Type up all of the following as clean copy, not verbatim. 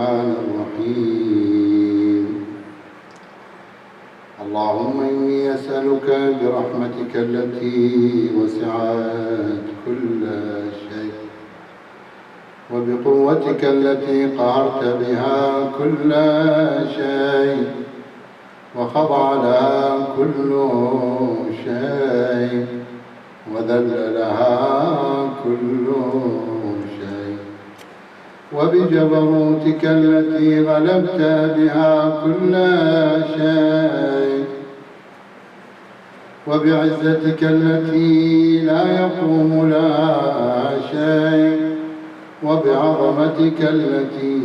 الرحمن الرحيم. اللهم إني أسألك برحمتك التي وسعت كل شيء وبقوتك التي قهرت بها كل شيء وخضع لها كل شيء وذل لها كل شيء وبجبروتك التي غلبت بها كل شيء وبعزتك التي لا يقوم لها شيء وبعظمتك التي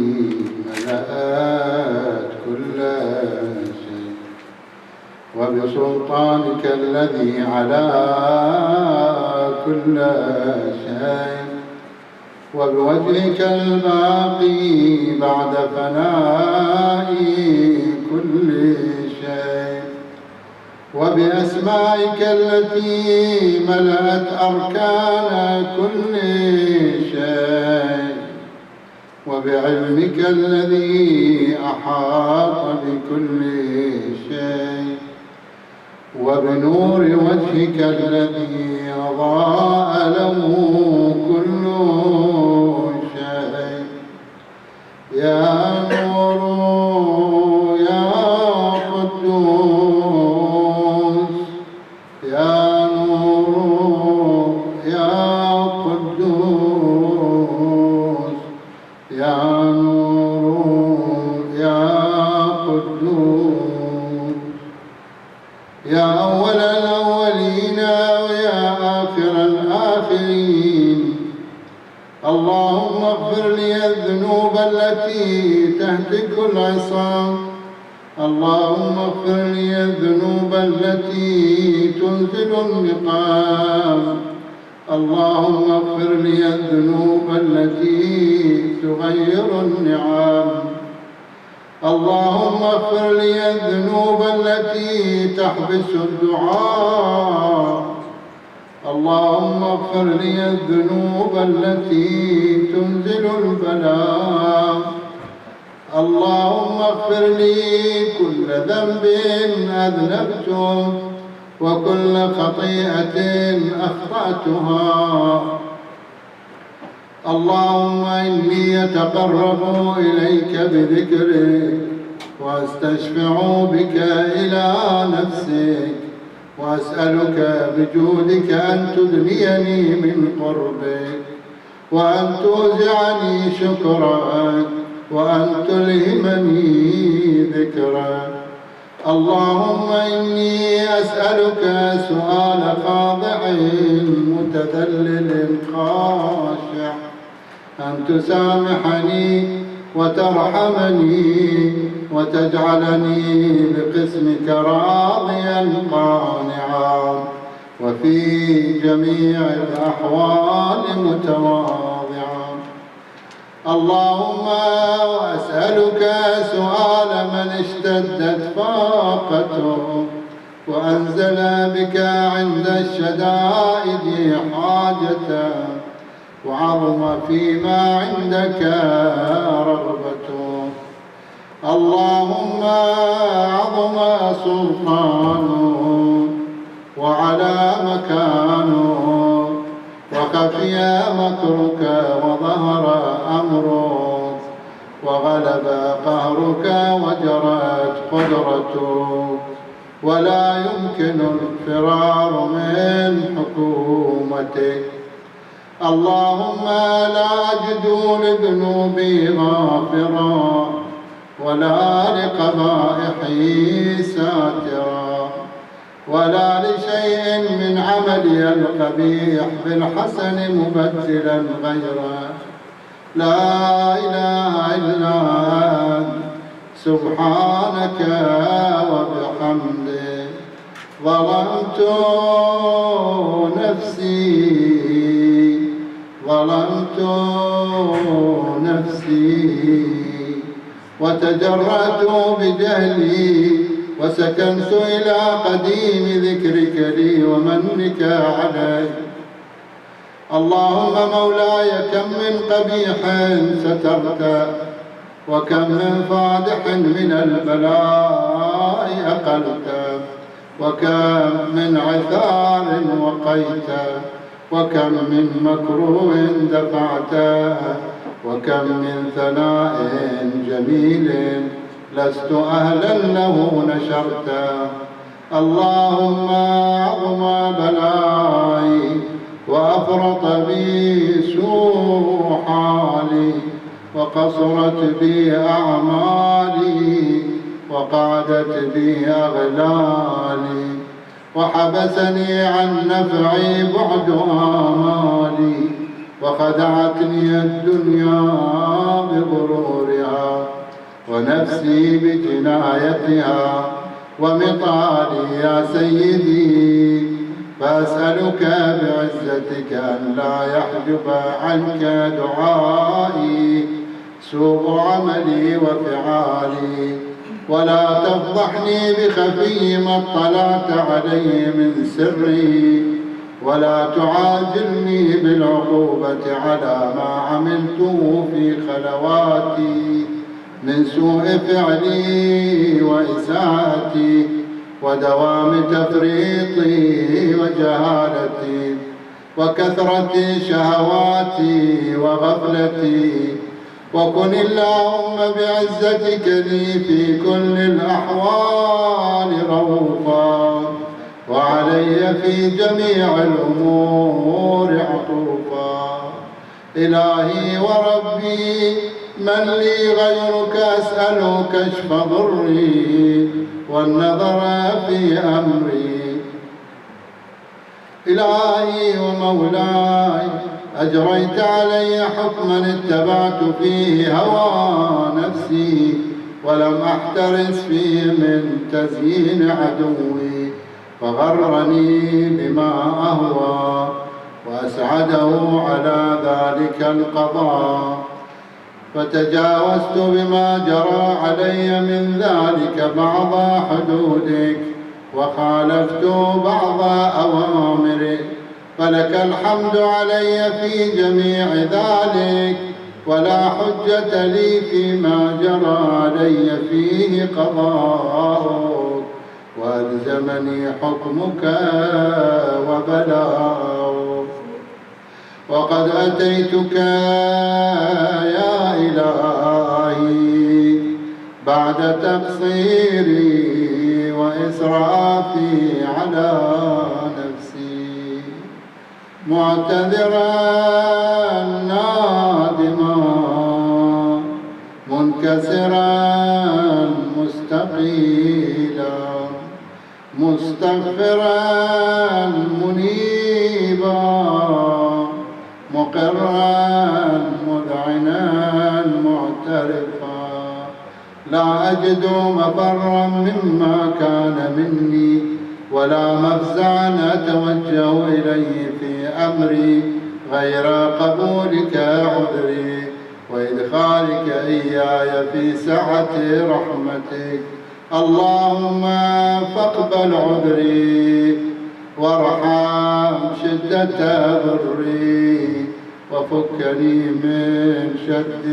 ملأت كل شيء وبسلطانك الذي على كل شيء وبوجهك الباقي بعد فناء كل شيء وبأسمائك التي ملأت أركان كل شيء وبعلمك الذي أحاط بكل شيء وبنور وجهك الذي أضاء له كل شيء. يا نور يا قدوس يا نور يا قدوس يا نور يا قدوس يا أول الأولين ويا آخر الآخرين. اللهم اغفر لي الذنوب التي تهتك العصام. اللهم اغفر لي الذنوب التي تنزل النقام. اللهم اغفر لي الذنوب التي تغير النعام. اللهم اغفر لي الذنوب التي تحبس الدعاء. اللهم اغفر لي الذنوب التي تنزل البلاء. اللهم اغفر لي كل ذنب أذنبته وكل خطيئة أخطأتها. اللهم إني أتقرب إليك بذكرك وأستشفع بك إلى نفسك وأسألك بجودك أن تدنيني من قربك وأن توزعني شكرك وأن تلهمني ذكرك. اللهم إني أسألك سؤال خاضع متذلل خاشع أن تسامحني وترحمني وتجعلني بقسمك راضيا قانعا وفي جميع الأحوال متواضعا. اللهم وأسألك سؤال من اشتدت فاقته وأنزل بك عند الشدائد حاجته وعظم فيما عندك رغبته. اللهم عظم سلطانه وعلى مكانه وخفي مكرك وظهر أمرك وغلب قهرك وجرت قدرتك ولا يمكن الفرار من حكومتك. اللهم لا أجد لذنوبي غافرا ولا لقبائحي ساترا ولا لشيء من عملي القبيح بالحسن مبدلا غيره. لا إله إلا أنت سبحانك وبحمدك ظلمت نفسي وتجرأت بجهلي وسكنت إلى قديم ذكرك لي ومنك علي. اللهم مولاي كم من قبيح سترت وكم من فادح من البلاء أقلت، وكم من عثار وقيت، وكم من مكروه دفعت، وكم من ثناء جميل لست أهلا له نشرت. اللهم عظم بلائي وأفرط بي سوء حالي، وقصرت بي أعمالي، وقعدت بي أغلالي، وحبسني عن نفعي بعد آمالي، وخدعتني الدنيا بغرورها، ونفسي بجنايتها، ومطالي يا سيدي. فأسألك بعزتك أن لا يحجب عنك دعائي سوء عملي وفعالي، ولا تفضحني بخفي ما اطلعت عليه من سري، ولا تعاجلني بالعقوبة على ما عملته في خلواتي من سوء فعلي وإساءتي ودوام تفريطي وجهالتي وكثرة شهواتي وغفلتي. وكن اللهم بعزتك لي في كل الأحوال رؤوفا، وعلي في جميع الأمور عطوفا. إلهي وربي، من لي غيرك أسأل كشف ضري والنظر في أمري. إلهي ومولاي، أجريت علي حكما اتبعت فيه هوى نفسي، ولم أحترس فيه من تزيين عدوي، فغرني بما أهوى وأسعده على ذلك القضاء، فتجاوزت بما جرى علي من ذلك بعض حدودك، وخالفت بعض أوامرك، فلك الحمد علي في جميع ذلك، ولا حجة لي فيما جرى علي فيه قضاؤك، وألزمني حكمك وبلاؤك. وقد أتيتك يا إلهي بعد تقصيري وإسرافي على نفسي، معتذرا نادما منكسرا مستقيلا، مستغفرا منيبا، مقرا مذعنا معترفا، لا أجد مفرا مما كان مني، ولا مفزعا أتوجه إليه في أمري غير قبولك عذري، وإدخالك إياي في سعة رحمتك. اللهم فاقبل عذري، وارحم شدة ضري، وفكني من شد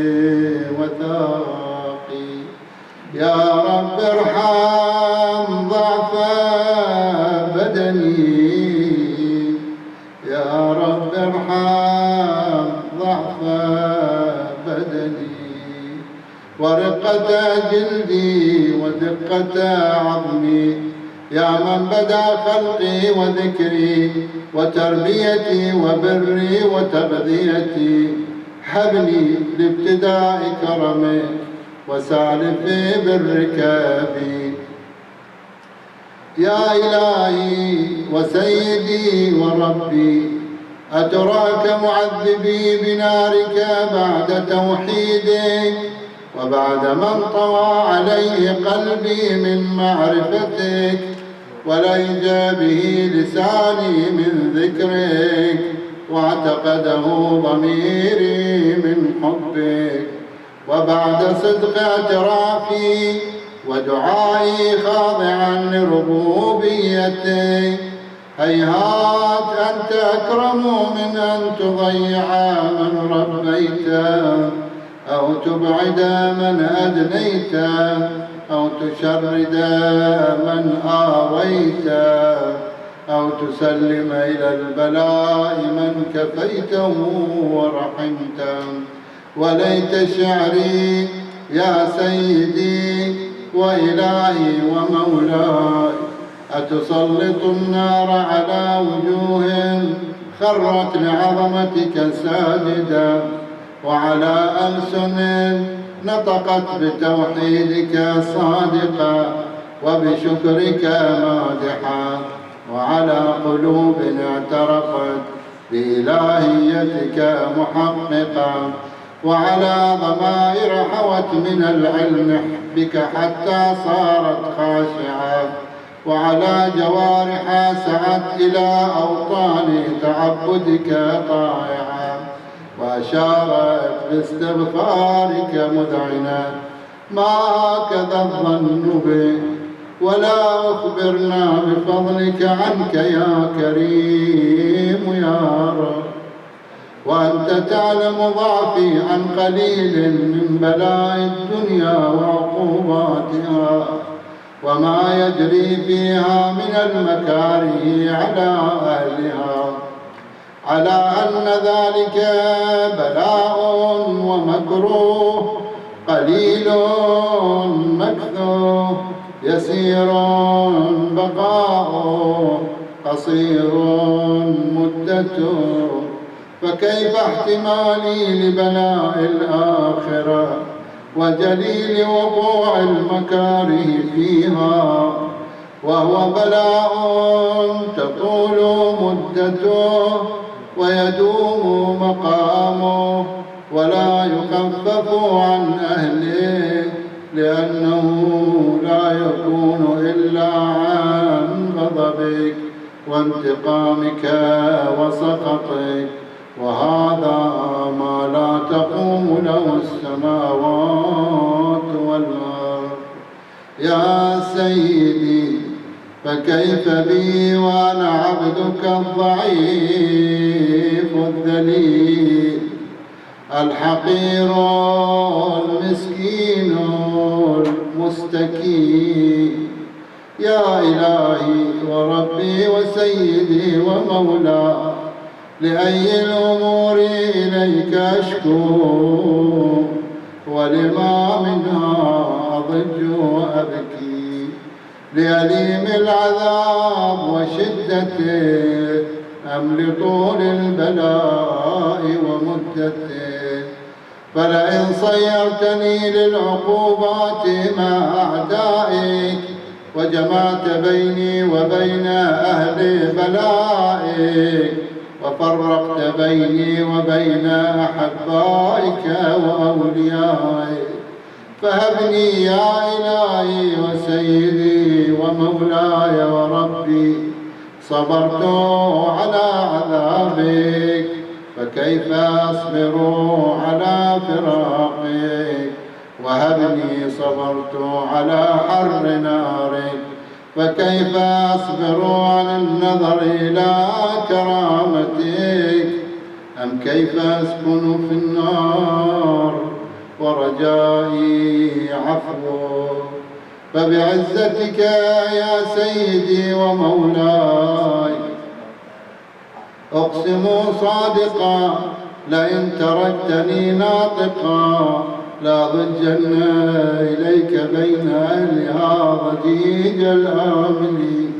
وثاقي. يا رب ارحم ضعف بدني، يا رب ارحم ضعف بدني، ورقة جلدي ودقة عظمي. يا من بدا خلقي وذكري وتربيتي وبري وتغذيتي، هب لي لابتداء كرمك وسالف برك بي. يا إلهي وسيدي وربي، أتراك معذبي بنارك بعد توحيدك، وبعد من طوى عليه قلبي من معرفتك، ولهج به لساني من ذكرك، واعتقده ضميري من حبك. وبعد صدق اعترافي ودعائي خاضعا لربوبيتك، هيهات أنت أكرم من أن تضيع من ربيته، أو تبعد من أدنيت أو تشرد من آويت أو تسلم إلى البلاء من كفيته ورحمته. وليت شعري يا سيدي وإلهي ومولاي أتسلط النار على وجوه خرت لعظمتك ساجدا، وعلى ألسن نطقت بتوحيدك صادقا وبشكرك مادحا، وعلى قلوب اعترفت بإلهيتك محققا، وعلى ضمائر حوت من العلم بك حتى صارت خاشعة، وعلى جوارح سعت إلى أوطان تعبدك طائعة، وأشارت باستغفارك مذعنا. ما هكذا الظن بك ولا أخبرنا بفضلك عنك يا كريم يا رب، وأنت تعلم ضعفي عن قليل من بلاء الدنيا وعقوباتها وما يجري فيها من المكاره على أهلها، على أن ذلك بلاء ومكروه قليل مكثوه يسير بقاؤه قصير مدته. فكيف احتمالي لبلاء الآخرة وجليل وقوع المكاره فيها، وهو بلاء تطول مدته ويدوم مقامه ولا يخفف عن أهله، لأنه لا يكون إلا عن غضبك وانتقامك وسخطك، وهذا ما لا تقوم له السماوات والأرض. يا سيدي فكيف بي وأنا عبدك الضعيف الذليل الحقير المسكين المستكين. يا إلهي وربي وسيدي ومولاي لأي الأمور إليك أشكو، ولما منها أضج وأبكي، لأليم العذاب وشدته أم لطول البلاء ومدته. فلئن صيرتني للعقوبات مع أعدائك وجمعت بيني وبين أهل بلائك وفرقت بيني وبين أحبائك وأوليائك، فهبني يا إلهي وسيدي ومولاي وربي. صبرت على عذابك فكيف أصبر على فراقك، وهبني صبرت على حر نارك فكيف أصبر عن النظر إلى كرامتك. أم كيف أسكن في النار ورجائي عفوك. فبعزتك يا سيدي ومولاي أقسم صادقا لئن تركتني ناطقا لأضجن إليك بين أهلها ضجيج الآملين،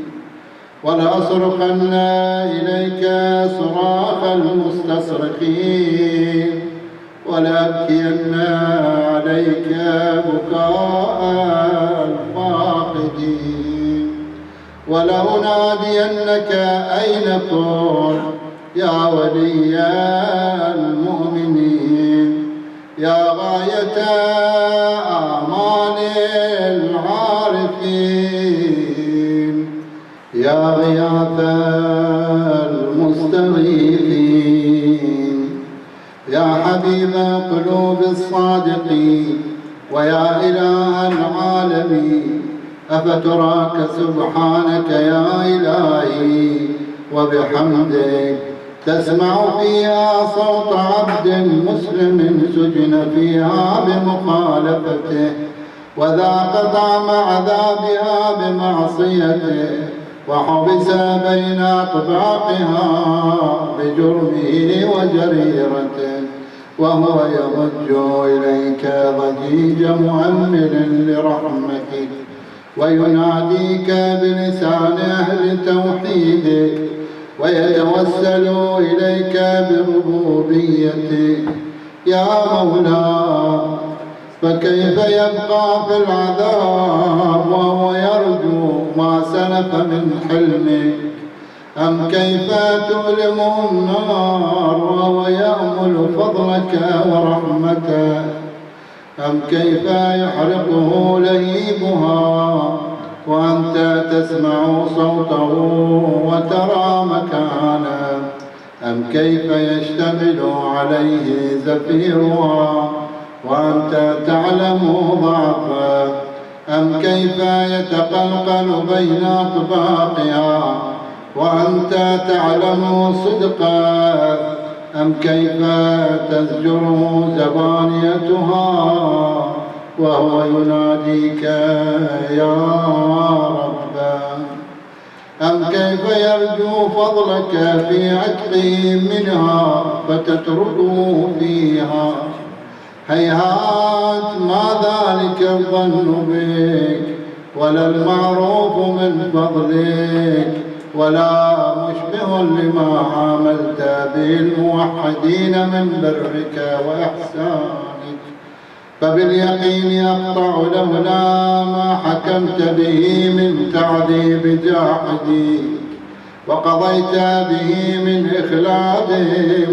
ولأصرخن إليك صراخ المستصرخين، ولأبكين عليك بكاء الفاقدين، ولأنادينك أين كنت يا ولي المؤمنين، يا غاية آمال العارفين، يا غياث المستغيثين، يا حبيب قلوب الصادقين، ويا إله العالمين. أفتراك سبحانك يا إلهي وبحمدك تسمع فيها صوت عبد مسلم سجن فيها بمخالفته وذاق طعم عذابها بمعصيته وحبس بين أطباقها بجرمه وجريرته وهو يضج إليك ضجيج مؤمل لرحمتك ويناديك بلسان أهل توحيدك ويتوسل إليك بربوبيتك يا مولاي. فكيف يبقى في العذاب وهو يرجو ما سلف من حلمك؟ أم كيف تؤلمه النار وهو يأمل فضلك ورحمتك؟ أم كيف يحرقه لهيبها وأنت تسمع صوته وترى مكانه؟ أم كيف يشتمل عليه زفيرها وأنت تعلم ضعفه؟ أم كيف يتقلقل بين أطباقها وأنت تعلم صدقه؟ أم كيف تزجره زبانيتها وهو يناديك يا رب؟ أم كيف يرجو فضلك في عتقه منها فتتركه فيها؟ هيهات ما ذلك الظن بك ولا المعروف من فضلك ولا مشبه لما عاملت به الموحدين من برك وإحسانك. فباليقين أقطع لولا ما حكمت به من تعذيب جاحديك وقضيت به من إخلاد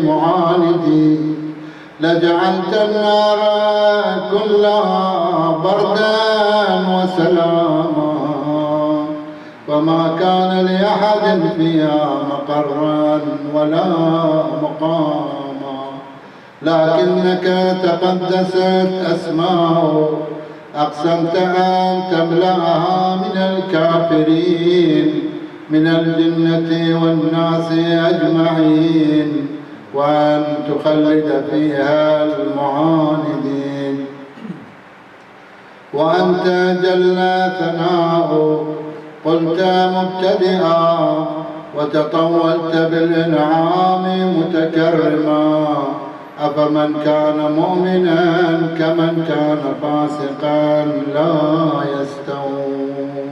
معانديك لجعلت النار كلها بردا وسلاما وما كان لأحد فيها مقرا ولا مقاما، لكنك تقدست أسماؤك أقسمت أن تملأها من الكافرين من الجنة والناس أجمعين وأن تخلد فيها المعاندين. وأنت جل ثناؤك قلت مبتدئا وتطولت بالإنعام متكرما، أفمن كان مؤمنا كمن كان فاسقا لا يستوون.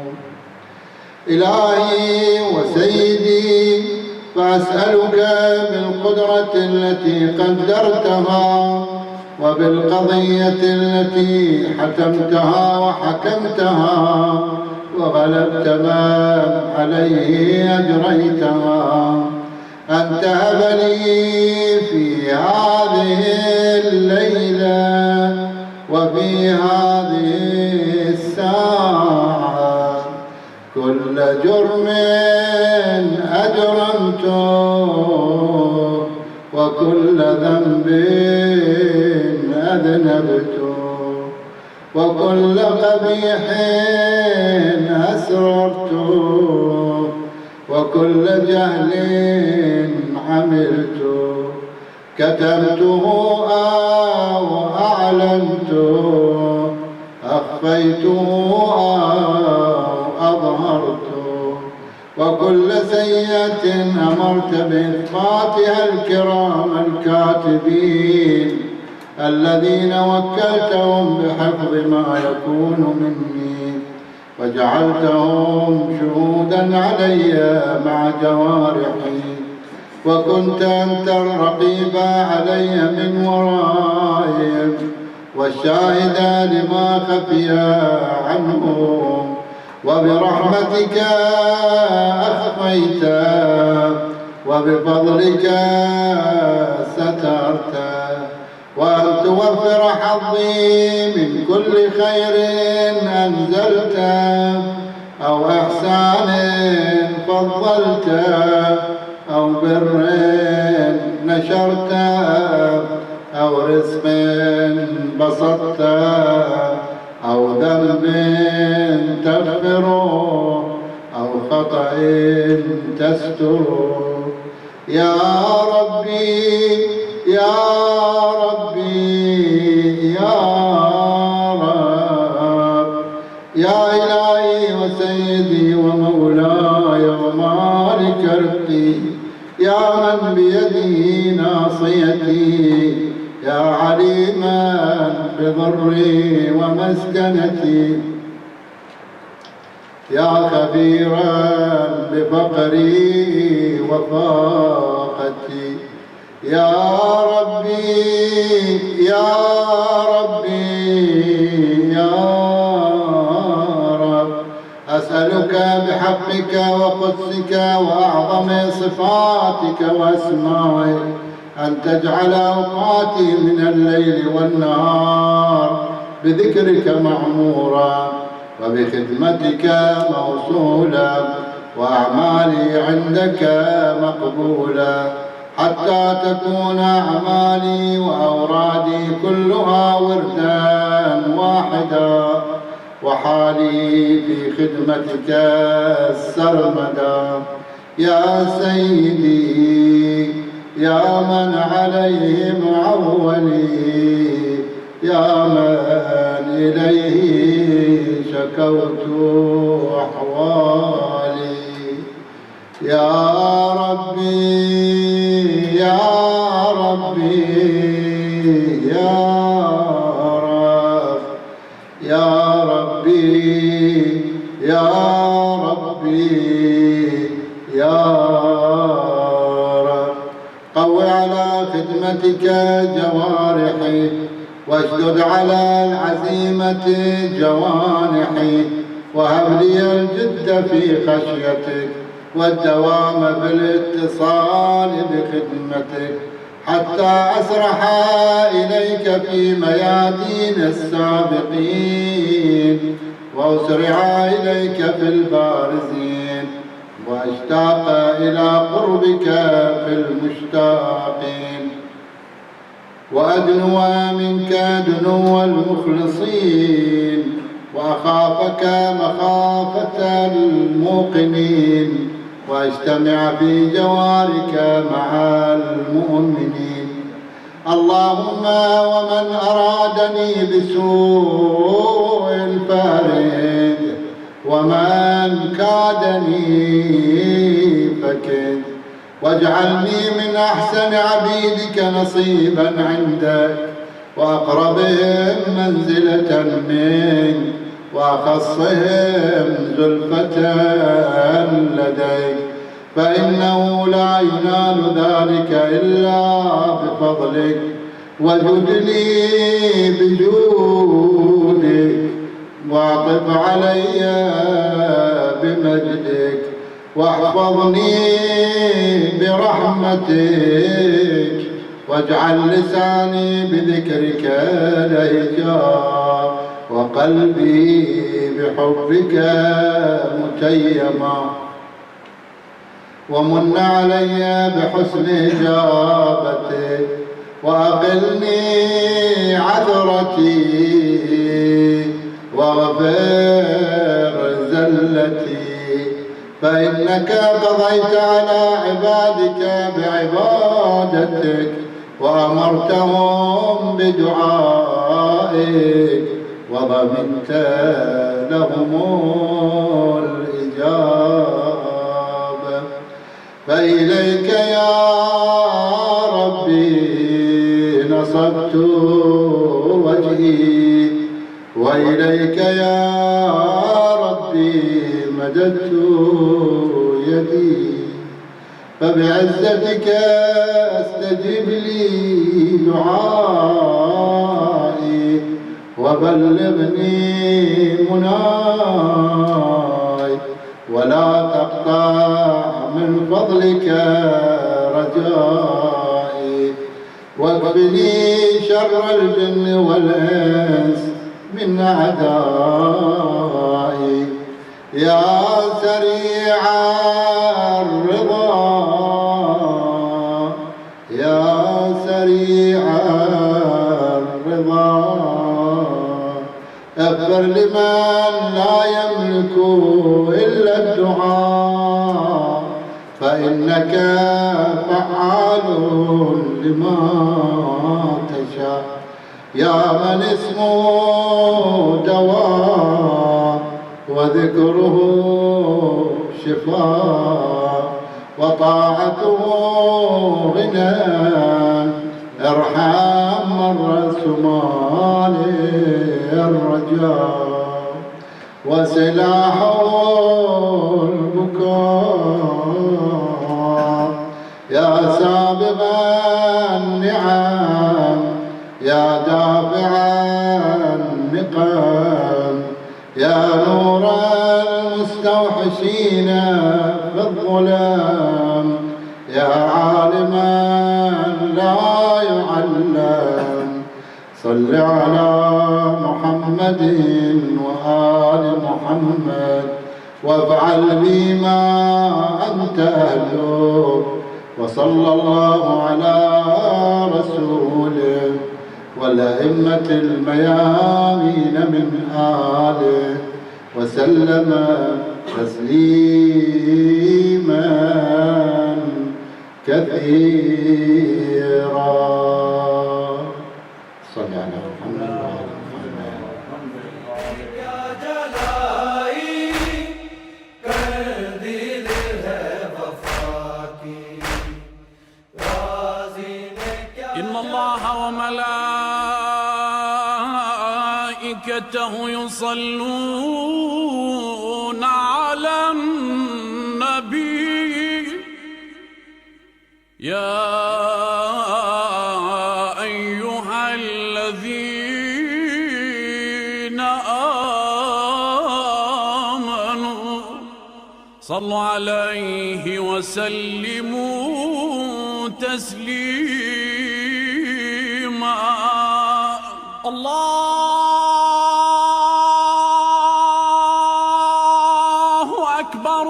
إلهي وسيدي فأسألك بالقدرة التي قدرتها وبالقضية التي حتمتها وحكمتها وغلبت ما عليه أجريتها أن تهب لي في هذه الليلة وفي هذه الساعة كل جرم أجرمته وكل ذنب أذنبته وكل قبيح أسررته وكل جهل عملته كتمته أو أعلنته أخفيته أو أظهرته وكل سيئة أمرت بإثباتها الكرام الكاتبين الذين وكلتهم بحفظ ما يكون مني وجعلتهم شهودا علي مع جوارحي وكنت أنت الرقيب علي من ورائهم والشاهد لما خفي عنهم وبرحمتك أخفيت وبفضلك سترت وأن توفر حظي من كل خير أنزلت أو إحسان فضلت أو بر نشرت أو رزق بسطت أو ذنب تغفره أو خطأ تستره يا ربي يا ربي يا رب يا إلهي وسيدي ومولاي ومالك ربي يا من بيده ناصيتي يا عليما بضري ومسكنتي يا خبيرا بفقري وفاقتي يا ربي يا ربي يا رب أسألك بحقك وقدسك وأعظم صفاتك وأسمائك أن تجعل أوقاتي من الليل والنهار بذكرك معمورا وبخدمتك موصولا وأعمالي عندك مقبولا حتى تكون أعمالي وأورادي كلها وردا واحدا وحالي في خدمتك السرمدا يا سيدي يا من عليه معولي يا من إليه شكوت أحوالي يا ربي يا ربي يا رب يا ربي يا ربي يا رب قو على خدمتك جوارحي واشدد على العزيمة جوانحي وهب لي الجد في خشيتك والدوام بالاتصال بخدمتك حتى أسرح إليك في ميادين السابقين وأسرع إليك في البارزين وأشتاق إلى قربك في المشتاقين وأدنو منك دنو المخلصين وأخافك مخافة الموقنين وأجتمع في جوارك مع المؤمنين اللهم ومن أرادني بسوء فارد ومن كادني فكد واجعلني من أحسن عبيدك نصيبا عندك وأقربهم منزلة منك وأخصهم زلفة لديك فإنه لا ينال ذلك إلا بفضلك وجد لي بجودك واعطف علي بمجدك واحفظني برحمتك واجعل لساني بذكرك لهجا وقلبي بحبك متيما ومن علي بحسن إجابتك وأقلني عثرتي واغفر زلتي فإنك قضيت على عبادك بعبادتك وأمرتهم بدعائك وضمنت لهم الإجابة فإليك يا ربي نصبت وجهي وإليك يا ربي مددت يدي فبعزتك استجب لي دعائي وبلغني مناي ولا تقطع من فضلك رجائي واكفني شر الجن والإنس من أعدائي يا سريع الرضا يا سريع الرضا اغفر لمن لا يملك إلا الدعاء فإنك فعال لما تشاء يا من اسمه دواء وذكره شفاء وطاعته غنى ارحم من رسمان الرجاء وسلاحه البكاء يا سابغ النعم يا دافع النقم يا نور المستوحشين في الظلام يا عالما لا يعلم صل على محمد وآل محمد وافعل بما أنت أهله وصلى الله على رسوله والأئمة الميامين من آله وسلم تسليما كثيرا. صل على محمد وآل محمد. يا جلائی کر دل ہے وفا کی راضی نے کیا إن الله وملائكته يصلون على النبي يا أيها الذين آمنوا صلوا عليه وسلموا تسليما. الله أكبر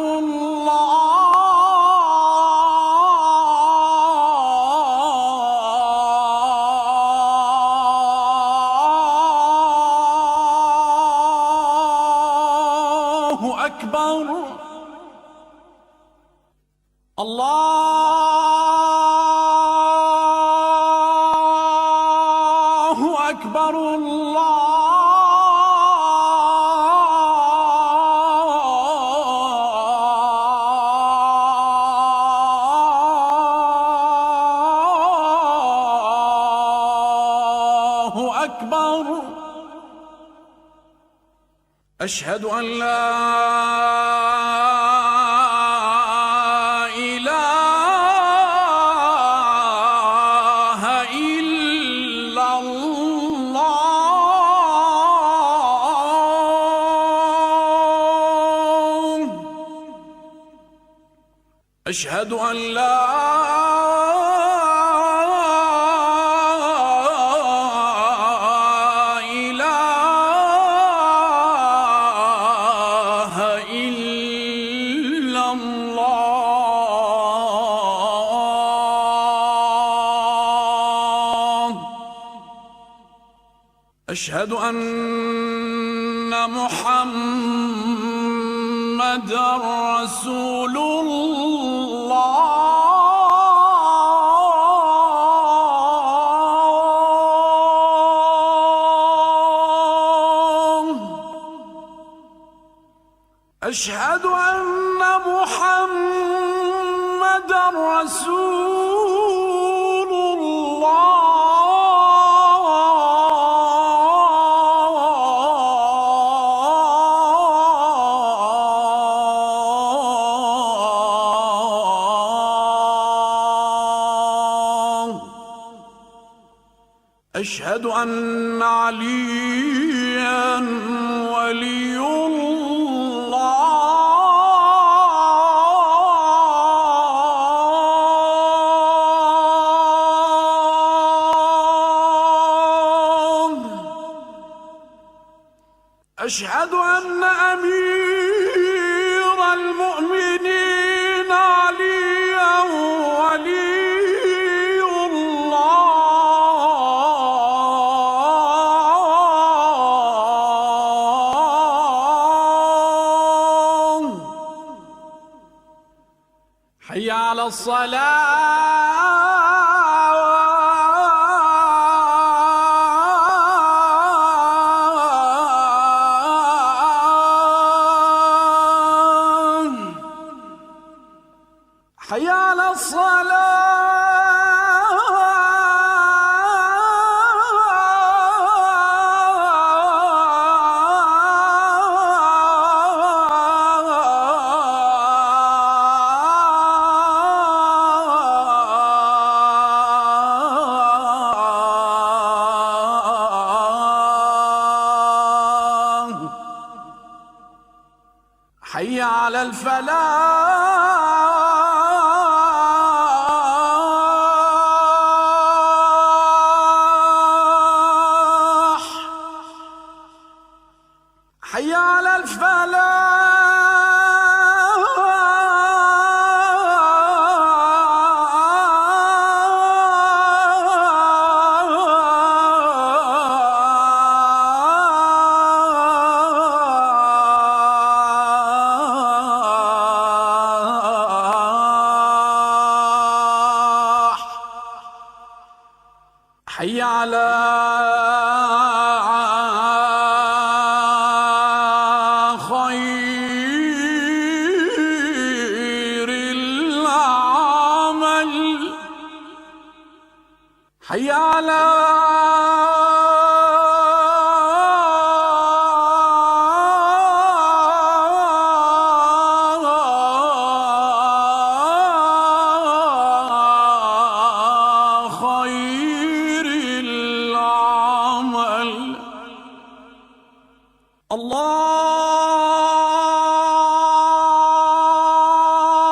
الله أكبر الله أكبر الله أكبر. أشهد أن لا إله إلا الله. أشهد أن لا أشهد أن محمد رسول الله. أشهد أن محمد رسول الله. أشهد أن عليا ولي الله. أشهد أن أمير المؤمنين عليا ولي حي على الصلاة حي على الصلاة حي على الفلاح حي على حي على خير العمل حي على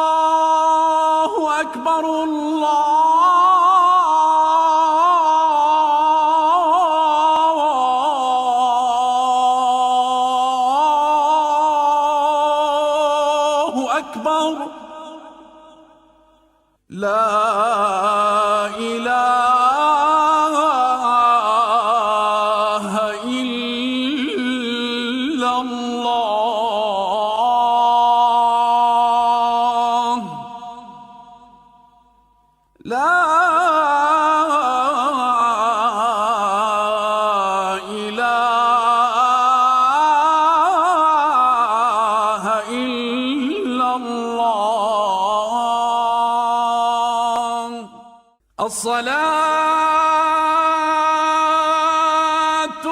الله أكبر الله أكبر لا إله إلا الله لا إله إلا الله الصلاة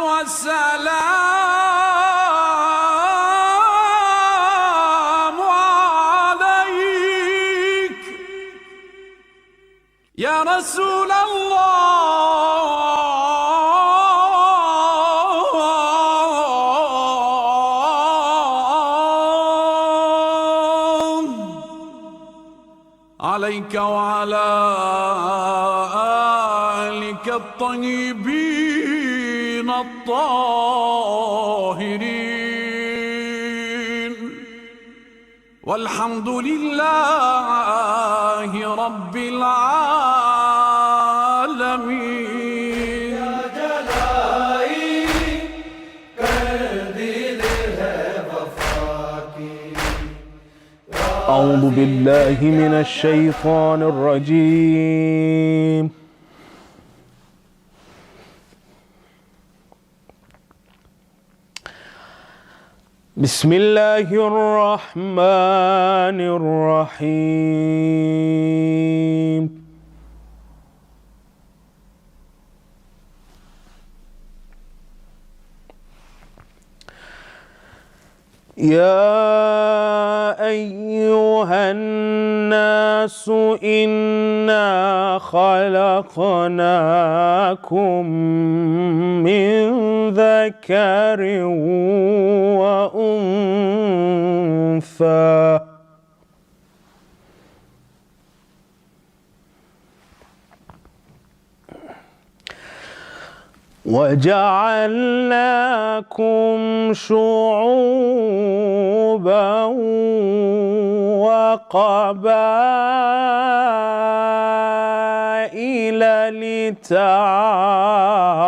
والسلام عليك يا رسول الله عليك وعلى آلك الطيبين الطاهرين والحمد لله رب العالمين يا جلائی کر دل ہے وفا کی أعوذ بالله من الشيطان الرجيم بسم الله الرحمن الرحيم يا أيها الناس إنا خلقناكم من ذكر وأنثى وجعلناكم شعوبا وقبائل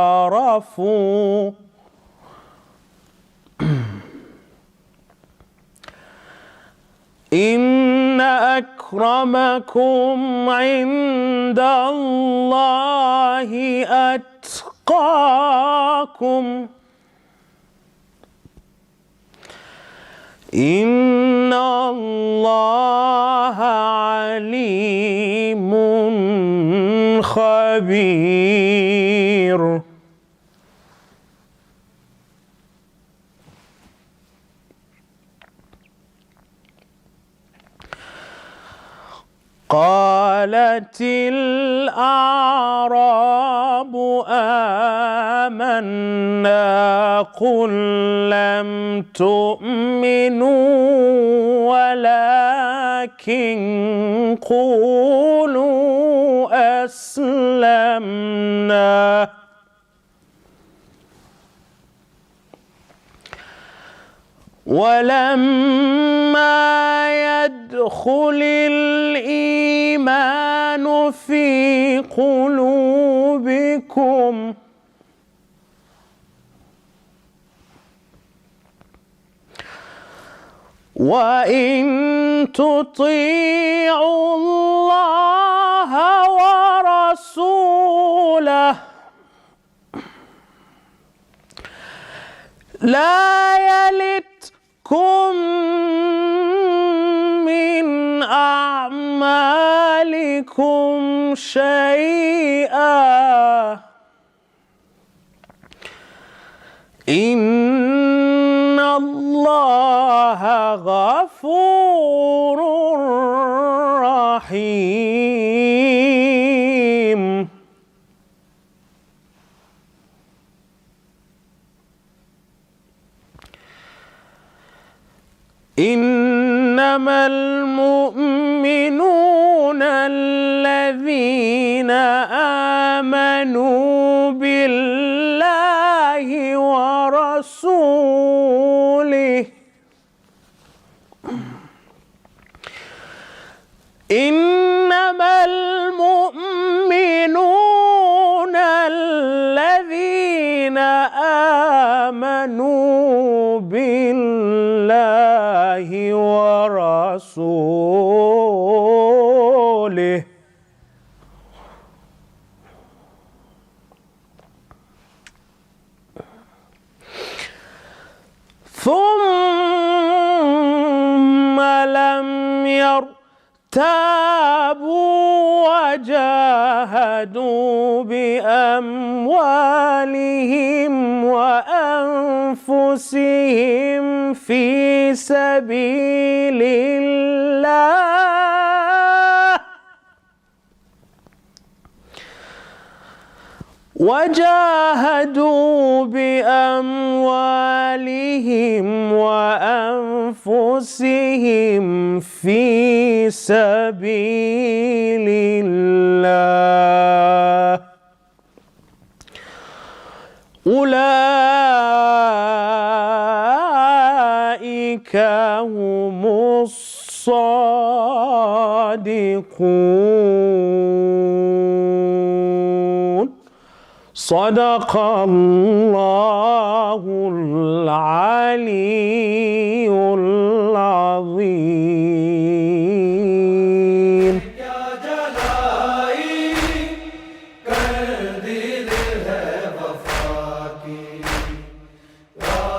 لتعارفوا إن أكرمكم عند الله أتقاكم إن الله عليم خبير. قالت الأعراب آمنا قل لم تؤمنوا ولكن قولوا أسلمنا ولما يدخل الإيمان في قلوبكم وإن تطيعوا الله ورسوله لا يلتكم من أعمالكم شيئا إن الله غفور رحيم. إنما المؤمنون الذين آمنوا بالله ورسوله إنما المؤمنون الذين آمنوا بالله ورسوله ثم لم يرتابوا وجاهدوا بأموالهم وأنفسهم في سبيل الله وجاهدوا بأموالهم وأنفسهم في سبيل الله أولئك هم الصادقون. صدق الله العلي العظيم.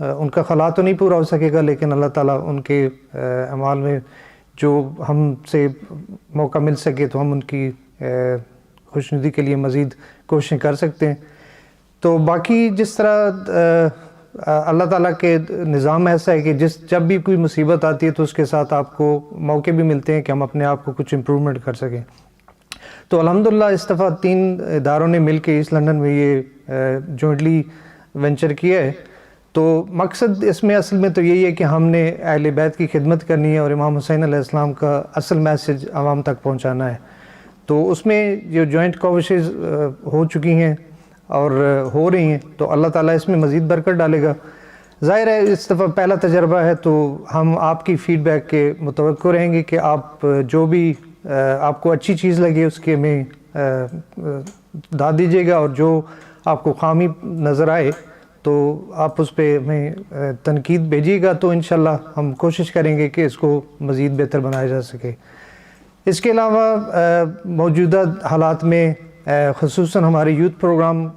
ان کا خلا تو نہیں پورا ہو سکے گا، لیکن اللہ تعالیٰ ان کے اعمال میں جو ہم سے موقع مل سکے تو ہم ان کی خوشنودی کے لیے مزید کوششیں کر سکتے ہیں۔ تو باقی جس طرح اللہ تعالیٰ کے نظام ایسا ہے کہ جب بھی کوئی مصیبت آتی ہے تو اس کے ساتھ آپ کو موقع بھی ملتے ہیں کہ ہم اپنے آپ کو کچھ امپرومنٹ کر سکیں۔ تو الحمدللہ اس دفعہ 3 اداروں نے مل کے ایسٹ لنڈن میں یہ جوائنٹلی وینچر کیا ہے۔ تو مقصد اس میں اصل میں تو یہی ہے کہ ہم نے اہل بیت کی خدمت کرنی ہے اور امام حسین علیہ السلام کا اصل میسج عوام تک پہنچانا ہے۔ تو اس میں جو جوائنٹ کوششز ہو چکی ہیں اور ہو رہی ہیں، تو اللہ تعالیٰ اس میں مزید برکت ڈالے گا۔ ظاہر ہے اس دفعہ پہلا تجربہ ہے، تو ہم آپ کی فیڈ بیک کے متوقع رہیں گے کہ آپ جو بھی آپ کو اچھی چیز لگے اس کے ہمیں داد دیجیے گا، اور جو آپ کو خامی نظر آئے تو آپ اس پہ ہمیں تنقید بھیجیے گا، تو انشاءاللہ ہم کوشش کریں گے کہ اس کو مزید بہتر بنایا جا سکے۔ اس کے علاوہ موجودہ حالات میں خصوصاً ہمارے یوتھ پروگرام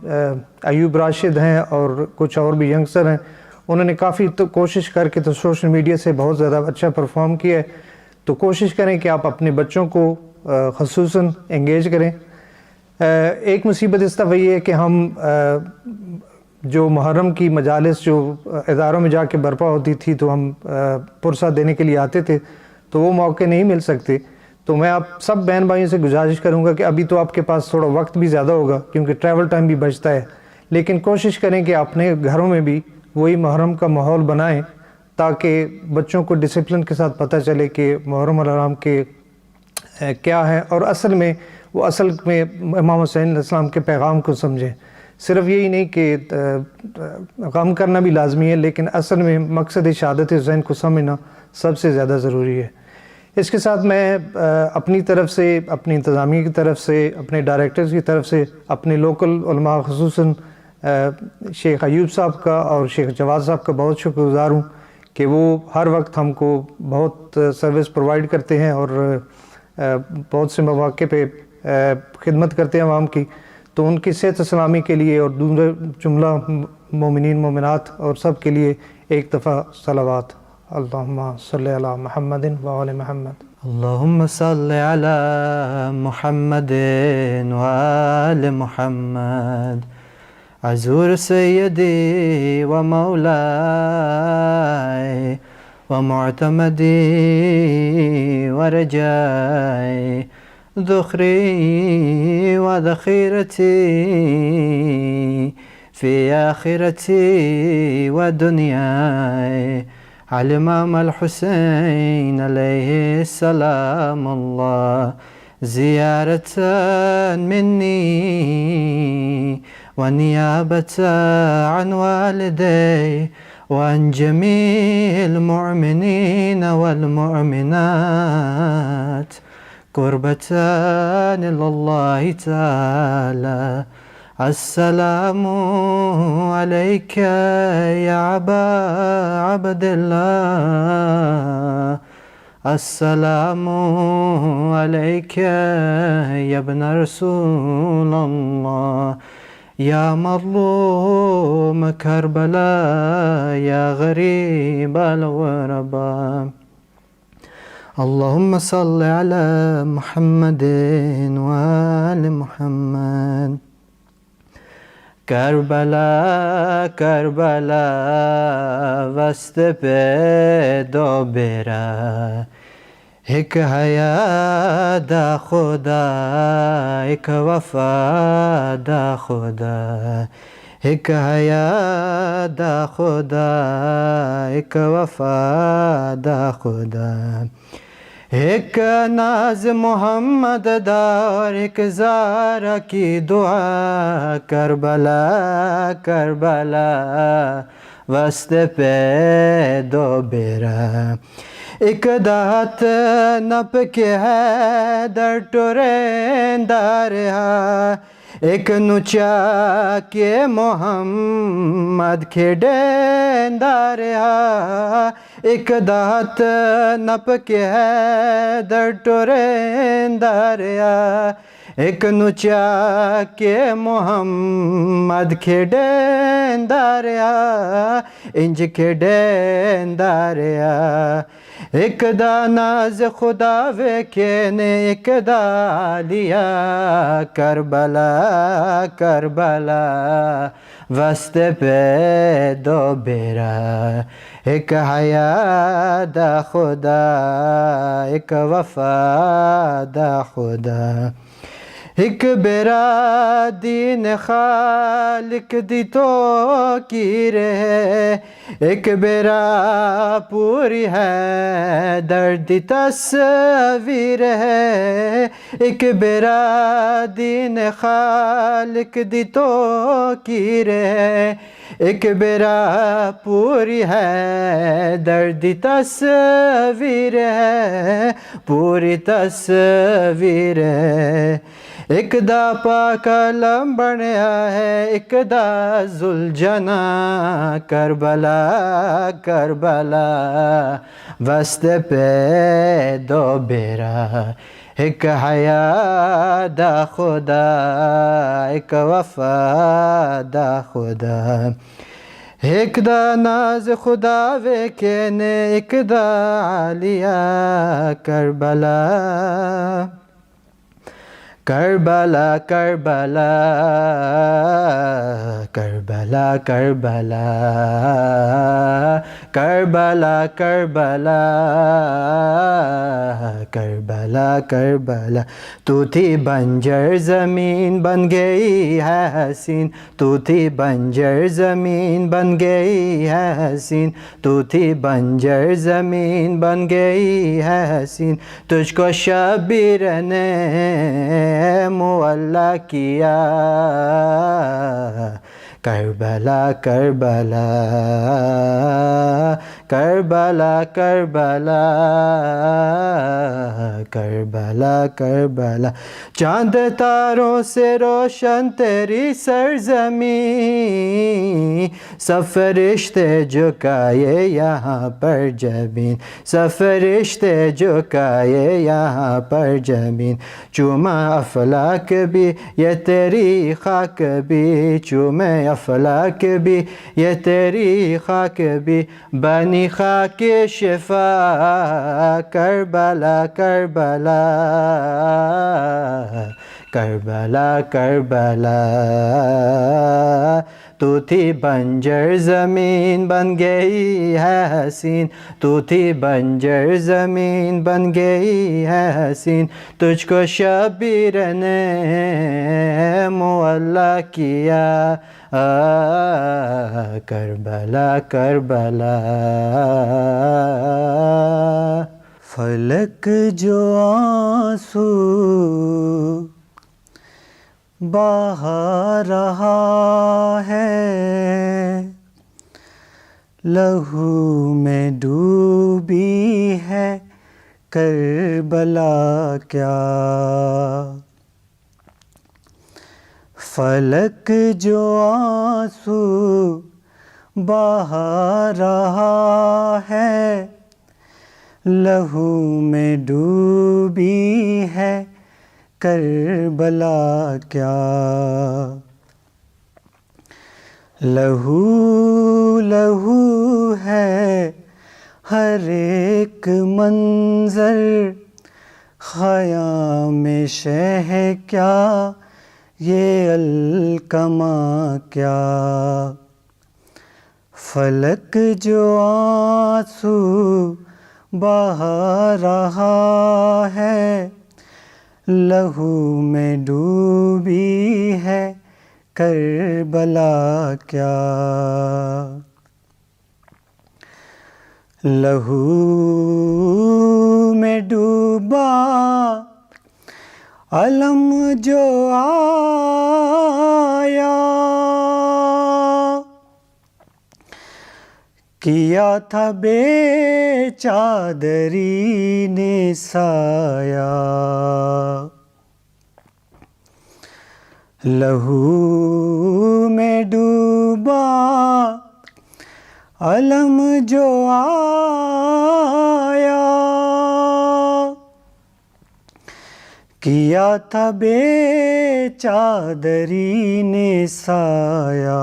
ایوب راشد ہیں اور کچھ اور بھی ینگسٹر ہیں، انہوں نے کافی تو کوشش کر کے تو سوشل میڈیا سے بہت زیادہ اچھا پرفارم کیا ہے۔ تو کوشش کریں کہ آپ اپنے بچوں کو خصوصاً انگیج کریں۔ ایک مصیبت اس دفعہ یہ ہے کہ ہم جو محرم کی مجالس جو اداروں میں جا کے برپا ہوتی تھی تو ہم پرسہ دینے کے لیے آتے تھے، تو وہ موقع نہیں مل سکتے۔ تو میں آپ سب بہن بھائیوں سے گزارش کروں گا کہ ابھی تو آپ کے پاس تھوڑا وقت بھی زیادہ ہوگا کیونکہ ٹریول ٹائم بھی بچتا ہے، لیکن کوشش کریں کہ اپنے گھروں میں بھی وہی محرم کا ماحول بنائیں تاکہ بچوں کو ڈسپلن کے ساتھ پتہ چلے کہ محرم الحرام کے کیا ہے، اور اصل میں وہ اصل میں امام حسین علیہ السلام کے پیغام کو سمجھیں۔ صرف یہی نہیں کہ غم کرنا بھی لازمی ہے، لیکن اصل میں مقصد شہادت حسین کو سمجھنا سب سے زیادہ ضروری ہے۔ اس کے ساتھ میں اپنی طرف سے، اپنی انتظامیہ کی طرف سے، اپنے ڈائریکٹرز کی طرف سے، اپنے لوکل علماء خصوصاً شیخ ایوب صاحب کا اور شیخ جواد صاحب کا بہت شکر گزار ہوں کہ وہ ہر وقت ہم کو بہت سروس پرووائڈ کرتے ہیں اور بہت سے مواقع پہ خدمت کرتے ہیں عوام کی۔ تو ان کی صحت و سلامی کے لیے اور دوسرے جملہ مومنین مومنات اور سب کے لیے ایک دفعہ صلوات۔ اللہم صلی علی محمد وآل محمد۔ اللہم صلی علی محمد وآل محمد۔ عزور سیدی و مولائی و معتمدی و رجائی، ذخری و ذخیرتی فی آخرتی و دنیای، على الإمام الحسين عليه السلام الله زيارة مني ونيابة عن والدي وعن جميع المؤمنين والمؤمنات، قربة إلى الله تعالى. السلام عليك يا أبا عبد الله، السلام عليك يا ابن رسول الله، يا مظلوم كربلاء، يا غريب الغرباء. اللهم صل على محمد وآل محمد. کربلا کربلا وسط پہ دو بیرا، ایک حیا دا خدا، ایک وفا دا خدا، ایک حیا دا خدا، ایک وفا دا خدا، ایک ناز محمد دار، ایک زارا کی دعا، کربلا کربلا وسط پہ دو بیرا، ایک دات نپ کے ہے در ٹوریندا رہا، ایک نچا کے محمد کھیڈیندا رہا، ایک دات نپ کے ہے در ٹوریندا رہا، ایک نچا کے محمد کھیڈین داریا انج کھیڈین داریا ایک دا ناز خدا ویکھینے ایک دا لیا کربلا کربلا واسطے پہ دو بیرا ایک حیا دا خدا ایک وفا دا خدا ایک بیرا دین خالق دی تو کی رہے ایک بیرا پوری ہے درد تصویر ہے ایک بیرا دین خالق دی تو کی رہے ایک بیرا پوری ہے درد تصویر ہے پوری تصویر ہے ایک دا پاک علم بنیا ہے ایک دا ذوالجنا کربلا کربلا واسطے پہ دو بیرا ایک حیا دا خدا ایک وفا دا خدا ایک دا ناز خدا ویکھینے ایک دا عالیہ کربلا کربلا کربلا کربلا کربلا کربلا کربلا کربلا کربلا تو تھی بنجر زمین بن گئی ہے حسین تو تھی بنجر زمین بن گئی ہے حسین تو تھی بنجر زمین بن گئی ہے حسین تجھ کو شبیر نے معلیٰ کیا کربلا کربلا کربلا کربلا کربلا کربلا چاند تاروں سے روشن تیری سرزمین سب فرشتے جھکائے یہاں پر جبین سب فرشتے جھکائے یہاں پر جبین چوما افلاک بھی یہ تیری خاک بھی چومے افلاک بھی یہ تیری خاک بھی بنی خاک شفا کربلا کربلا کربلا کربلا تو تھی بنجر زمین بن گئی ہے حسین تو تھی بنجر زمین بن گئی ہے حسین تجھ کو شبیر نے معلیٰ کیا کربلا کربلا فلک جو آنسو بہا رہا ہے لہو میں ڈوبی ہے کربلا کیا فلک جو آنسو بہا رہا ہے لہو میں ڈوبی ہے کربلا کیا لہو لہو ہے ہر ایک منظر خیام شہ کیا یہ الکما کیا فلک جو آنسو بہا رہا ہے لہو میں ڈوبی ہے کربلا کیا لہو میں ڈوبا علم جو آیا کیا تھا بے چادری نے سایہ لہو میں ڈوبا علم جو آیا کیا تھا بے چادری نے سایہ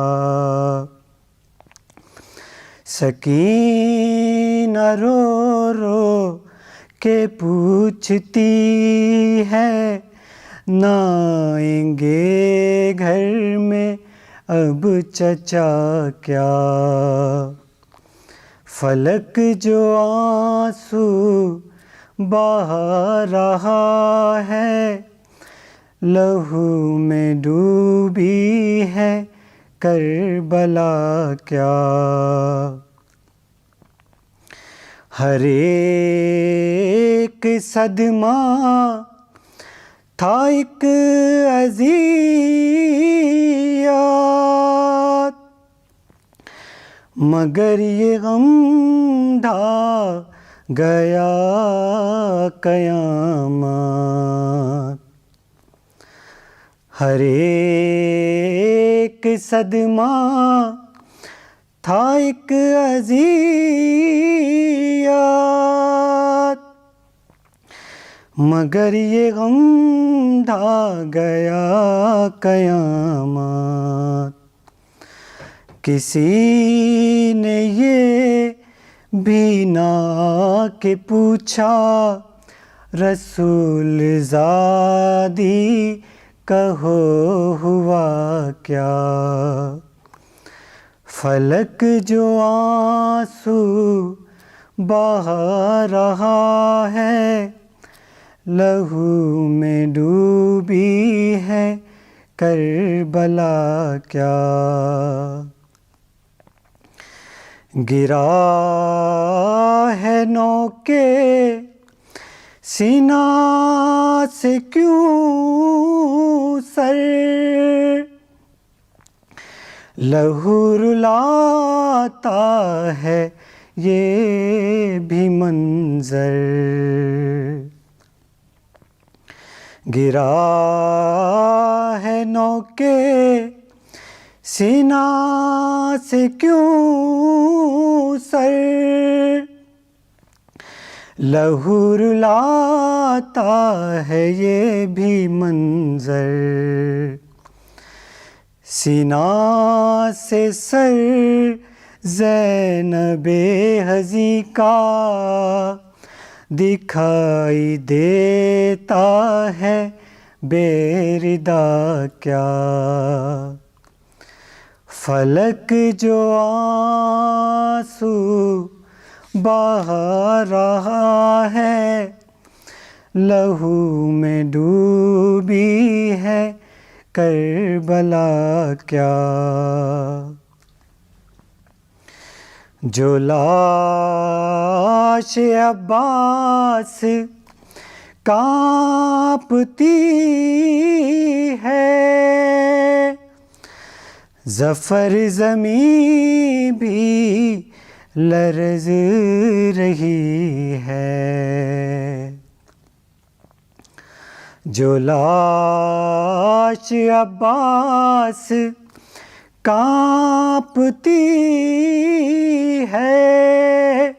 سکینہ رو رو کے پوچھتی ہے نہ آئیں گے گھر میں اب چچا کیا فلک جو آنسو بہا رہا ہے لہو میں ڈوبی ہے کربلا کیا ہر ایک صدمہ تھا ایک اذیت مگر یہ غم ڈھا گیا قیامت ہر ایک صدمہ تھا ایک اذیت مگر یہ غم ڈھا گیا قیامت کسی نے یہ بھی نہ کہ پوچھا رسول زادی کہو ہوا کیا فلک جو آنسو بہا رہا ہے لہو میں ڈوبی ہے کربلا کیا گرا ہے نو کے سینہ سے کیوں سر لہو رلاتا ہے یہ بھی منظر گرا ہے نو کے سینہ سے کیوں سر لہو رلاتا ہے یہ بھی منظر سینہ سے سر زینب حضی کا دکھائی دیتا ہے بے ردا کیا فلک جو آنسو بہا رہا ہے لہو میں ڈوبی ہے کربلا کیا جو لاش عباس کانپتی ہے ظفر زمیں بھی لرز رہی ہے جو لاش عباس کانپتی ہے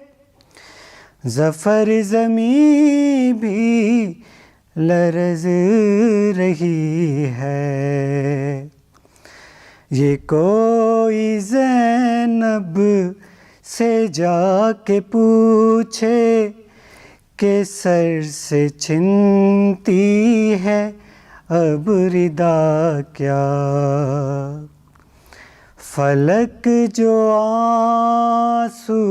ظفر زمیں بھی لرز رہی ہے یہ کوئی زینب سے جا کے پوچھے کہ سر سے چھنتی ہے اب ردا کیا فلک جو آنسو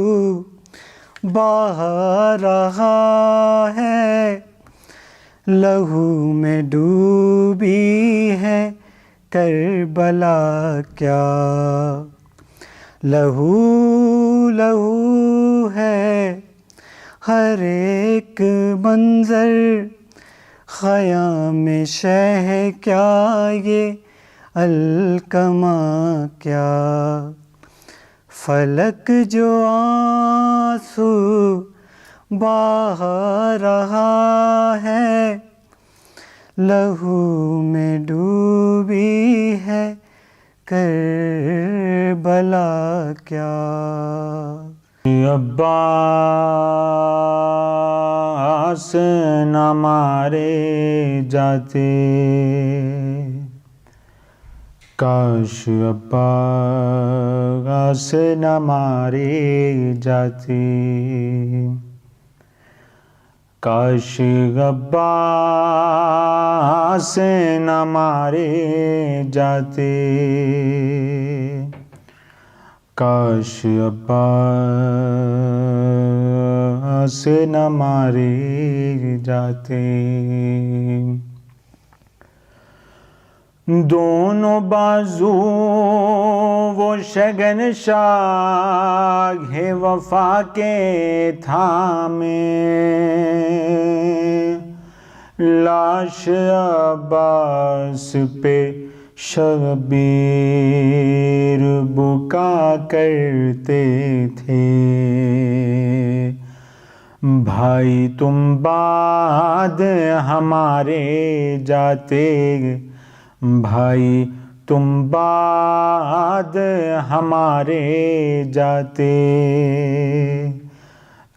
بہا رہا ہے لہو میں ڈوبی ہے کربلا کیا لہو لہو ہے ہر ایک منظر خیام شہ کیا یہ الکما کیا فلک جو آنسو بہا رہا ہے لہو میں ڈوبی ہے کربلا کیا عباس نہ مارے جاتے، کاش عباس نہ مارے جاتے، کاش عباس نہ مارے جاتے، کاش عباس نہ مارے جاتے۔ دونوں بازو وہ شگنشاہ وفا کے تھامے، لاش عباس پہ شبیر بکا کرتے تھے، بھائی تم بعد ہمارے جاتے، بھائی تم بعد ہمارے جاتے،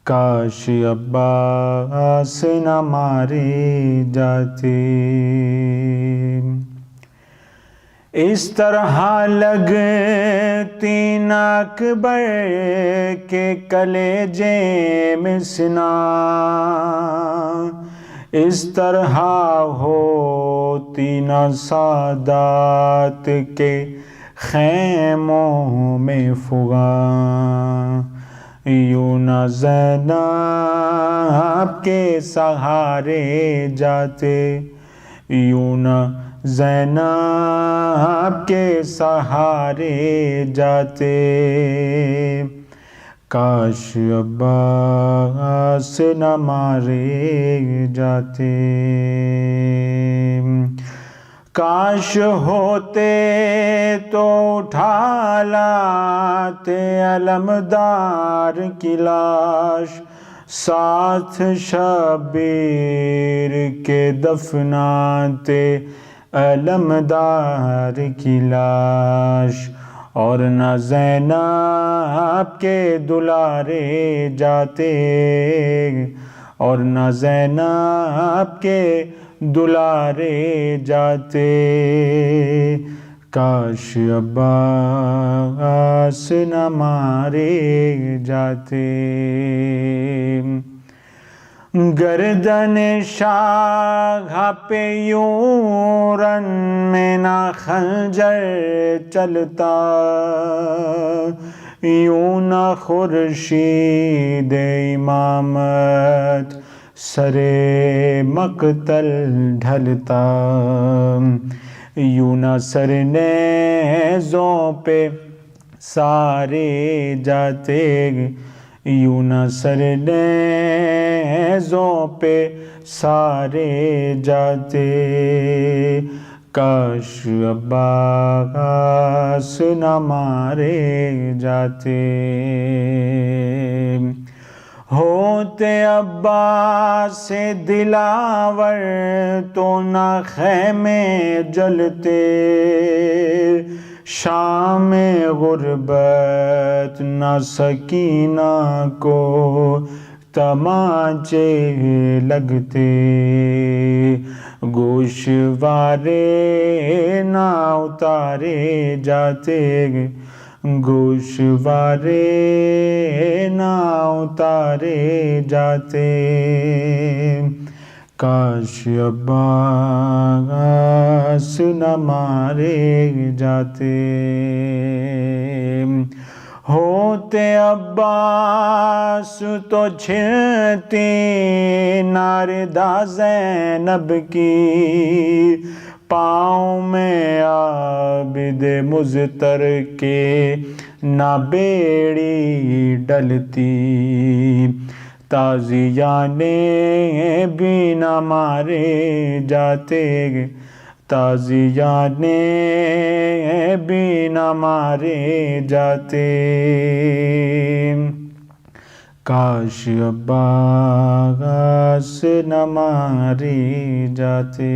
کاش عباس نہ مارے جاتے۔ اس طرح لگتی نہ اکبر کے کلیجے میں سنا، اس طرح ہوتی نہ سادات کے خیموں میں فغاں، یوں نہ زینب کے سہارے جاتے، یوں نہ زینب کے سہارے جاتے، کاش عباس نہ مارے جاتے، کاش ہوتے تو اٹھا لاتے علمدار کی لاش، ساتھ شبیر کے دفناتے علمدار کی لاش، اور نہ زینب کے دلارے جاتے، اور نہ زینب کے دلارے جاتے، کاش عباس نہ مارے جاتے، گردن شاہ پہ یوں رن میں نہ خنجر چلتا، یوں نہ خورشید امامت سر مقتل ڈھلتا، یوں نہ سر نیزوں پہ سارے جاتے، یوں نہ سر نیزوں پہ سارے جاتے، کاش عباس نہ مارے جاتے، ہوتے عباس سے دلاور تو نہ خیمے جلتے، شام غربت نہ سکینہ کو تمانچے لگتے، گوشوارے نہ اتارے جاتے، گوشوارے نہ اتارے جاتے، کاش عباس نہ مارے جاتے، ہوتے عباس تو چھنتی ناردہ زینب کی، پاؤں میں عابد مزتر کے نہ بیڑی ڈلتی، تازیانے بھی نہ مارے جاتے، تازیانے بھی نہ مارے جاتے، کاش عباس نہ مارے جاتے،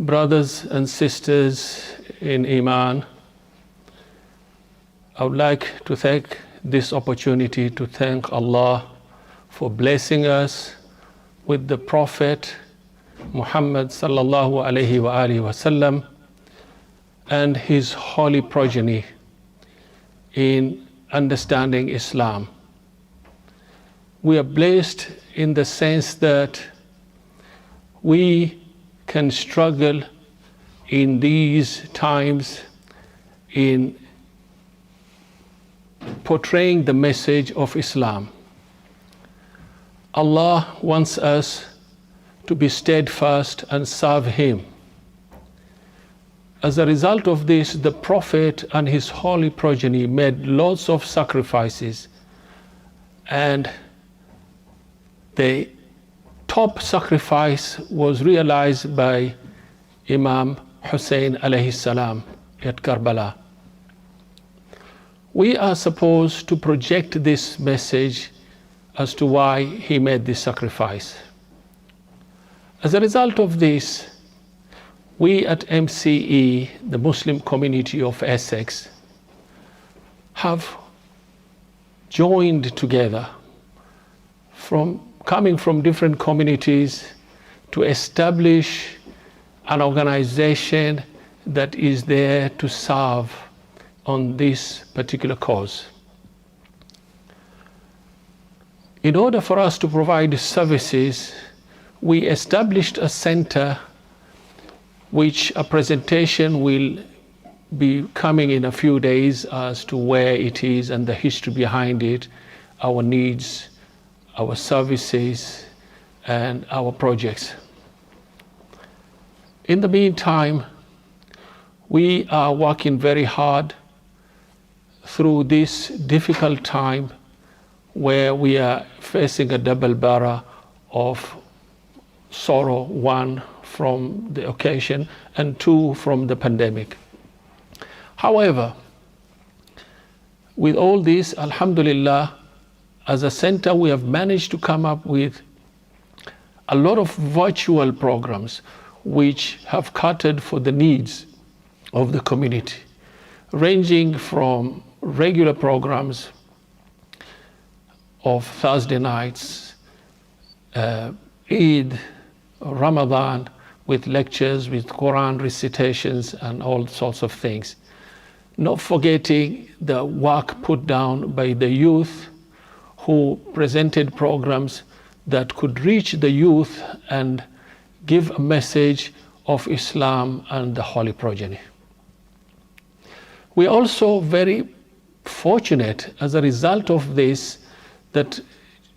Brothers and sisters in Iman, I would like to take this opportunity to thank Allah for blessing us with the Prophet Muhammad sallallahu alaihi wasallam and his holy progeny in understanding Islam. We are blessed in the sense that we can struggle in these times in portraying the message of Islam. Allah wants us to be steadfast and serve Him. As a result of this, the Prophet and his holy progeny made lots of sacrifices, and the top sacrifice was realized by Imam Hussain alayhi salam at Karbala. We are supposed to project this message as to why he made this sacrifice. As a result of this, we at MCE, the Muslim community of Essex, have joined together coming from different communities to establish an organization that is there to serve on this particular cause. In order for us to provide services, we established a center which a presentation will be coming in a few days as to where it is and the history behind it, our needs, our services, and our projects. In the meantime, we are working very hard through this difficult time where we are facing a double barrel of sorrow, one from the occasion and two from the pandemic. However, with all this, alhamdulillah, as a center we have managed to come up with a lot of virtual programs which have catered for the needs of the community, ranging from regular programs of Thursday nights, Eid, Ramadan, with lectures, with Quran recitations and all sorts of things. Not forgetting the work put down by the youth who presented programs that could reach the youth and give a message of Islam and the holy progeny. We are also very fortunate as a result of this that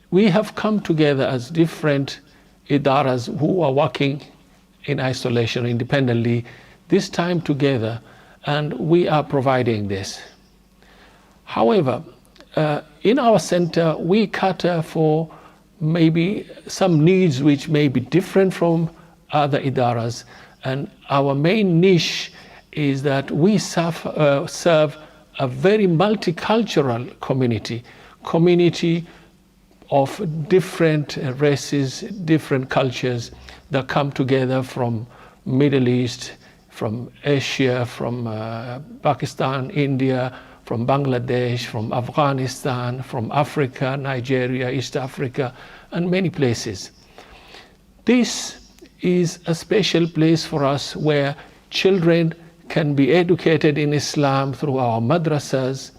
we have come together as different idaras who are working in isolation independently, this time together, and we are providing this. However, in our center, we cater for maybe some needs which may be different from other idaras, and our main niche is that we serve a very multicultural community of different races, different cultures that come together from Middle East, from Asia, from Pakistan, India, from Bangladesh, from Afghanistan, from Africa, Nigeria, East Africa, and many places. This is a special place for us where children can be educated in Islam through our madrasas.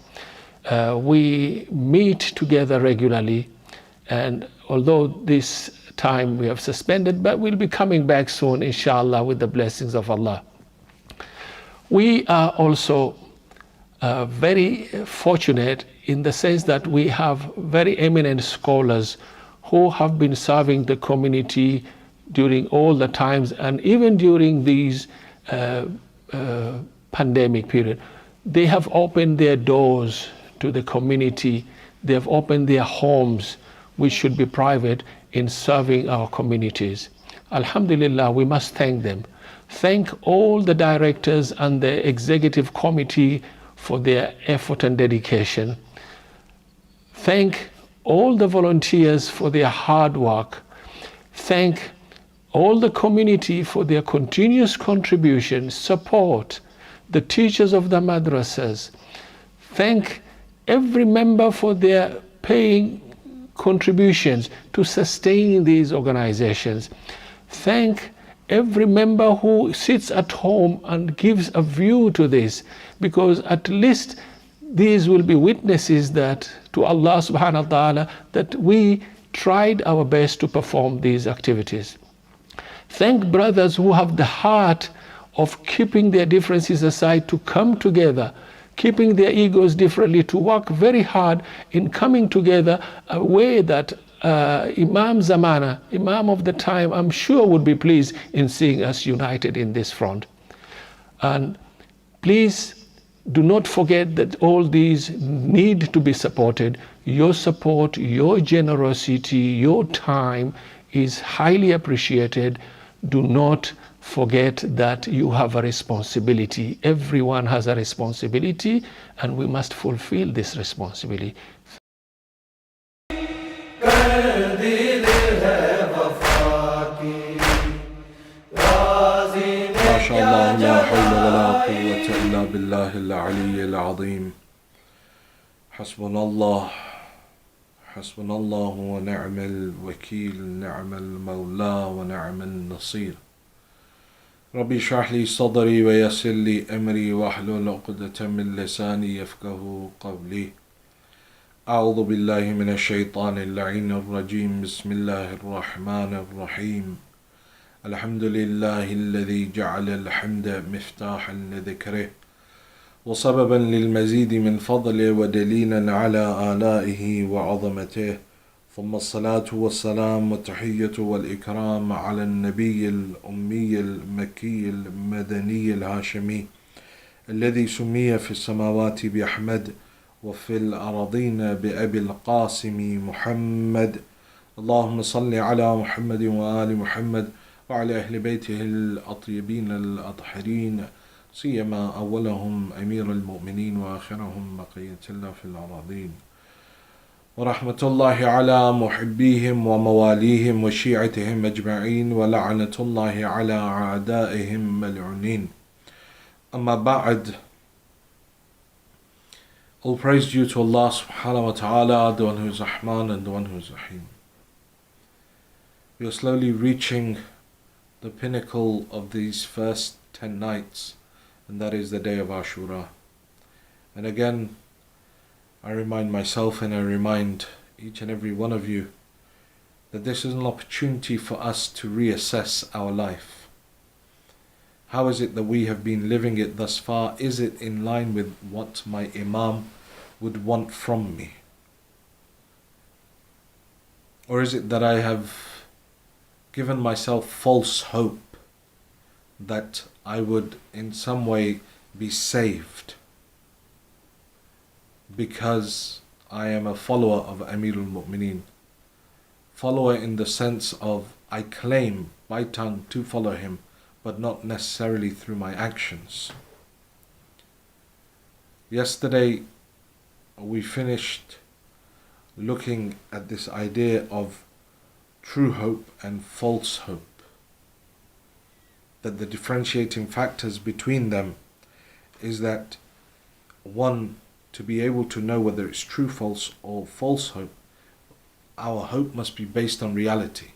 We meet together regularly, and although this time we have suspended, but we'll be coming back soon, inshallah, with the blessings of Allah. We are also very fortunate in the sense that we have very eminent scholars who have been serving the community during all the times, and even during these pandemic period. They have opened their doors to the community. They have opened their homes, which should be private, in serving our communities. Alhamdulillah, we must thank them. Thank all the directors and the executive committee for their effort and dedication. Thank all the volunteers for their hard work. Thank all the community for their continuous contribution, support, the teachers of the madrasas. Thank every member for their paying contributions to sustain these organizations. Thank every member who sits at home and gives a view to this, because at least these will be witnesses that to Allah subhanahu wa ta'ala that we tried our best to perform these activities. Thank brothers who have the heart of keeping their differences aside to come together, keeping their egos differently, to work very hard in coming together, a way that Imam Zamana, Imam of the time, I'm sure would be pleased in seeing us united in this front. And please do not forget that all these need to be supported. Your support, your generosity, your time is highly appreciated. Do not forget that you have a responsibility. Everyone has a responsibility, and we must fulfill this responsibility. MashaAllah, la hawla wa la quwwata illa billahi al-ali al-azim. Hasbunallah, hasbunallah wa ni'mal wakil, ni'mal mawla wa ni'mal nasir. Rabbi shrah li sadri wa yassir li amri wa hlul 'uqdatan min lisani yafqahu qawli. A'udhu billahi minash shaitanir la'inir rajim. Bismillahir rahmanir rahim. Alhamdulillahi alladhi ja'ala al-hamda miftahan li dhikrihi wa sababan lil mazidi min fadlihi wa dalilan ala alaihi wa 'azamatihi. ثم الصلاة والسلام والتحية والإكرام على النبي الأمي المكي المدني الهاشمي الذي سمي في السماوات بأحمد وفي الأراضين بأبي القاسم محمد. اللهم صل على محمد وآل محمد وعلى أهل بيته الأطيبين الأطهرين، سيما أولهم أمير المؤمنين وآخرهم بقية الله في الأراضين. ورحمة الله على محبيهم ومواليهم وشيعتهم أجمعين، ولعنة الله على أعدائهم ملعونين. أما بعد. All praise due to Allah subhanahu wa ta'ala, the one who is Rahman and the one who is Rahim. We are slowly reaching the pinnacle of these first 10 nights, and that is the day of Ashura. And again, I remind myself and I remind each and every one of you that this is an opportunity for us to reassess our life. How is it that we have been living it thus far? Is it in line with what my Imam would want from me? Or is it that I have given myself false hope that I would in some way be saved because I am a follower of Amirul Mu'mineen? Follower in the sense of I claim by tongue to follow him, but not necessarily through my actions. Yesterday we finished looking at this idea of true hope and false hope, that the differentiating factors between them is that one, to be able to know whether it's true, false, or false hope, our hope must be based on reality.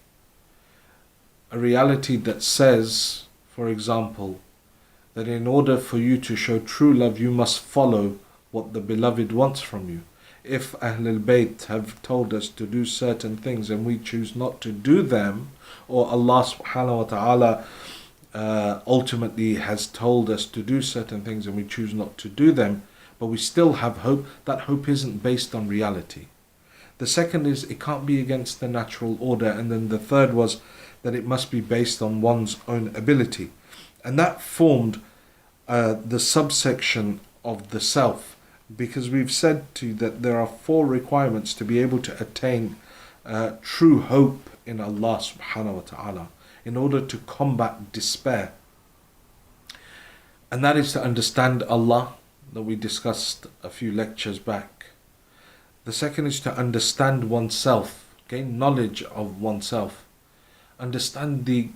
A reality that says, for example, that in order for you to show true love, you must follow what the beloved wants from you. If Ahlul Bayt have told us to do certain things and we choose not to do them, or Allah subhanahu wa ta'ala ultimately has told us to do certain things and we choose not to do them, but we still have hope, that hope isn't based on reality. The second is it can't be against the natural order, and then the third was that it must be based on one's own ability. And that formed the subsection of the self, because we've said to you that there are 4 requirements to be able to attain true hope in Allah subhanahu wa ta'ala in order to combat despair. And that is to understand Allah, that we discussed a few lectures back. The second is to understand oneself, gain knowledge of oneself, understand the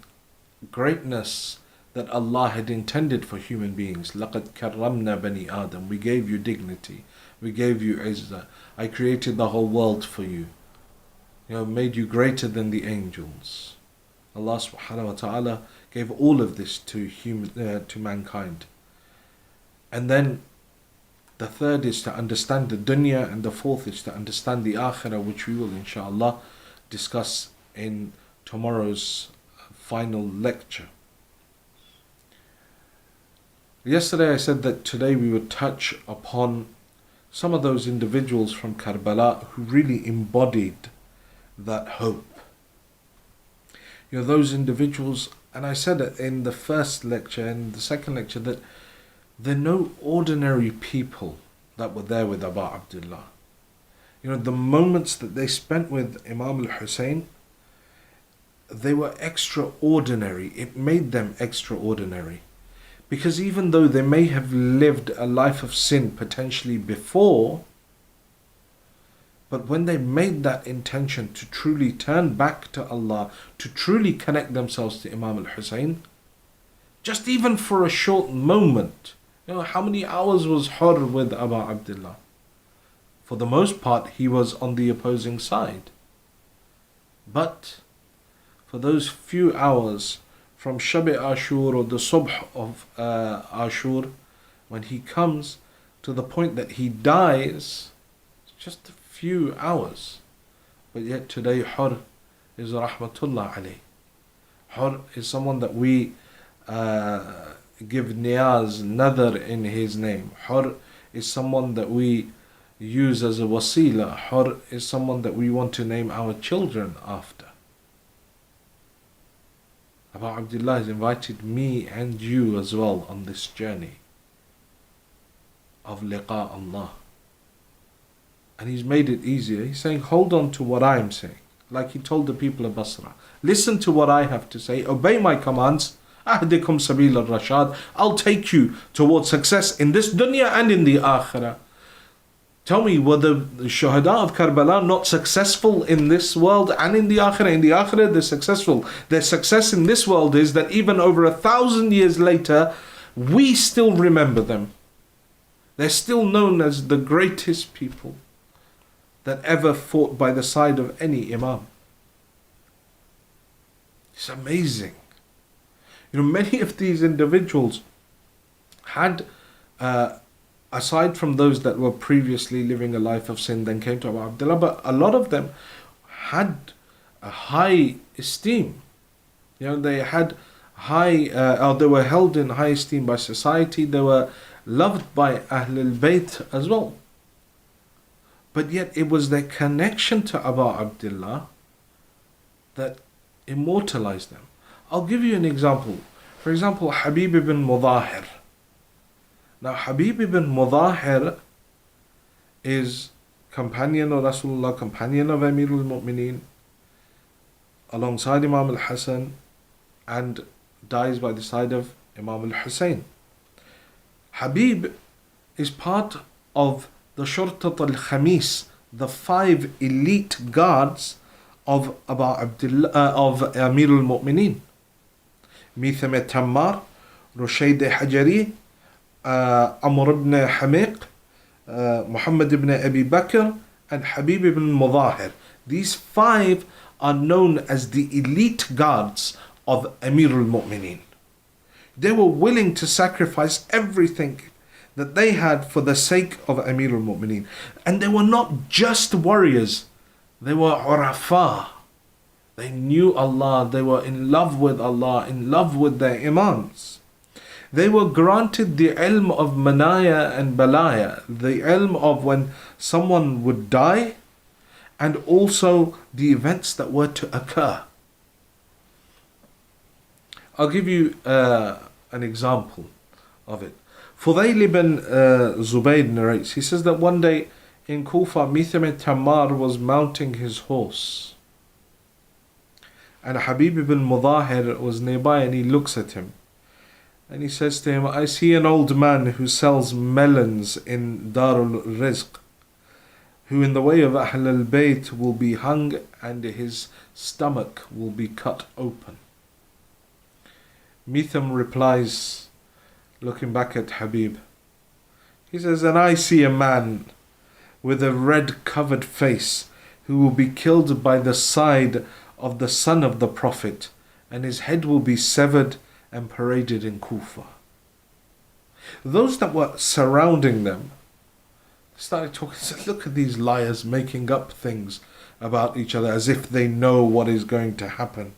greatness that Allah had intended for human beings. لَقَدْ كَرَّمْنَا بَنِي آدَمَ. We gave you dignity, we gave you izzah. I created the whole world for you. Made you greater than the angels. Allah subhanahu wa ta'ala gave all of this to mankind. And then the third is to understand the dunya, and the fourth is to understand the akhirah, which we will inshallah discuss in tomorrow's final lecture. Yesterday I said that today we would touch upon some of those individuals from Karbala who really embodied that hope. Those individuals, and I said it in the first lecture and the second lecture, that they're no ordinary people that were there with Abu Abdullah. The moments that they spent with Imam al-Hussein, they were extraordinary. It made them extraordinary. Because even though they may have lived a life of sin potentially before, but when they made that intention to truly turn back to Allah, to truly connect themselves to Imam al-Hussein, just even for a short moment, how many hours was Hur with Abu Abdullah? For the most part, he was on the opposing side. But for those few hours from Shab-e Ashur, or the Subh of Ashur, when he comes to the point that he dies, it's just a few hours. But yet today Hur is Rahmatullah alayh. Hur is someone that we give niyaz, nadar in his name. Hur is someone that we use as a wasila. Hur is someone that we want to name our children after. Abu Abdullah has invited me and you as well on this journey of liqa Allah. And he's made it easier. He's saying, hold on to what I am saying. Like he told the people of Basra. Listen to what I have to say. Obey my commands. Ahdikum sabil al-rashad. I'll take you towards success in this dunya and in the akhirah. Tell me, were the Shahadat of Karbala not successful in this world and in the akhirah? In the akhirah, they're successful. Their success in this world is that even over 1,000 years later, we still remember them. They're still known as the greatest people that ever fought by the side of any Imam. It's amazing. Many of these individuals had, aside from those that were previously living a life of sin, then came to Abu Abdullah, but a lot of them had a high esteem. They had high, or they were held in high esteem by society. They were loved by Ahlul Bayt as well. But yet it was their connection to Abu Abdullah that immortalized them. I'll give you an example. For example, Habib ibn Mudahir. Now, Habib ibn Mudahir is companion of Rasulullah, companion of Amirul Mu'mineen, alongside Imam al-Hasan, and dies by the side of Imam al-Hussein. Habib is part of the Shurtat al-Khamis, the 5 elite guards of Amir al-Mu'mineen. Mitham Tammar, Rushayd Hajari, Amr ibn Hamiq, Muhammad ibn Abi Bakr, and Habib ibn Mudahir. These 5 are known as the elite guards of Amir al-Mu'mineen. They were willing to sacrifice everything that they had for the sake of Amir al-Mu'mineen. And they were not just warriors, they were urafa. They knew Allah, they were in love with Allah, in love with their imams. They were granted the ilm of manaya and balaya, the ilm of when someone would die, and also the events that were to occur. I'll give you an example of it. Fudayl ibn Zubayr narrates, he says that one day in Kufa, Mitham Tammar was mounting his horse. And Habib ibn Mudahir was nearby, and he looks at him. And he says to him, I see an old man who sells melons in Darul Rizq, who in the way of Ahl al-Bayt will be hung and his stomach will be cut open. Mitham replies, looking back at Habib, he says, and I see a man with a red covered face who will be killed by the side of the son of the Prophet, and his head will be severed and paraded in Kufa. Those that were surrounding them started talking, said, look at these liars making up things about each other as if they know what is going to happen.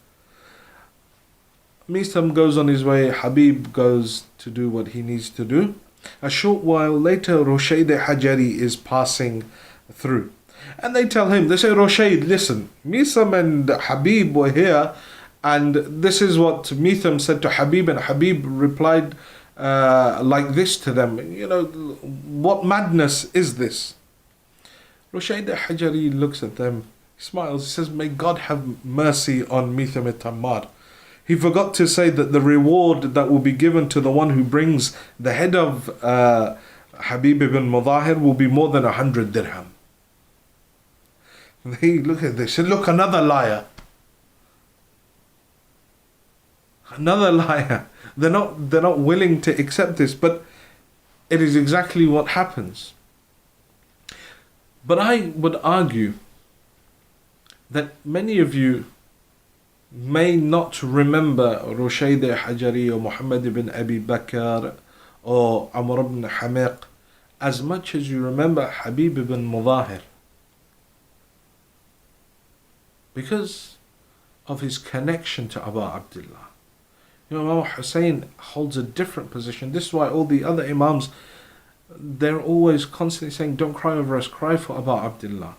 Mitham goes on his way, Habib goes to do what he needs to do. A short while later, Rushayd Hajari is passing through. And they tell him, they say, Rushayd, listen, Mitham and Habib were here, and this is what Mitham said to Habib, and Habib replied like this to them. You know, what madness is this? Rushayd Hajari looks at them, he smiles, he says, may God have mercy on Mitham Tammar. He forgot to say that the reward that will be given to the one who brings the head of Habib ibn Mudahir will be more than 100 dirham. They look at this, said, look, another liar. Another liar. They're not willing to accept this, but it is exactly what happens. But I would argue that many of you may not remember Rushayd Hajari or Muhammad ibn Abi Bakr or Amr ibn Hamiq as much as you remember Habib ibn Mudahir, because of his connection to Abu Abdullah. You know, Imam Hussain holds a different position. This is why all the other Imams, they're always constantly saying, don't cry over us, cry for Abu Abdullah.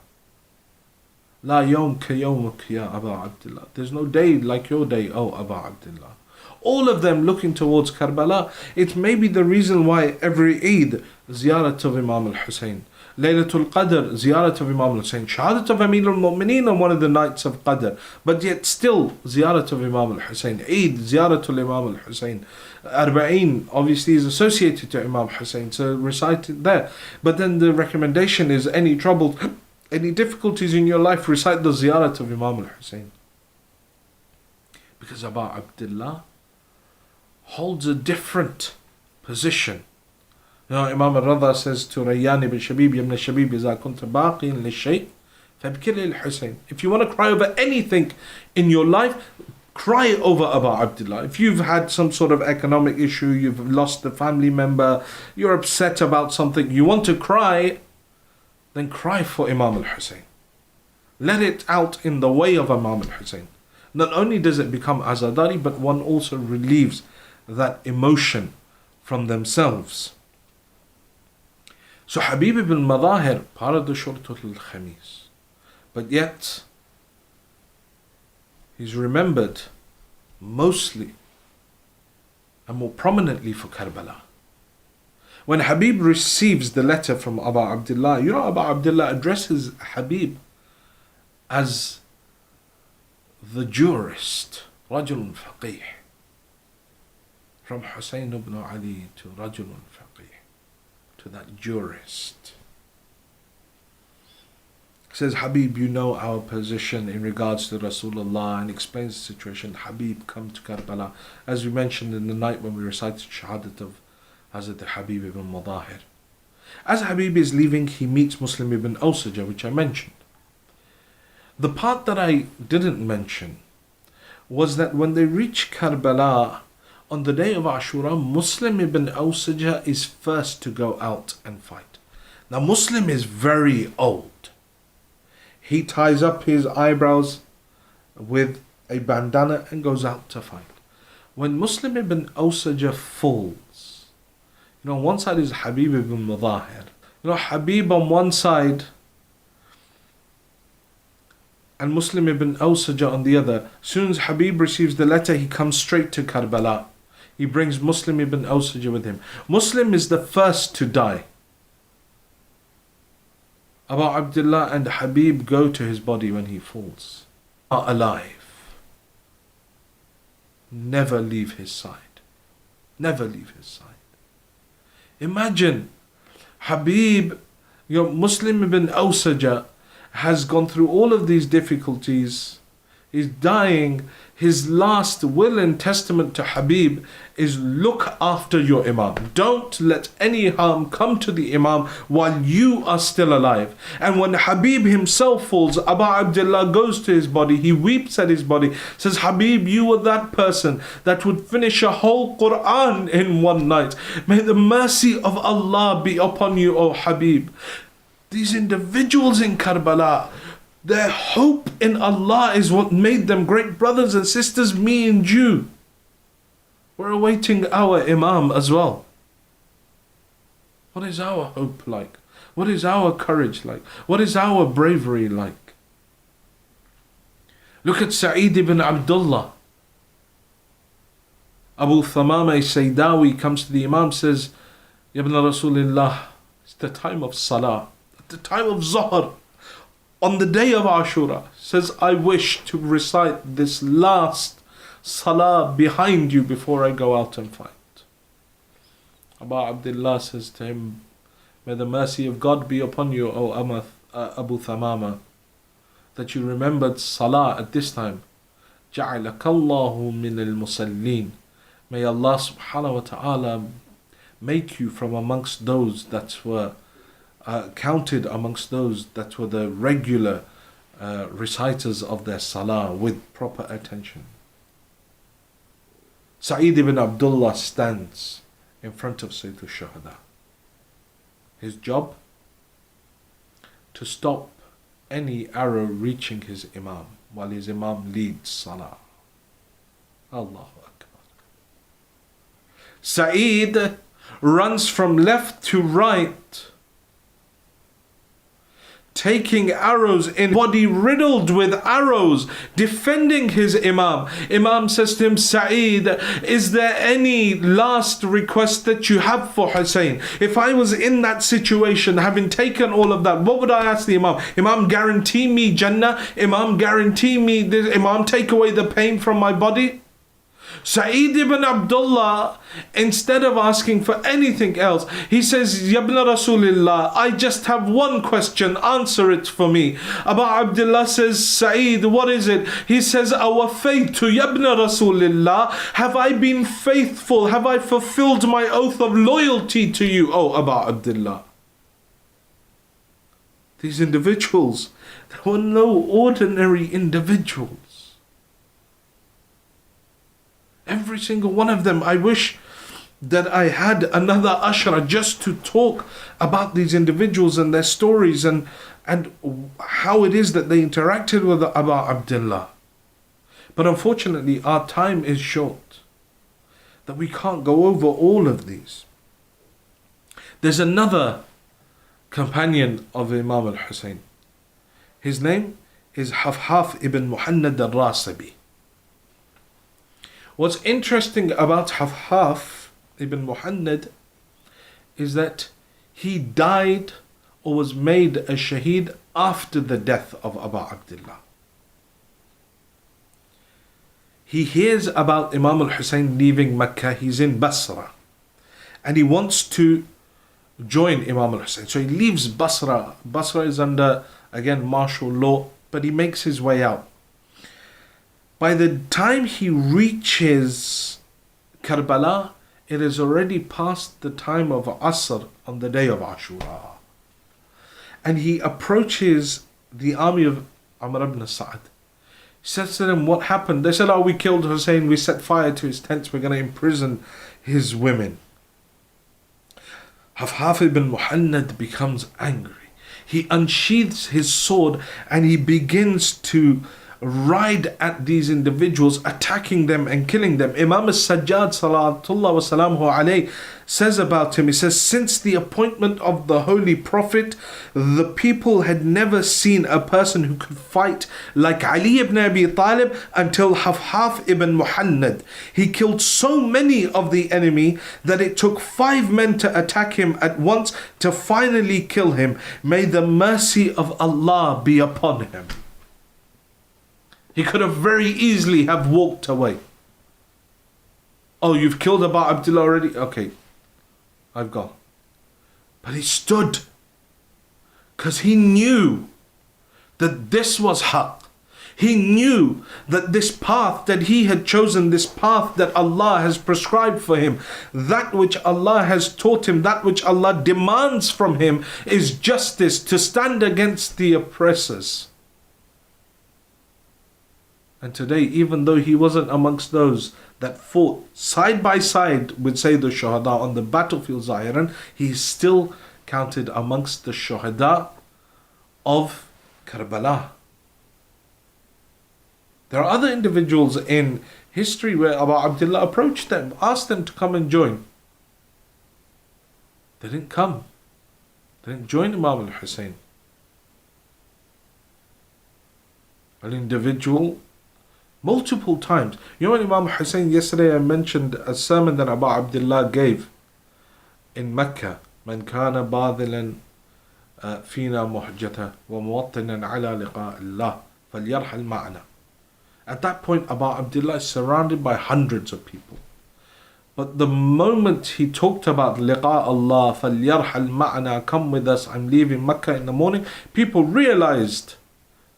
La yawm ka yawmuk ya Abu Abdullah. There's no day like your day, oh Abu Abdullah. All of them looking towards Karbala. It may be the reason why every Eid, ziyarat of Imam al-Hussain. Laylatul Qadr, ziyarat of Imam al-Hussain. Shahadat of Amir al-Mu'mineen on one of the nights of Qadr. But yet still, ziyarat of Imam al-Hussain. Eid, ziyarat of Imam al-Hussain. Arba'een obviously is associated to Imam Hussain, so recite it there. But then the recommendation is any trouble, any difficulties in your life, recite the ziyarat of Imam al-Hussain. Because Abu Abdullah holds a different position. You know, Imam Raza says to Rayyan ibn Shabib, ibn Shabib, إذا كنت باقي للشيء فابكي للحسين. If you want to cry over anything in your life, cry over Abu Abdullah. If you've had some sort of economic issue, you've lost a family member, you're upset about something, you want to cry, then cry for Imam al-Hussain. Let it out in the way of Imam al-Hussain. Not only does it become azadari, but one also relieves that emotion from themselves. So Habib ibn Mudahir, part of the Shurtul al-Khamis. But yet, he's remembered mostly and more prominently for Karbala. When Habib receives the letter from Abu Abdullah, you know, Abu Abdullah addresses Habib as the jurist, Rajulun Faqih. From Hussain ibn Ali to Rajulun Faqih, to that jurist. says, Habib, you know our position in regards to Rasulullah, and explains the situation. Habib, come to Karbala. As we mentioned in the night when we recited Shahadat of Hazrat Habib ibn Madahir. As Habib is leaving, he meets Muslim ibn Awsaja, which I mentioned. The part that I didn't mention was that when they reach Karbala, on the day of Ashura, Muslim ibn Awsaja is first to go out and fight. Now Muslim is very old. He ties up his eyebrows with a bandana and goes out to fight. When Muslim ibn Awsaja falls, on one side is Habib ibn Madahir. Habib on one side and Muslim ibn Awsaja on the other. As soon as Habib receives the letter, he comes straight to Karbala. He brings Muslim ibn Awsaja with him. Muslim is the first to die. Abu Abdullah and Habib go to his body when he falls. Are alive. Never leave his side. Never leave his side. Imagine Habib, Muslim ibn Awsaja has gone through all of these difficulties. He's dying. His last will and testament to Habib is, look after your Imam. Don't let any harm come to the Imam while you are still alive. And when Habib himself falls, Abu Abdullah goes to his body. He weeps at his body. Says, Habib, you were that person that would finish a whole Quran in one night. May the mercy of Allah be upon you, O Habib. These individuals in Karbala, their hope in Allah is what made them great brothers and sisters, me and you. We're awaiting our Imam as well. What is our hope like? What is our courage like? What is our bravery like? Look at Syed ibn Abdullah. Abu Thamama Saydawi comes to the Imam, says, Ya ibn Rasulullah, it's the time of Salah, at the time of Zuhr, on the day of Ashura. Says, I wish to recite this last Salah behind you before I go out and fight. Abu Abdullah says to him, may the mercy of God be upon you, O Abu Thamama, that you remembered Salah at this time. جَعَلَكَ اللَّهُ مِنَ الْمُسَلِّينَ. May Allah subhanahu wa ta'ala make you from amongst those that were counted amongst those that were the regular reciters of their Salah with proper attention. Syed ibn Abdullah stands in front of Sayyid al-Shuhada. His job? To stop any arrow reaching his Imam while his Imam leads Salah. Allahu Akbar. Syed runs from left to right, taking arrows in body riddled with arrows, defending his Imam. Imam says to him, Syed, is there any last request that you have for Hussain? If I was in that situation, having taken all of that, what would I ask the Imam? Imam, guarantee me Jannah? Imam, guarantee me this? Imam, take away the pain from my body? Syed ibn Abdullah, instead of asking for anything else, he says, Ya ibn Rasulullah, I just have one question, answer it for me. Abu Abdullah says, Syed, what is it? He says, our faith to Ya ibn Rasulullah, have I been faithful? Have I fulfilled my oath of loyalty to you, O Abu Abdullah? These individuals, they were no ordinary individuals. Every single one of them. I wish that I had another Ashra just to talk about these individuals and their stories and how it is that they interacted with Abu Abdullah. But unfortunately, our time is short, that we can't go over all of these. There's another companion of Imam al-Hussein. His name is Hafhaf ibn Muhammad al-Rasibi. What's interesting about Hafhaf ibn Muhammad is that he died or was made a shaheed after the death of Abu Abdullah. He hears about Imam al-Hussein leaving Mecca. He's in Basra and he wants to join Imam al-Hussein. So he leaves Basra. Basra is under again, martial law, but he makes his way out. By the time he reaches Karbala, it is already past the time of Asr on the day of Ashura. And he approaches the army of Amr ibn Sa'd. He says to them, what happened? They said, oh, we killed Hussein, we set fire to his tents, we're going to imprison his women. Hafhaf ibn Muhannad becomes angry. He unsheathes his sword and he begins to ride at these individuals, attacking them and killing them. Imam al-Sajjad salawatullah wa salamuhu alayhi says about him, he says, since the appointment of the Holy Prophet, the people had never seen a person who could fight like Ali ibn Abi Talib until Hafhaf ibn Muhannad. He killed so many of the enemy that it took 5 men to attack him at once to finally kill him. May the mercy of Allah be upon him. He could have very easily have walked away. Oh, you've killed Abu Abdullah already? Okay, I've gone. But he stood because he knew that this was haqq. He knew that this path that he had chosen, this path that Allah has prescribed for him, that which Allah has taught him, that which Allah demands from him is justice, to stand against the oppressors. And today, even though he wasn't amongst those that fought side by side with Sayyid al-Shuhada on the battlefield Zahiran, he is still counted amongst the Shuhada of Karbala. There are other individuals in history where Abu Abdullah approached them, asked them to come and join. They didn't come. They didn't join Imam al-Hussein. An individual multiple times. You know when Imam Hussein, yesterday I mentioned a sermon that Abu Abdullah gave in Mecca. Man kana badilan fina muhjata wa muwattinan ala liqa Allah falyarhal ma'ana. At that point, Abu Abdullah is surrounded by hundreds of people. But the moment he talked about liqa Allah, falyarhal ma'ana, come with us, I'm leaving Mecca in the morning, people realized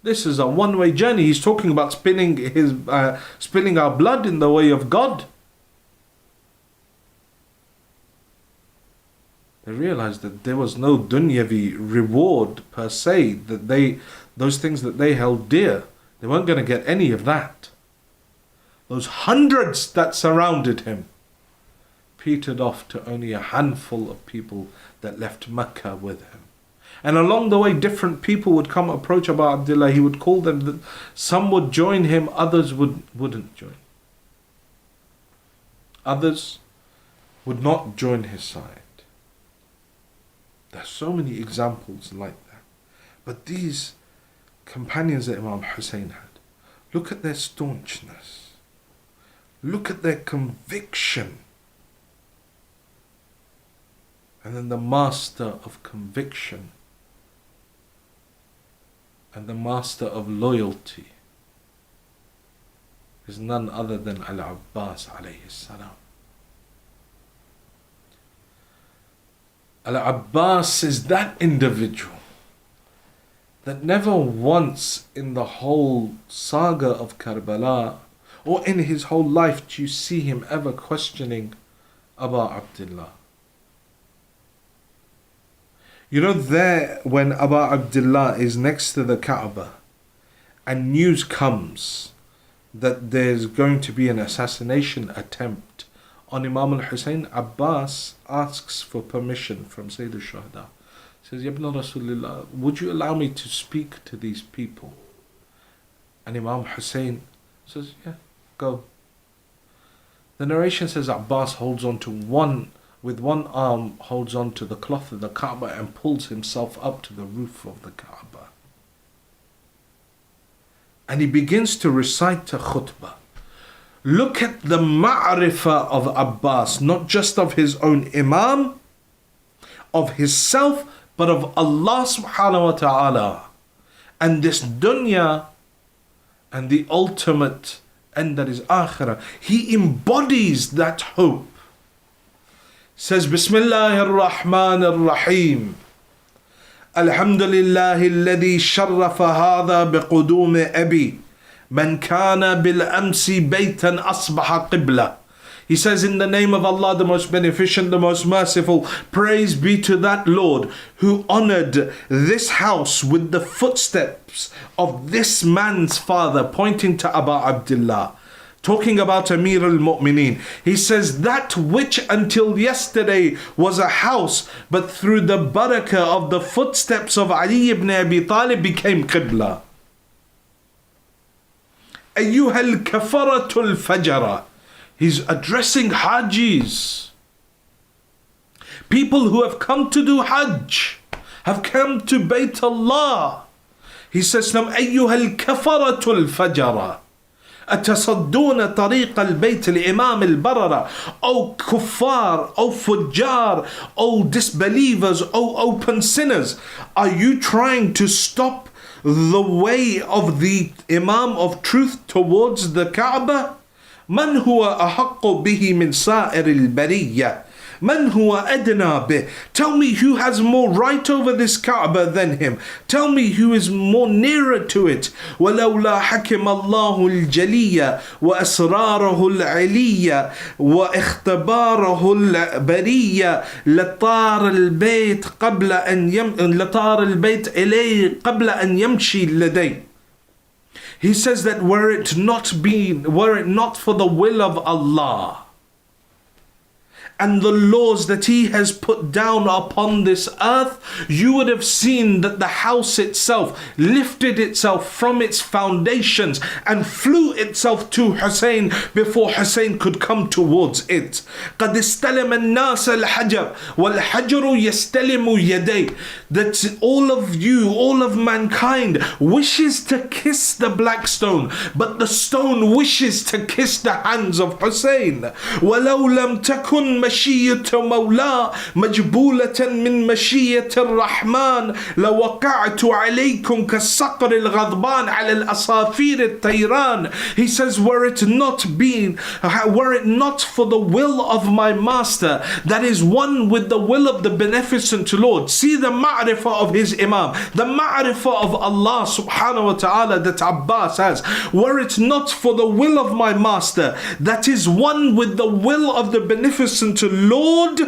this is a one-way journey. He's talking about spilling our blood in the way of God. They realized that there was no dunyavi reward per se, that those things that they held dear, they weren't going to get any of that. Those hundreds that surrounded him petered off to only a handful of people that left Mecca with him. And along the way, different people would come approach Abu Abdullah. He would call them. Some would join him, others wouldn't join. Others would not join his side. There's so many examples like that. But these companions that Imam Hussein had, look at their staunchness. Look at their conviction. And then the master of conviction and the master of loyalty is none other than Al-Abbas alayhi salam. Al-Abbas is that individual that never once in the whole saga of Karbala or in his whole life do you see him ever questioning Abu Abdullah. You know, there when Abu Abdullah is next to the Kaaba and news comes that there's going to be an assassination attempt on Imam al-Hussein, Abbas asks for permission from Sayyid al-Shuhada. He says, Ya ibn Rasulullah, would you allow me to speak to these people? And Imam Hussein says, yeah, go. The narration says Abbas holds on to with one arm holds on to the cloth of the Kaaba and pulls himself up to the roof of the Kaaba. And he begins to recite a khutbah. Look at the ma'rifah of Abbas, not just of his own Imam, of himself, but of Allah subhanahu wa ta'ala. And this dunya and the ultimate end that is akhirah. He embodies that hope. Says Bismillahir Rahmanir Rahim. الحمد لله الذي شرف هذا بقدوم أبي من كان بالأمس بيتا أصبح قبلة. He says, in the name of Allah, the most beneficent, the most merciful, praise be to that Lord who honored this house with the footsteps of this man's father, pointing to Abu Abdullah, talking about Amir al-Mu'mineen. He says, that which until yesterday was a house, but through the barakah of the footsteps of Ali ibn Abi Talib became Qibla. أيها الكفرة الفجرة. He's addressing Hajis, people who have come to do Hajj, have come to Bayt Allah. He says to them, أيها الكفرة الفجرة أتصدون طريق البيت الإمام البررة. O kuffar, O fujjar, O disbelievers, O open sinners, are you trying to stop the way of the Imam of truth towards the Kaaba? من هو أحق به من سائر البرية من هو أدنى به. Tell me who has more right over this Kaaba than him. Tell me who is more nearer to it. ولولا حكم الله الجلية وأسراره العلية واختباره البرية لطار البيت قبل أن لطار البيت إليه قبل أن يمشي لديه. He says that were it not for the will of Allah and the laws that He has put down upon this earth, you would have seen that the house itself lifted itself from its foundations and flew itself to Hussein before Hussein could come towards it. قَدْ اسْتَلَمَ النَّاسَ الْحَجَرُ وَالْحَجَرُ يَسْتَلِمُ يَدَيْهِ. That all of you, all of mankind wishes to kiss the black stone, but the stone wishes to kiss the hands of Hussein. وَلَوْ لَمْ تَكُنْ مشية مولاه مجبولة من مشية الرحمن لوقعت عليكم كالصقر الغضبان على الأصافير الطيران. He says, were it not for the will of my master, that is one with the will of the beneficent Lord. See the ma'rifah of his Imam, the ma'rifah of Allah subhanahu wa ta'ala that Abbas has. Were it not for the will of my master, that is one with the will of the beneficent Lord,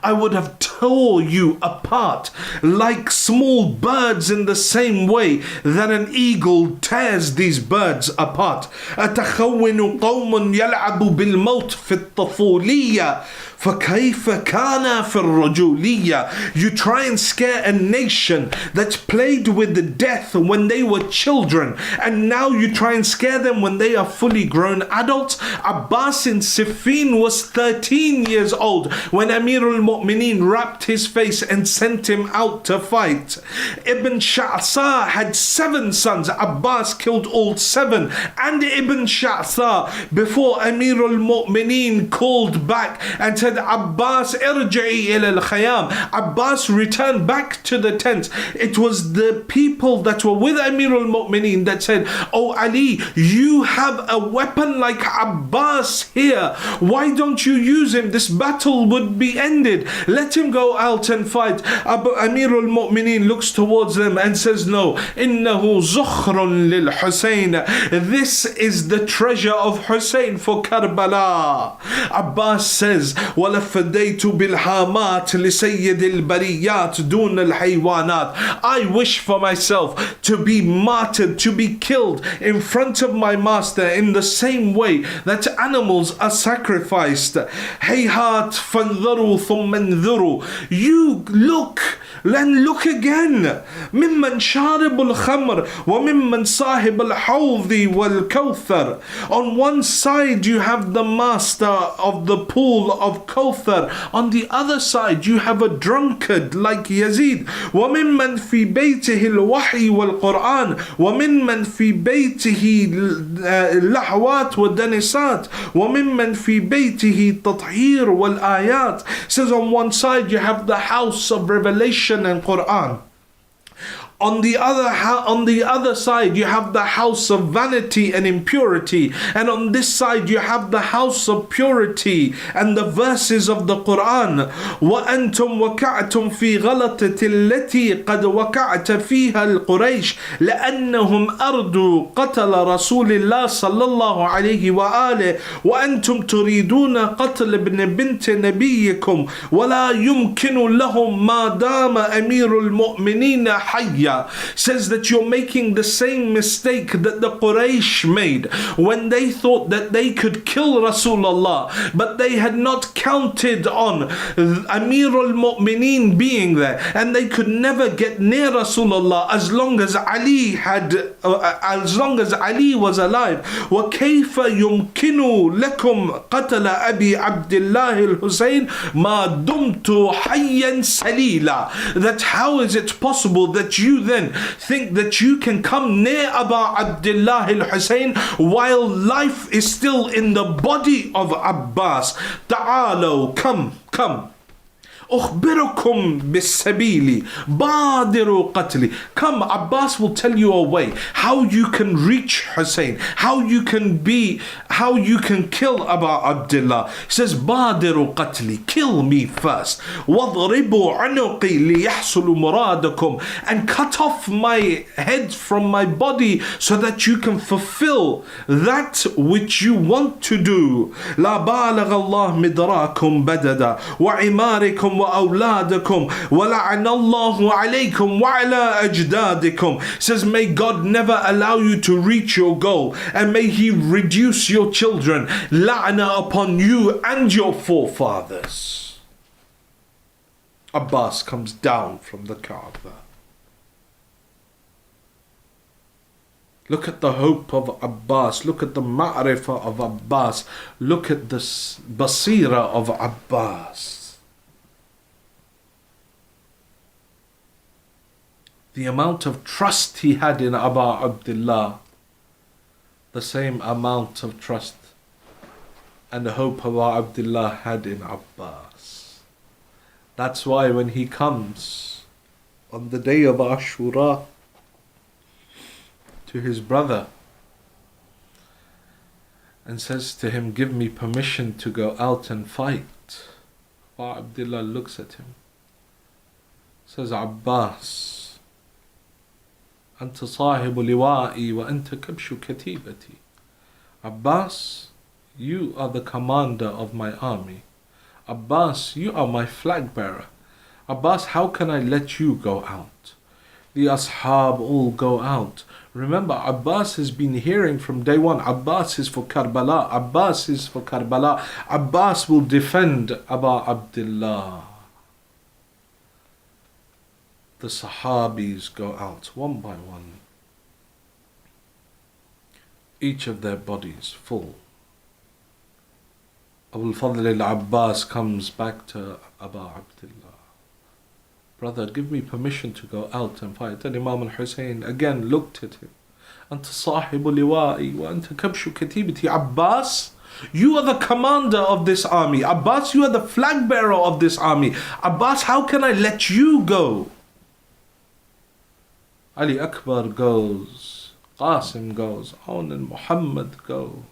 I would have tore you apart like small birds in the same way that an eagle tears these birds apart. أتخون قوم يلعب بالموت في الطفولية فكيف كان في الرجولية. You try and scare a nation that played with the death when they were children, and now you try and scare them when they are fully grown adults. Abbas in Siffin was 13 years old when Amir al-Mu'mineen wrapped his face and sent him out to fight. Ibn Sha'sa had 7 sons. Abbas killed all 7, and Ibn Sha'sa, before Amir al-Mu'mineen called back and said, Abbas irji'i ila al-khayam. Abbas returned back to the tent. It was the people that were with Amir al-Mu'mineen that said, Oh Ali, you have a weapon like Abbas here. Why don't you use him? This battle would be ended. Let him go out and fight. Amir al-Mu'mineen looks towards them and says, No, innahu zukhrun lil Hussein. This is the treasure of Hussein for Karbala. Abbas says, وَلَفَدَيْتُ بِالْحَامَاتِ لِسَيِّدِ الْبَرِيَّاتِ دُونَ الْحَيْوَانَاتِ. I wish for myself to be martyred, to be killed in front of my master in the same way that animals are sacrificed. هَيْهَاتْ فَانْظَرُوا ثُمَّ انْظُرُوا. You look and look again. مِمَّنْ شَارِبُ الْخَمْرِ وَمِمَّنْ صَاحِبَ الْحَوْضِ وَالْكَوْثَرِ. On one side you have the master of the pool of Kawthar. On the other side you have a drunkard like Yazid. وَمِمَّنْ فِي بَيْتِهِ الْوَحْيِ وَالْقُرْآنِ وَمِمَّنْ فِي بَيْتِهِ اللَّحْوَاتِ وَالدَّنِسَاتِ وَمِمَّنْ فِي بَيْتِهِ التَّطْهِيرُ وَالْآيَاتِ. Says on one side you have the house of revelation and Quran. On the other side, you have the house of vanity and impurity. And on this side, you have the house of purity and the verses of the Quran. وَأَنْتُمْ وَكَعْتُمْ فِي غَلَطَةِ الَّتِي قَدْ وَكَعْتَ فِيهَا الْقُرَيْشِ لأنهم أردوا قتل رسول الله صلى الله عليه وآله وأنتم تريدون قتل ابن بنت نبيكم ولا يمكن لهم ما دام أمير المؤمنين حيا. Says that you're making the same mistake that the Quraysh made when they thought that they could kill Rasulullah, but they had not counted on Amir al-Mu'mineen being there, and they could never get near Rasulullah as long as Ali was alive. وَكَيْفَ يُمْكِنُ لَكُمْ قَتَلَ أَبِي عَبْدِ اللَّهِ الْحُسَيْنِ مَا دُمْتُ حَيًّا سَلِيلًا. That how is it possible that you then think that you can come near Abu Abdullah al-Hussein while life is still in the body of Abbas? Ta'alaw, come. أخبركم بالسبيل بادروا قتلي. Come, Abbas will tell you a way how you can reach Hussein, how you can kill Abu Abdullah. He says بادروا قتلي, kill me first. واضربوا عنقي ليحصل مرادكم, and cut off my head from my body so that you can fulfill that which you want to do. لا بالغ الله مدراكم بددا وعماركم وأولادكم ولعن الله عليكم وعلى أجدادكم. Says, may God never allow you to reach your goal, and may He reduce your children. La'na upon you and your forefathers. Abbas comes down from the Kaaba. Look at the hope of Abbas. Look at the ma'rifah of Abbas. Look at the basira of Abbas. The amount of trust he had in Abu Abdullah, the same amount of trust and the hope Abu Abdullah had in Abbas. That's why when he comes on the day of Ashura to his brother and says to him, give me permission to go out and fight, Abu Abdullah looks at him, says, Abbas, أنت صاحب لوائي وأنت كبش كتيبتي. Abbas, you are the commander of my army. Abbas, you are my flag bearer. Abbas, how can I let you go out? The ashab all go out. Remember, Abbas has been hearing from day one, Abbas is for Karbala, Abbas is for Karbala. Abbas will defend Abu Abdullah. The Sahabis go out one by one, each of their bodies full. Abu al-Fadl al-Abbas comes back to Abu Abdullah. Brother, give me permission to go out and fight. And Imam al-Hussein again looked at him. أنت صاحب لوائي وأنت كبش كتيبتي. Abbas, you are the commander of this army. Abbas, you are the flag bearer of this army. Abbas, how can I let you go? Ali Akbar goes, Qasim goes, Awan and Muhammad go.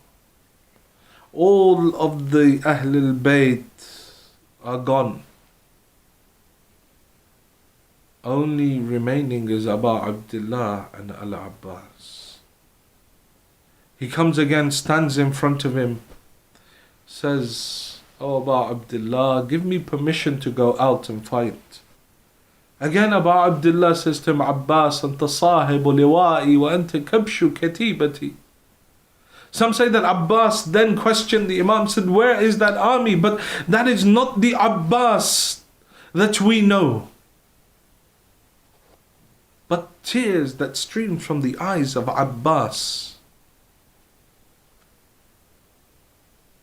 All of the Ahlul Bayt are gone. Only remaining is Abu Abdullah and Al-Abbas. He comes again, stands in front of him, says, Oh Abu Abdullah, give me permission to go out and fight. Again Abu Abdullah says to him, Abbas, أنت صاحب لوائي وأنت كبش كتيبتي. Some say that Abbas then questioned the Imam, said, where is that army? But that is not the Abbas that we know. But tears that streamed from the eyes of Abbas.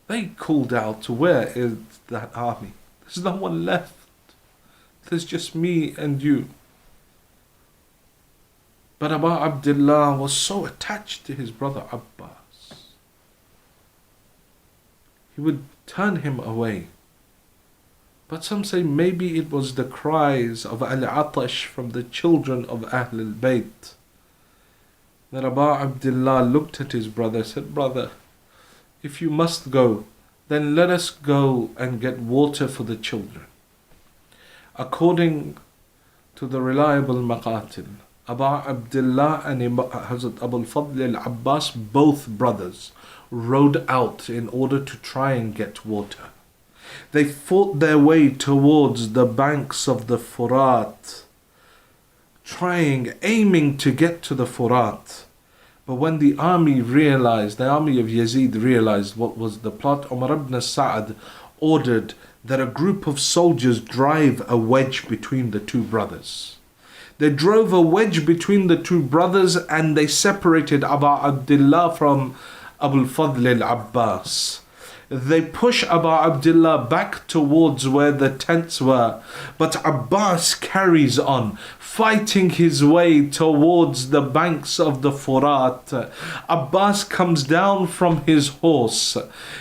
They called out, where is that army? There's no one left. There's just me and you. But Abu Abdullah was so attached to his brother Abbas. He would turn him away. But some say maybe it was the cries of al-atash from the children of Ahl al-Bayt. That Abu Abdullah looked at his brother and said, "Brother, if you must go, then let us go and get water for the children." According to the reliable maqatil, Abu Abdullah and Hazrat Abu al-Fadl al-Abbas, both brothers, rode out in order to try and get water. They fought their way towards the banks of the Furat, aiming to get to the Furat. But when the army of Yazid realized what was the plot, Umar ibn Sa'ad ordered that a group of soldiers drive a wedge between the two brothers. They drove a wedge between the two brothers and they separated Abu Abdullah from Abu al-Fadl al-Abbas. They push Abu Abdullah back towards where the tents were, but Abbas carries on, fighting his way towards the banks of the Furat. Abbas comes down from his horse.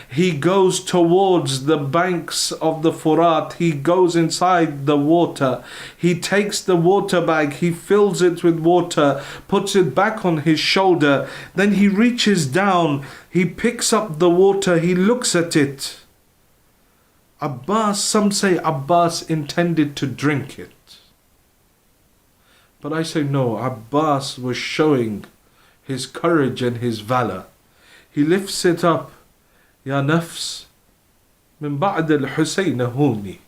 He goes towards the banks of the Furat. He goes inside the water. He takes the water bag, he fills it with water, puts it back on his shoulder. Then he reaches down, he picks up the water, he looks at it. Some say Abbas intended to drink it. But I say no, Abbas was showing his courage and his valor. He lifts it up. Ya nafs, min ba'd al-Hussain huni.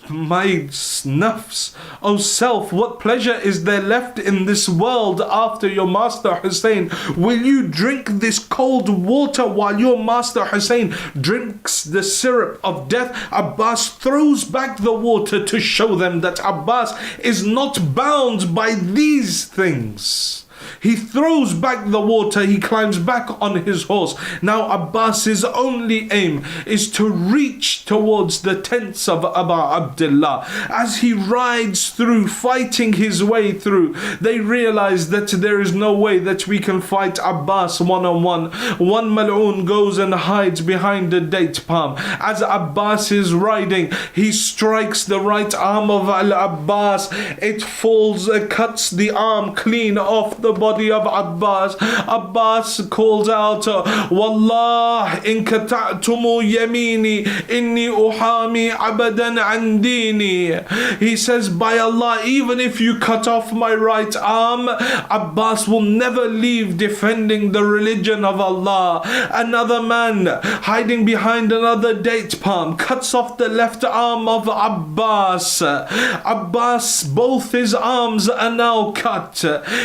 My nafs, O self, what pleasure is there left in this world after your master Hussein? Will you drink this cold water while your master Hussein drinks the syrup of death? Abbas throws back the water to show them that Abbas is not bound by these things. He throws back the water, he climbs back on his horse. Now Abbas's only aim is to reach towards the tents of Abu Abdullah. As he rides through, fighting his way through, they realize that there is no way that we can fight Abbas one-on-one. One mal'oon goes and hides behind a date palm. As Abbas is riding, he strikes the right arm of Al-Abbas. It falls, cuts the arm clean off the body of Abbas. Abbas calls out, "Wallah, in kata'tumu yamini, inni uhami abadan an dini." He says, "By Allah, even if you cut off my right arm, Abbas will never leave defending the religion of Allah." Another man hiding behind another date palm cuts off the left arm of Abbas. Abbas, both his arms are now cut.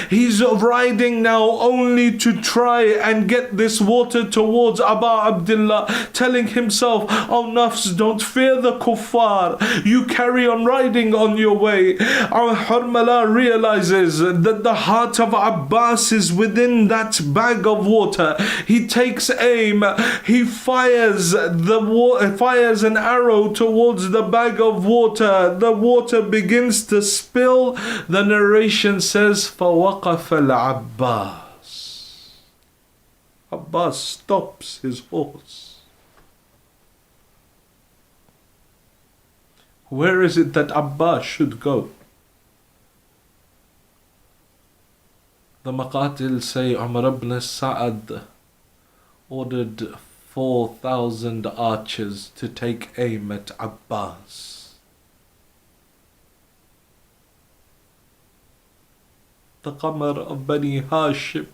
He's riding now only to try and get this water towards Abu Abdullah, telling himself, "Oh nafs, don't fear the kuffar. You carry on riding on your way." Our Harmala realizes that the heart of Abbas is within that bag of water. He takes aim. He fires an arrow towards the bag of water. The water begins to spill. The narration says, فَوَقَفَ الْعَبَّاسِ. Abbas stops his horse. Where is it that Abbas should go? The Maqatil say Umar ibn Sa'ad ordered 4,000 archers to take aim at Abbas. The Qamar of Bani Hashim.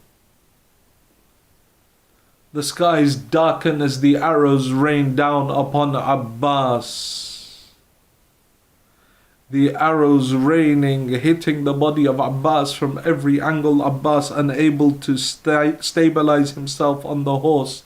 The skies darken as the arrows rain down upon Abbas. The arrows raining, hitting the body of Abbas from every angle. Abbas unable to stabilize himself on the horse.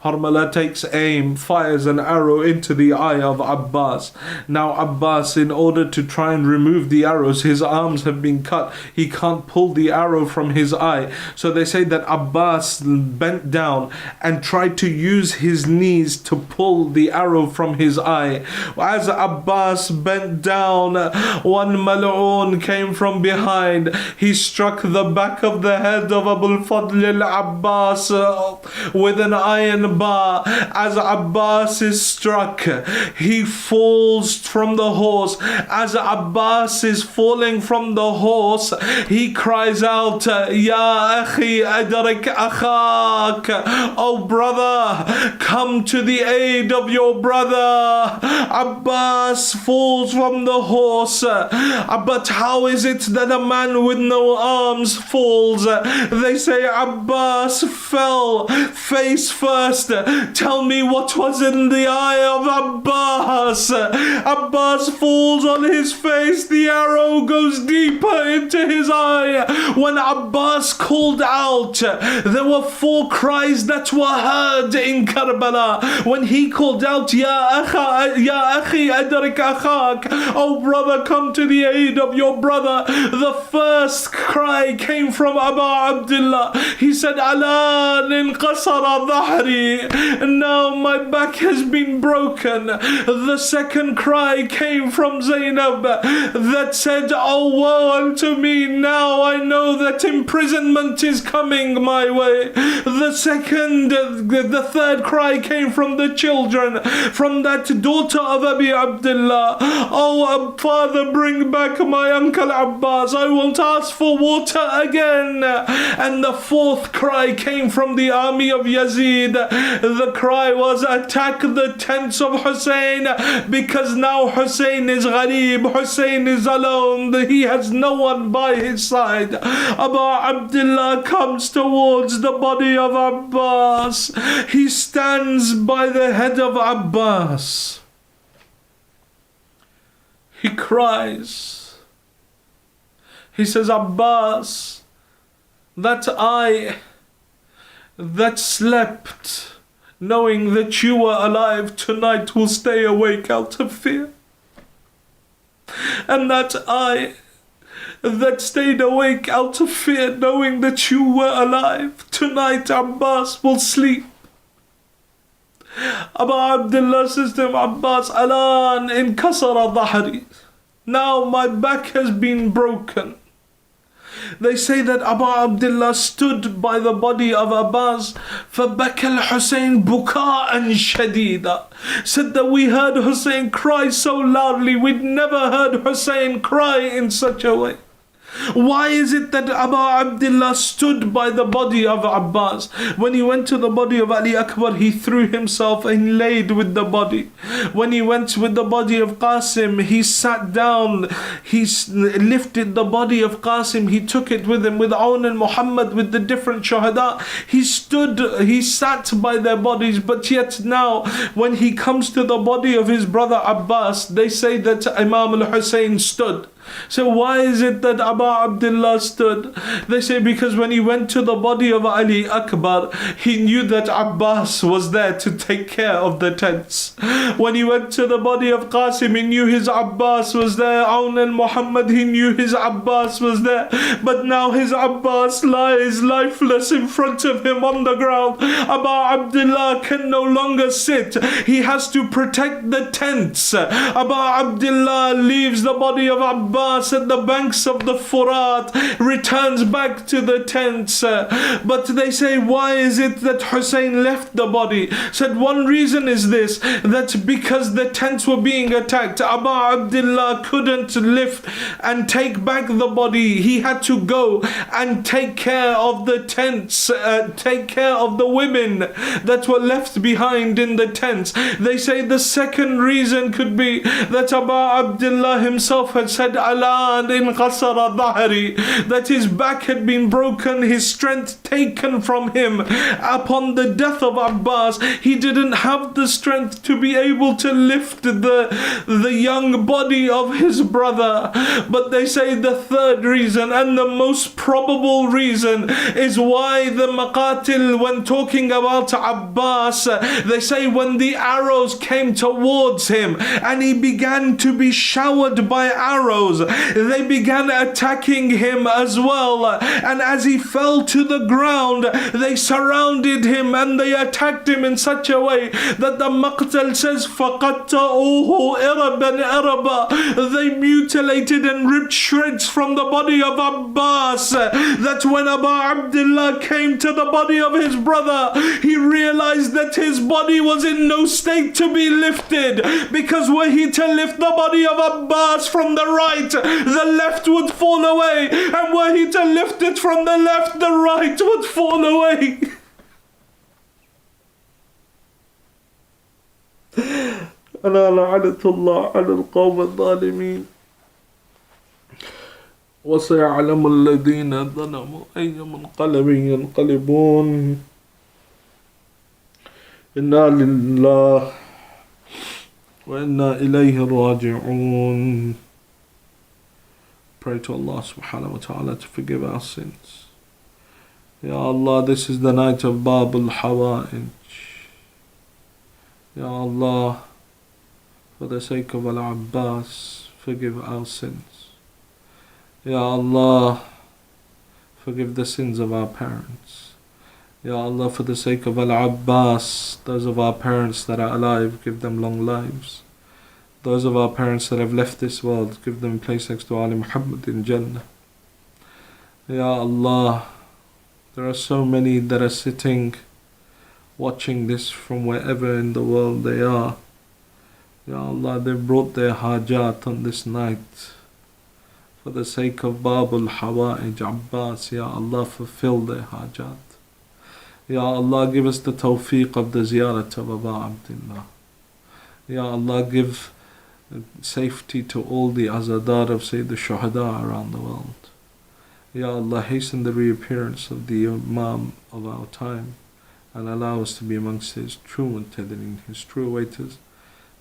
Harmala takes aim, fires an arrow into the eye of Abbas. Now Abbas, in order to try and remove the arrows, his arms have been cut. He can't pull the arrow from his eye. So they say that Abbas bent down and tried to use his knees to pull the arrow from his eye. As Abbas bent down, one mal'oon came from behind. He struck the back of the head of Abu al-Fadl al-Abbas with an iron bar. As Abbas is struck, he falls from the horse. As Abbas is falling from the horse, he cries out, Ya akhi adrik akhak. Oh brother, come to the aid of your brother. Abbas falls from the horse. But how is it that a man with no arms falls? They say Abbas fell face first. Tell me what was in the eye of Abbas. Abbas falls on his face. The arrow goes deeper into his eye. When Abbas called out, there were 4 cries that were heard in Karbala. When he called out, Ya akhi adrik akhak. Oh brother, come to the aid of your brother. The first cry came from Abu Abdullah. He said, Alan inqasara dhahri. Now my back has been broken. The second cry came from Zainab that said, oh woe unto me, now I know that imprisonment is coming my way. The third cry came from the children, from that daughter of Abi Abdullah. Oh father, bring back my uncle Abbas. I won't ask for water again. And the fourth cry came from the army of Yazid. The cry was, attack the tents of Hussein, because now Hussein is gharib, Hussein is alone, he has no one by his side. Abu Abdullah comes towards the body of Abbas. He stands by the head of Abbas. He cries. He says, Abbas, that I that slept knowing that you were alive tonight will stay awake out of fear. And that I that stayed awake out of fear knowing that you were alive tonight, Abbas, will sleep. Abu Abdullah says to him, Abbas, Alan inkasara dhahri. Now my back has been broken. They say that Abu Abdullah stood by the body of Abbas. فَبَكَى الْحُسَيْنِ بُكَاءً شَدِيدًا. Said that we heard Hussein cry so loudly. We'd never heard Hussein cry in such a way. Why is it that Abu Abdullah stood by the body of Abbas? When he went to the body of Ali Akbar, he threw himself and laid with the body. When he went with the body of Qasim, he sat down, he lifted the body of Qasim, he took it with him, with Awan and Muhammad, with the different Shahadat. He stood, he sat by their bodies, but yet now, when he comes to the body of his brother Abbas, they say that Imam al-Hussein stood. So why is it that Abu Abdullah stood? They say because when he went to the body of Ali Akbar, he knew that Abbas was there to take care of the tents. When he went to the body of Qasim, he knew his Abbas was there. Awan and Muhammad, he knew his Abbas was there. But now his Abbas lies lifeless in front of him on the ground. Abu Abdullah can no longer sit. He has to protect the tents. Abu Abdullah leaves the body of Abbas at the banks of the Furat, returns back to the tents. But they say, why is it that Hussein left the body? Said one reason is this, that because the tents were being attacked, Abu Abdullah couldn't lift and take back the body. He had to go and take care of the tents, take care of the women that were left behind in the tents. They say the second reason could be that Abu Abdullah himself had said, Alan inqasara dhahri, that his back had been broken, his strength taken from him. Upon the death of Abbas, he didn't have the strength to be able to lift the young body of his brother. But they say the third reason and the most probable reason is why the Maqatil, when talking about Abbas, they say when the arrows came towards him and he began to be showered by arrows, windows. They began attacking him as well. And as he fell to the ground, they surrounded him and they attacked him in such a way that the Maqtal says, فَقَطَّعُوهُ إِرَبًا إِرَبًا. They mutilated and ripped shreds from the body of Abbas. That when Abu Abdullah came to the body of his brother, he realized that his body was in no state to be lifted, because were he to lift the body of Abbas from the right, the left would fall away, and were he to lift it from the left, the right would fall away. ألا لعنة الله على القوم الظالمين وسيعلم الذين ظلموا أي منقلب ينقلبون. إنا لله وإنا إليه راجعون. Pray to Allah subhanahu wa ta'ala to forgive our sins. Ya Allah, this is the night of Babul Hawa'ij. Ya Allah, for the sake of Al-Abbas, forgive our sins. Ya Allah, forgive the sins of our parents. Ya Allah, for the sake of Al-Abbas, those of our parents that are alive, give them long lives. Those of our parents that have left this world, give them a place next to Ali Muhammad in Jannah. Ya Allah, there are so many that are sitting, watching this from wherever in the world they are. Ya Allah, they brought their hajat on this night. For the sake of Babul Hawa'ij Abbas, Ya Allah, fulfill their hajat. Ya Allah, give us the tawfiq of the ziyarat of Abu Abdullah. Ya Allah, give safety to all the azadar of Sayyid al-Shuhada around the world. Ya Allah, hasten the reappearance of the Imam of our time and allow us to be amongst his true muntadhirin, his true waiters,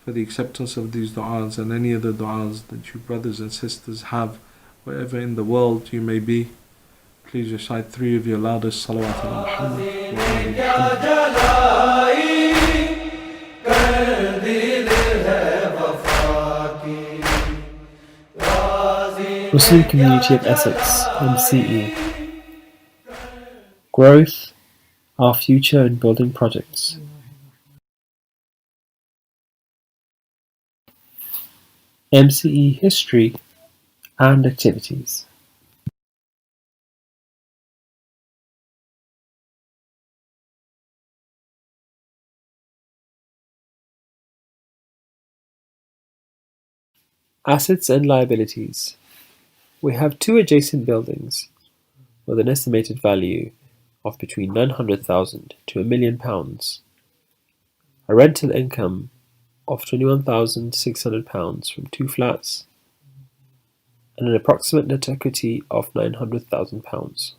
for the acceptance of these du'as and any other du'as that you brothers and sisters have wherever in the world you may be. Please recite 3 of your loudest salawat ala Muhammad. Muslim Community of Essex, MCE. Growth, our future and building projects. MCE history and activities. Assets and liabilities. We have 2 adjacent buildings with an estimated value of between £900,000 to £1 million, a rental income of £21,600 from 2 flats, and an approximate net equity of £900,000.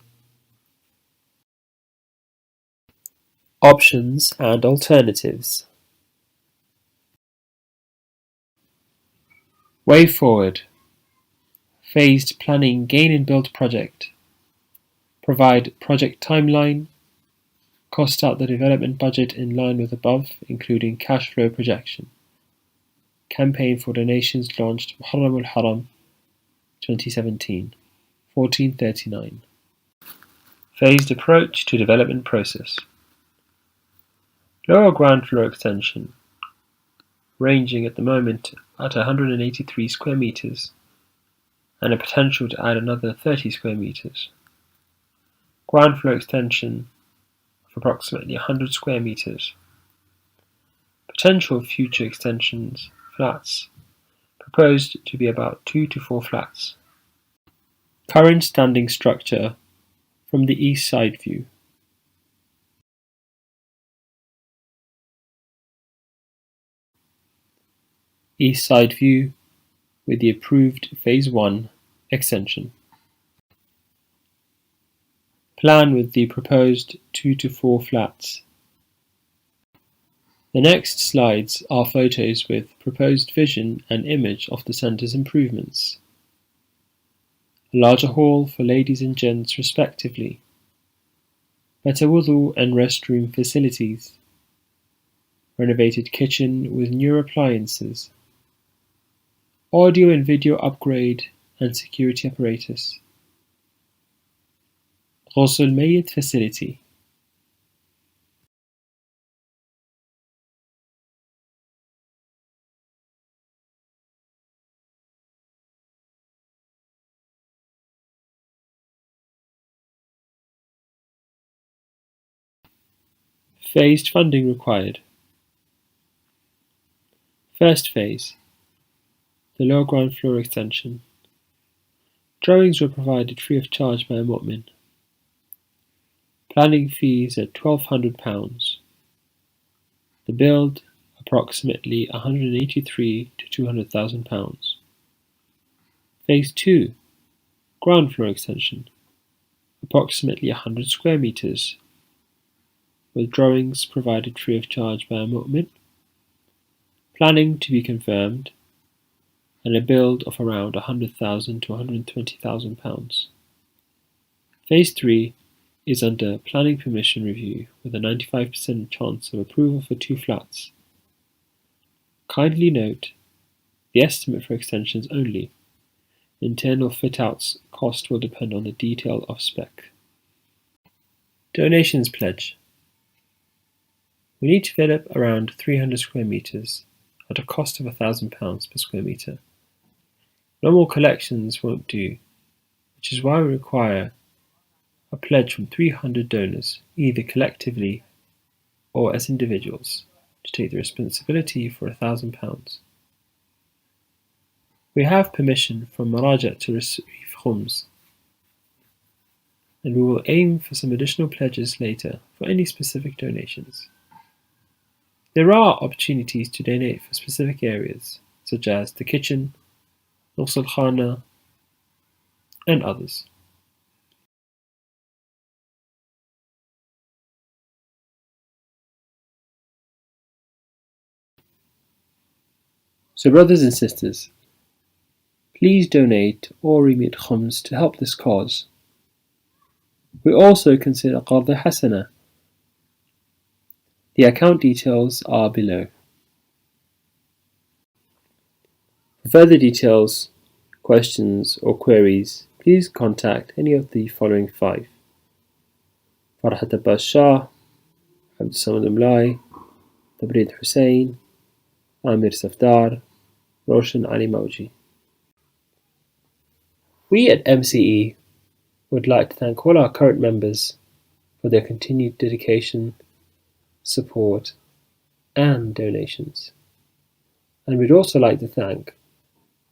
Options and alternatives. Way forward. Phased planning gain and build project. Provide project timeline. Cost out the development budget in line with above, including cash flow projection. Campaign for donations launched Muharram al-Haram 2017, 1439. Phased approach to development process. Lower ground floor extension, ranging at the moment at 183 square meters, and a potential to add another 30 square meters. Ground floor extension of approximately 100 square meters. Potential future extensions, flats, proposed to be about 2 to 4 flats. Current standing structure from the east side view. East side view with the approved Phase 1 extension. Plan with the proposed 2 to 4 flats. The next slides are photos with proposed vision and image of the centre's improvements. A larger hall for ladies and gents respectively. Better wudu and restroom facilities. Renovated kitchen with new appliances. Audio and video upgrade and security apparatus. Ghusl Mayyit facility. Phased funding required. First phase, the lower ground floor extension. Drawings were provided free of charge by a mu'min. Planning fees at £1,200. The build approximately £183 to £200,000. Phase 2, ground floor extension, approximately 100 square meters, with drawings provided free of charge by a mu'min. Planning to be confirmed, and a build of around £100,000 to £120,000. Phase 3 is under planning permission review with a 95% chance of approval for 2 flats. Kindly note, the estimate for extensions only. Internal fit-outs cost will depend on the detail of spec. Donations pledge. We need to fill up around 300 square meters at a cost of £1,000 per square meter. No more collections won't do, which is why we require a pledge from 300 donors, either collectively or as individuals, to take the responsibility for £1,000. We have permission from Raza to receive khums, and we will aim for some additional pledges later for any specific donations. There are opportunities to donate for specific areas, such as the kitchen, Ghusl Khana, and others. So brothers and sisters, please donate or remit khums to help this cause. We also consider Qarda Hasana. The account details are below. For further details, questions or queries, please contact any of the following 5. Shahadat Abbas Shah, Abd Samad Umlai, Tabrid Hussain, Amir Safdar, Roshan Ali Mauji. We at MCE would like to thank all our current members for their continued dedication, support, and donations. And we'd also like to thank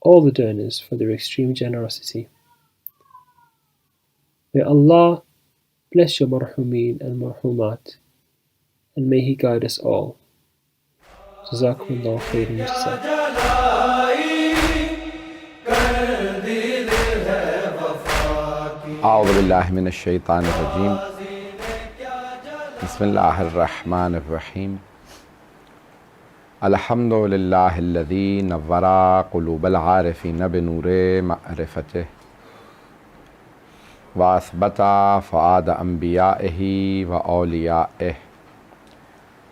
all the donors for their extreme generosity. May Allah bless your marhumeen and marhumat, and may He guide us all. Jazakumullah khairan jazak. أعوذ بالله من الشيطان الرجيم بسم الله الرحمن الرحيم الحمد لله الذي نور قلوب العارفين بنور معرفته وأثبت فؤاد أنبيائه وأوليائه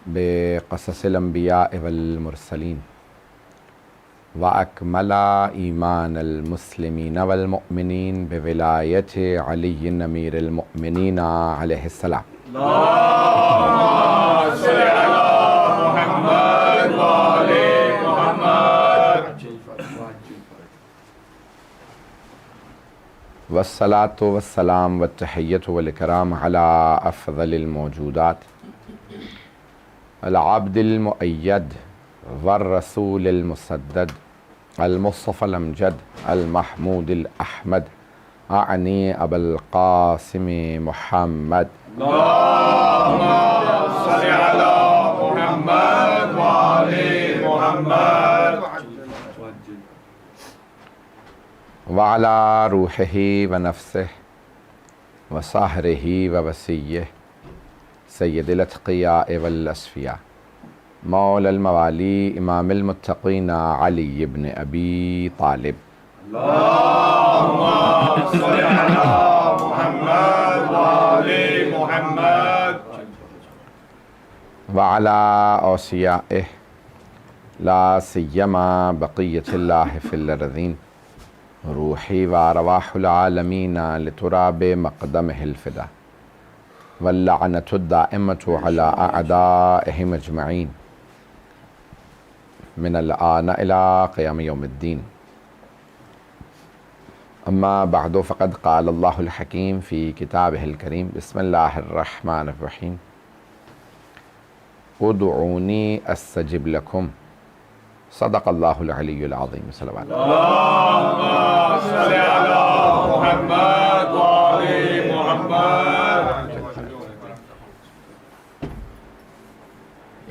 بقصص الأنبياء والمرسلين وأكمل إيمان المسلمين والمؤمنين بولاية علي أمير المؤمنين عليه السلام. اللهم صل على محمد وآل محمد. والصلاة والسلام والتحية والإكرام على أفضل الموجودات العبد المؤيد والرسول المسدد المصطفى الأمجد المحمود الأحمد أعني أبا القاسم محمد. اللهم صل على محمد وآل محمد وعلى روحه ونفسه وصهره ووسيه سيد الأتقياء والأصفياء مولى الموالي إمام المتقين علي بن أبي طالب. اللهم صل على محمد وآل محمد وعلى أوصيائه لا سيما بقية الله في الأرضين روحی و ارواح العالمین لتراب مقدمہ الفدا واللعنۃ الدائمۃ علی اعدائہم اجمعین من الآن الی قیام یوم الدین. اما بعد فقد قال اللہ الحکیم فی کتابہ الکریم بسم اللہ الرحمن الرحیم ادعونی استجب لکم صدق اللہ العلی العظیم. صلوات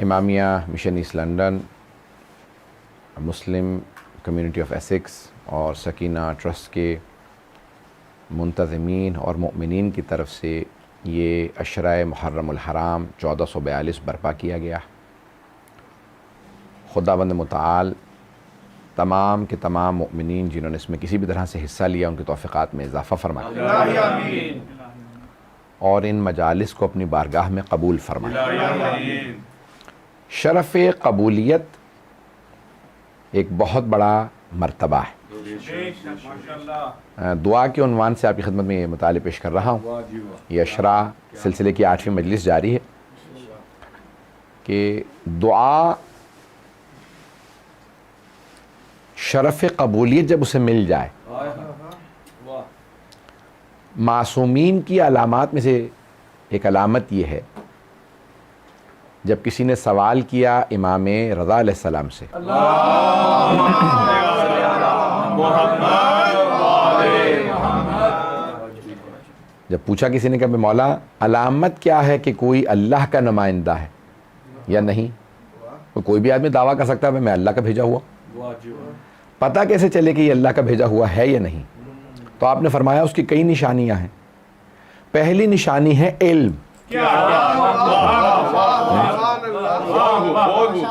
Imamia mission East London, Muslim community of Essex اور سکینہ ٹرسٹ کے منتظمین اور مؤمنین کی طرف سے یہ عشرہ محرم الحرام 1442 برپا کیا گیا. خداوند متعال تمام کے تمام مؤمنین جنہوں نے اس میں کسی بھی طرح سے حصہ لیا ان کی توفیقات میں اضافہ فرمائے اور ان مجالس کو اپنی بارگاہ میں قبول فرمائے. شرف قبولیت ایک بہت بڑا مرتبہ ہے. دعا کے عنوان سے آپ کی خدمت میں یہ مطالعہ پیش کر رہا ہوں. یہ عشرہ سلسلے کی 8ویں مجلس جاری ہے کہ دعا شرف قبولیت جب اسے مل جائے، معصومین کی علامات میں سے ایک علامت یہ ہے جب کسی نے سوال کیا امام رضا علیہ السلام سے جب پوچھا کسی نے کہ مولا علامت کیا ہے کہ کوئی اللہ کا نمائندہ ہے یا نہیں. کوئی بھی آدمی دعویٰ کر سکتا ہے میں اللہ کا بھیجا ہوا، پتہ کیسے چلے کہ یہ اللہ کا بھیجا ہوا ہے یا نہیں؟ تو آپ نے فرمایا اس کی کئی نشانیاں ہیں. پہلی نشانی ہے علم.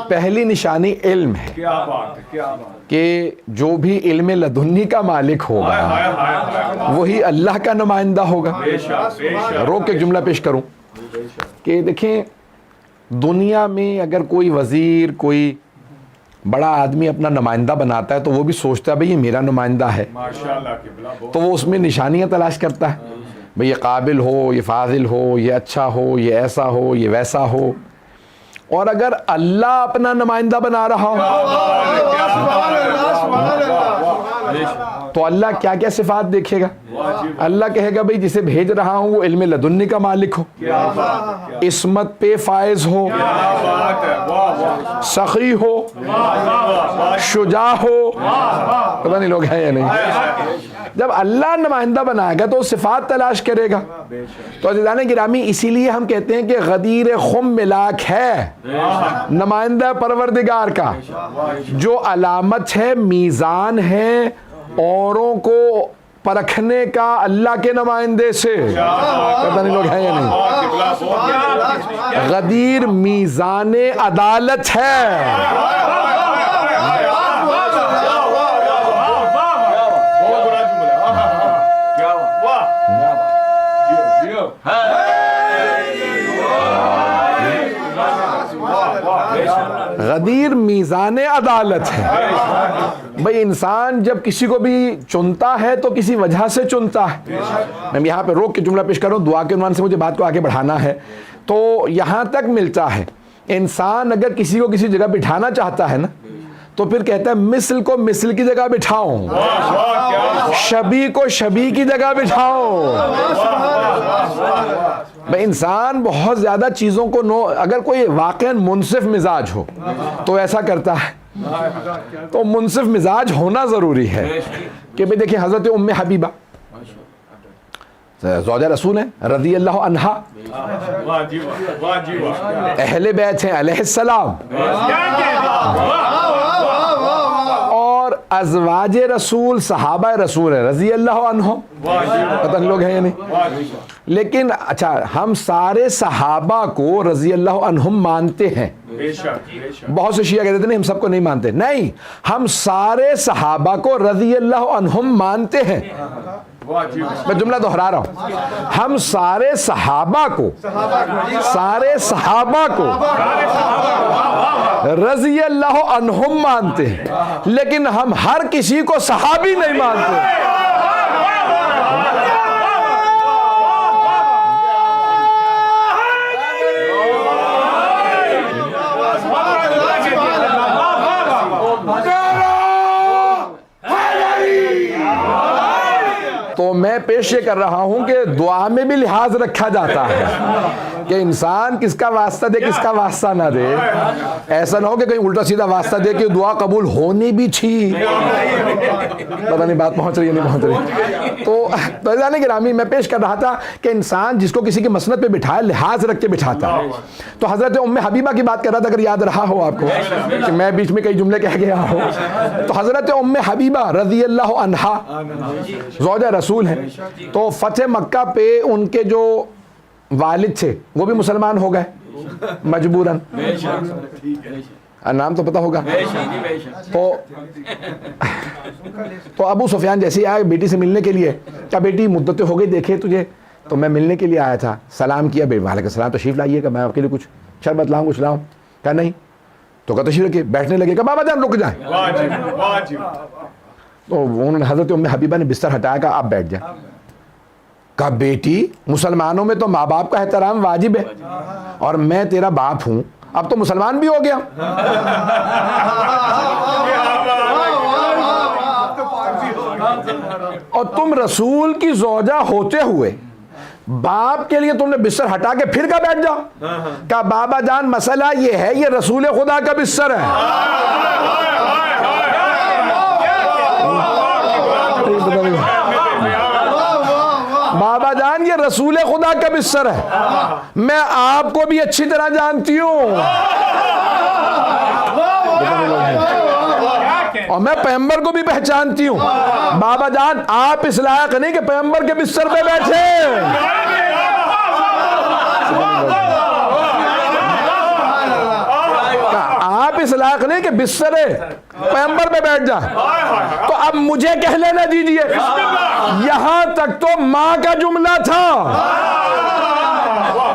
پہلی نشانی علم ہے کہ جو بھی علم لدنی کا مالک ہوگا وہی اللہ کا نمائندہ ہوگا. روک کے جملہ پیش کروں کہ دیکھیں دنیا میں اگر کوئی وزیر کوئی بڑا آدمی اپنا نمائندہ بناتا ہے تو وہ بھی سوچتا ہے بھئی یہ میرا نمائندہ ہے، تو وہ اس میں نشانیاں تلاش کرتا ہے بھئی یہ قابل ہو، یہ فاضل ہو، یہ اچھا ہو، یہ ایسا ہو، یہ ویسا ہو. اور اگر اللہ اپنا نمائندہ بنا رہا ہو تو اللہ کیا کیا صفات دیکھے گا؟ اللہ کہے گا بھئی جسے بھیج رہا ہوں وہ علم لدنی کا مالک ہو، عصمت پہ فائز ہو، سخی ہو، شجاع ہو. پتہ نہیں لوگ ہیں یا نہیں. جب اللہ نمائندہ بنائے گا تو صفات تلاش کرے گا. تو عزیزان گرامی اسی لیے ہم کہتے ہیں کہ غدیر خم ملاک ہے نمائندہ پروردگار کا، جو علامت ہے، میزان ہے اوروں کو پرکھنے کا اللہ کے نمائندے سے. پتہ نہیں لوگ ہیں یا نہیں. غدیر میزان عدالت ہے. غدیر میزان عدالت ہے. بھئی انسان جب کسی کو بھی چنتا ہے تو کسی وجہ سے چنتا ہے. میں یہاں پہ روک کے جملہ پیش کر رہا ہوں، دعا کے عنوان سے مجھے بات کو آگے بڑھانا ہے. تو یہاں تک ملتا ہے انسان اگر کسی کو کسی جگہ بٹھانا چاہتا ہے نا تو پھر کہتا ہے مثل کو مثل کی جگہ بٹھاؤں، شبیہ کو شبیہ کی جگہ بٹھاؤں. بھئی انسان بہت زیادہ چیزوں کو اگر کوئی واقعاً منصف مزاج ہو تو ایسا کرتا ہے. تو منصف مزاج ہونا ضروری ہے کہ بھئی دیکھیں حضرت ام حبیبہ زوجہ رسول ہیں رضی اللہ عنہا، اہل بیت ہیں علیہ السلام، اور ازواج رسول صحابہ رسول ہیں رضی اللہ عنہم. پتہ نہیں لوگ ہیں یا نہیں. لیکن اچھا ہم سارے صحابہ کو رضی اللہ عنہم مانتے ہیں. بہت سے شیعہ کہتے ہیں نہیں ہم سب کو نہیں مانتے. نہیں، ہم سارے صحابہ کو رضی اللہ عنہم مانتے ہیں. میں جملہ دہرا رہا ہوں, ہم سارے صحابہ کو رضی اللہ عنہم مانتے ہیں, لیکن ہم ہر کسی کو صحابی نہیں مانتے. تو میں پیش یہ کر رہا ہوں کہ دعا میں بھی لحاظ رکھا جاتا ہے کہ انسان کس کا واسطہ دے کس کا واسطہ نہ دے. ایسا نہ ہو کہ کہیں الٹا سیدھا واسطہ دے کہ دعا قبول ہونی بھی تھی. پتہ نہیں بات پہنچ رہی ہے نہیں پہنچ رہی. تو عزیزان گرامی, میں پیش کر رہا تھا کہ انسان جس کو کسی کی مسند پہ بٹھائے لحاظ رکھ کے بٹھاتا ہے. تو حضرت ام حبیبہ کی بات کر رہا تھا, اگر یاد رہا ہو آپ کو کہ میں بیچ میں کئی جملے کہہ گیا ہوں. تو حضرت ام حبیبہ رضی اللہ عنہا زوجہ رسول ہیں. تو فتح مکہ پہ ان کے جو والد تھے وہ بھی مسلمان ہو گئے مجبوراً, نام تو پتہ ہوگا. تو ابو سفیان جیسے ہی آئے بیٹی سے ملنے کے لیے, کیا بیٹی مدتیں ہو گئی دیکھے تجھے, تو میں ملنے کے لیے آیا تھا. سلام کیا, بیٹی وعلیکم السلام, تشریف لائیے کہ میں آپ کے لیے کچھ شربت لاؤں کچھ لاؤں, کہا نہیں. تو کہا تشریف رکھیے, بیٹھنے لگے, کہا بابا جان رک جائیں. تو انہوں نے حضرت ام حبیبہ نے بستر ہٹایا, کہا آپ بیٹھ جائیں. کہا بیٹی مسلمانوں میں تو ماں باپ کا احترام واجب ہے, اور میں تیرا باپ ہوں, اب تو مسلمان بھی ہو گیا. اور تم رسول کی زوجہ ہوتے ہوئے باپ کے لیے تم نے بستر ہٹا کے پھر کہا بیٹھ جاؤ. کہا بابا جان مسئلہ یہ ہے, یہ رسول خدا کا بستر ہے. بابا جان یہ رسول خدا کا بستر ہے, میں آپ کو بھی اچھی طرح جانتی ہوں, اور میں پیغمبر کو بھی پہچانتی ہوں. بابا جان آپ اس لائق نہیں کہ پیغمبر کے بستر پہ بیٹھے. آپ اس لائق نہیں کہ بستر پیغمبر پہ بیٹھ جائیں. تو اب مجھے کہہ لینا دیجئے, یہاں تک تو ماں کا جملہ تھا,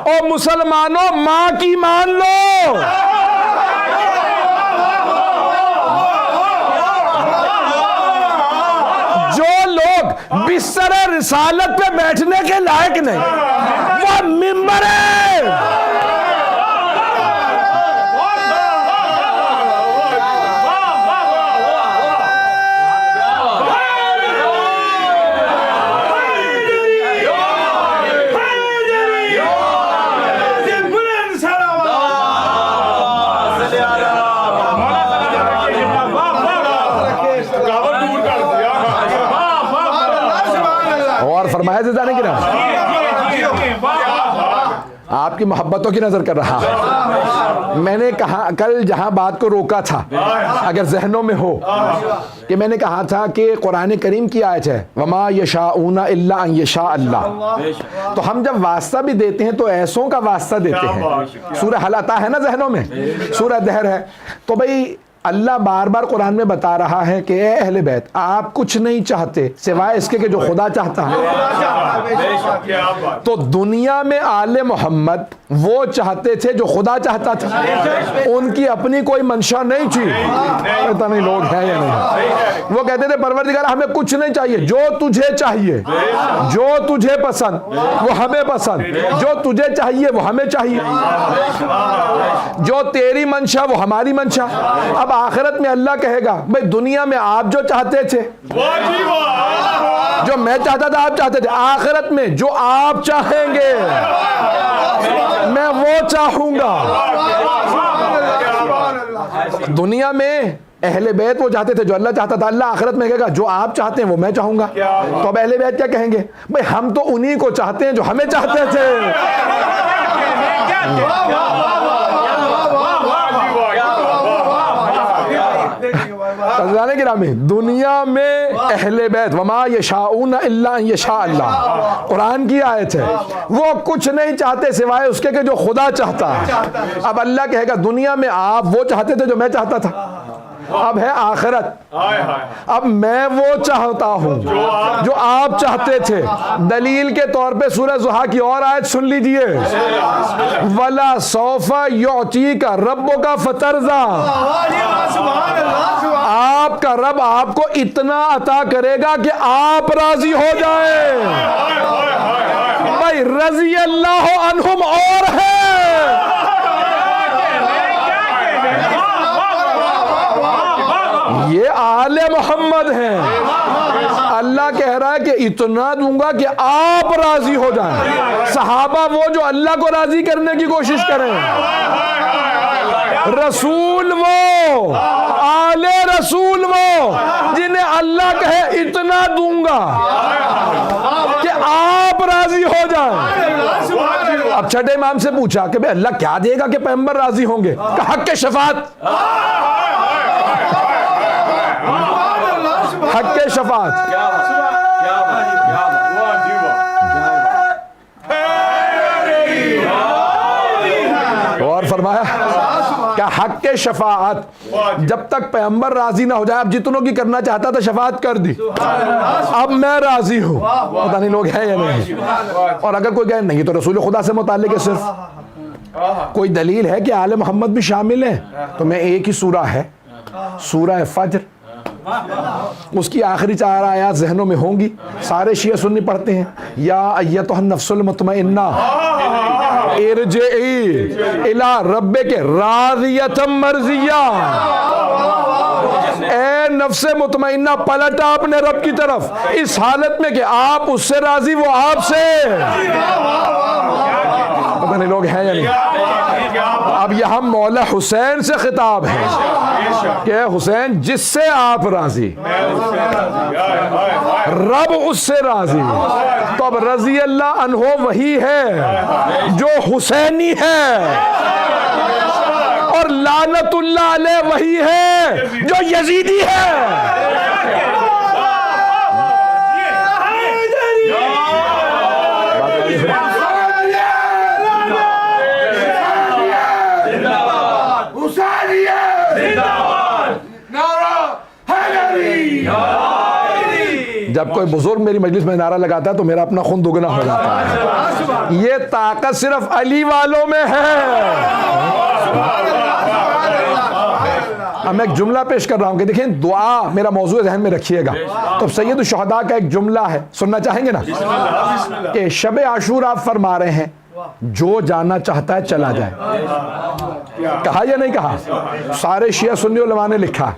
اور مسلمانوں ماں کی مان لو. جو لوگ بستر رسالت پہ بیٹھنے کے لائق نہیں وہ ممبر ہے. فرمایا سے جانے کی نا, آپ کی محبتوں کی نظر کر رہا. میں نے کہا کل جہاں بات کو روکا تھا, اگر ذہنوں میں ہو, کہ میں نے کہا تھا کہ قرآن کریم کی آیت ہے وما یشاؤون الا ان یشاء اللہ. تو ہم جب واسطہ بھی دیتے ہیں تو ایسوں کا واسطہ دیتے ہیں. سورہ حل عطا ہے نا ذہنوں میں, سورہ دہر ہے. تو بھئی اللہ بار بار قرآن میں بتا رہا ہے کہ اے اہل بیت آپ کچھ نہیں چاہتے سوائے اس کے کہ جو خدا چاہتا ہے. تو دنیا میں آل محمد وہ چاہتے تھے جو خدا چاہتا تھا, ان کی اپنی کوئی منشا نہیں تھی. پتہ نہیں لوگ ہیں یا نہیں. وہ کہتے تھے پروردگار ہمیں کچھ نہیں چاہیے, جو تجھے چاہیے, جو تجھے پسند وہ ہمیں پسند, جو تجھے چاہیے وہ ہمیں چاہیے, جو تیری منشا وہ ہماری منشا. اب آخرت میں اللہ کہے گا بھئی دنیا میں آپ جو چاہتے تھے, جو میں چاہتا تھا آپ چاہتے تھے, آخرت میں جو آپ چاہیں گے میں وہ چاہوں گا. دنیا میں اہل بیت وہ چاہتے تھے جو اللہ چاہتا تھا, اللہ آخرت میں کہے گا جو آپ چاہتے ہیں وہ میں چاہوں گا. تو اب اہل بیت کیا کہیں گے, بھئی ہم تو انہی کو چاہتے ہیں جو ہمیں چاہتے تھے. عزیزان گرامی دنیا میں اہل بیت وما یشاؤون الا ان یشاء اللہ قرآن کی آیت ہے, وہ کچھ نہیں چاہتے سوائے اس کے کہ جو خدا چاہتا ہے. اب اللہ کہے گا دنیا میں آپ وہ چاہتے تھے جو میں چاہتا تھا, اب ہے آخرت. اب میں وہ چاہتا ہوں جو آپ چاہتے تھے. دلیل کے طور پہ سورہ ضحیٰ کی اور آیت سن لیجئے. وَلَا سَوْفَ يُعْطِيكَ رَبُّكَ فَتَرْضَىٰ. آپ کا رب آپ کو اتنا عطا کرے گا کہ آپ راضی ہو جائیں. بھائی رضی اللہ عنہم اور ہے. یہ آل محمد ہیں. اللہ کہہ رہا ہے کہ اتنا دوں گا کہ آپ راضی ہو جائیں. صحابہ وہ جو اللہ کو راضی کرنے کی کوشش کریں. رسول وہ, آل رسول وہ جنہیں اللہ کہے اتنا دوں گا کہ آپ راضی ہو جائیں. اب چھٹے امام سے پوچھا کہ بھئی اللہ کیا دے گا کہ پیغمبر راضی ہوں گے؟ کہ حق شفاعت. حق شفاعت. اور فرمایا کہ حق شفاعت جب تک پیغمبر راضی نہ ہو جائے. اب جتنوں کی کرنا چاہتا تھا شفاعت کر دی, اب میں راضی ہوں. پتہ نہیں لوگ ہیں یا نہیں. اور اگر کوئی کہے نہیں تو رسول خدا سے متعلق ہے صرف, کوئی دلیل ہے کہ آل محمد بھی شامل ہیں, تو میں ایک ہی سورہ ہے, سورہ فجر, اس کی آخری 4 آیات ذہنوں میں ہوں گی. سارے شیعہ سنی پڑھتے ہیں. یا ایتھا النفس المطمئنہ ارجعی الی ربک راضیۃ مرضیہ. اے نفس مطمئنہ پلٹا اپنے رب کی طرف اس حالت میں کہ آپ اس سے راضی, وہ آپ سے. پتہ نہیں لوگ ہیں یا نہیں. اب یہاں مولا حسین سے خطاب ہے کہ حسین جس سے آپ راضی, رب اس سے راضی. تو اب رضی اللہ عنہ وہی ہے جو حسینی ہے, اور لعنت اللہ علیہ وہی ہے جو یزیدی ہے. جب کوئی بزرگ میری مجلس میں نعرہ لگاتا ہے تو میرا اپنا خون دگنا ہو جاتا ہے. یہ طاقت صرف علی والوں میں ہے. اب میں ایک جملہ پیش کر رہا ہوں کہ دیکھیں دعا میرا موضوع ذہن میں رکھیے گا. تو سید الشہداء کا ایک جملہ ہے, سننا چاہیں گے نا, کہ شب عاشورا آپ فرما رہے ہیں جو جانا چاہتا ہے چلا جائے. کہا یا نہیں کہا؟ سارے شیعہ سنی علماء نے لکھا.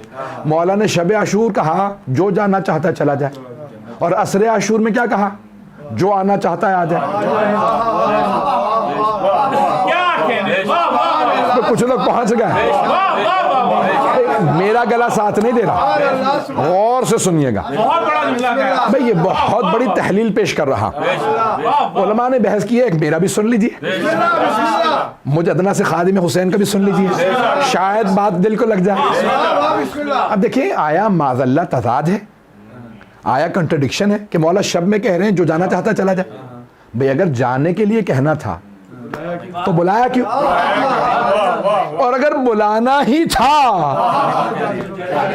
مولا نے شب عاشور کہا جو جانا چاہتا ہے چلا جائے, اور عصر عاشور میں کیا کہا؟ جو آنا چاہتا ہے آ جائے. تو کچھ لوگ پہنچ گئے. میرا گلا ساتھ نہیں دے رہا, غور سے سنیے گا. بھئی یہ بہت بڑی تحلیل پیش کر رہا. علماء نے بحث کی ہے, ایک میرا بھی سن لیجئے, مجدنا سے خادم حسین کا بھی سن لیجئے, شاید بات دل کو لگ جائے. اب دیکھیں آیا معاذ اللہ تضاد ہے, آیا کنٹرڈکشن ہے کہ مولا شب میں کہہ رہے ہیں جو جانا چاہتا چلا جائے. بھئی اگر جانے کے لیے کہنا تھا تو بلایا کیوں؟ اور اگر بلانا ہی تھا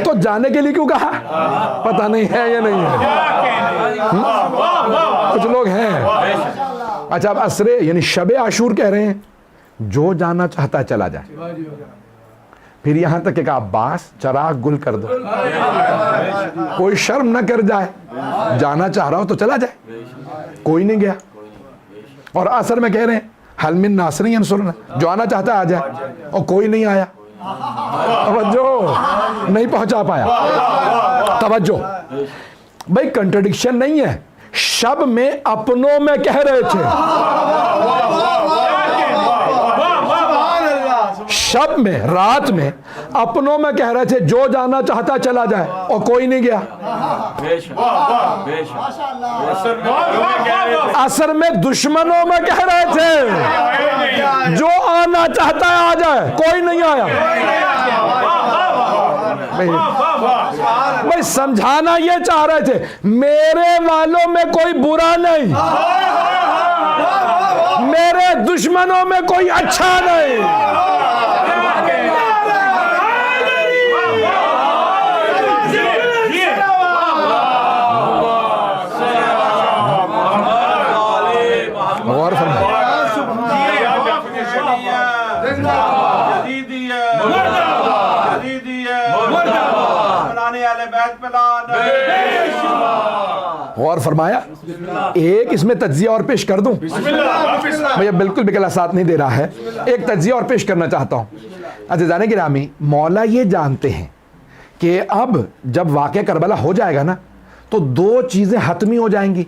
تو جانے کے لیے کیوں کہا؟ پتہ نہیں ہے یا نہیں ہے. کچھ لوگ ہیں. اچھا اب عصر یعنی شب عاشور کہہ رہے ہیں جو جانا چاہتا ہے چلا جائے. پھر یہاں تک کہ عباس چراغ گل کر دو, کوئی شرم نہ کر جائے, جانا چاہ رہا ہو تو چلا جائے. کوئی نہیں گیا. اور عصر میں کہہ رہے ہیں حل من ناصر ینصرنا, جو آنا چاہتا ہے آ جائے, اور کوئی نہیں آیا. توجہ نہیں پہنچا پایا. توجہ بھائی کنٹرڈکشن نہیں ہے. شب میں اپنوں میں کہہ رہے تھے, شب میں رات میں اپنوں میں کہہ رہے تھے جو جانا چاہتا چلا جائے, اور کوئی نہیں گیا. عصر میں دشمنوں میں کہہ رہے تھے جو آنا چاہتا ہے آ جائے, کوئی نہیں آیا. بھائی سمجھانا یہ چاہ رہے تھے میرے والوں میں کوئی برا نہیں, میرے دشمنوں میں کوئی اچھا نہیں. غور فرمائے. غور فرمایا. ایک اس میں تجزیہ اور پیش کر دوں, مجھے بالکل بھی کلا ساتھ نہیں دے رہا ہے, ایک تجزیہ اور پیش کرنا چاہتا ہوں. عزیزان گرامی, مولا یہ جانتے ہیں کہ اب جب واقعہ کربلا ہو جائے گا نا تو دو چیزیں حتمی ہو جائیں گی.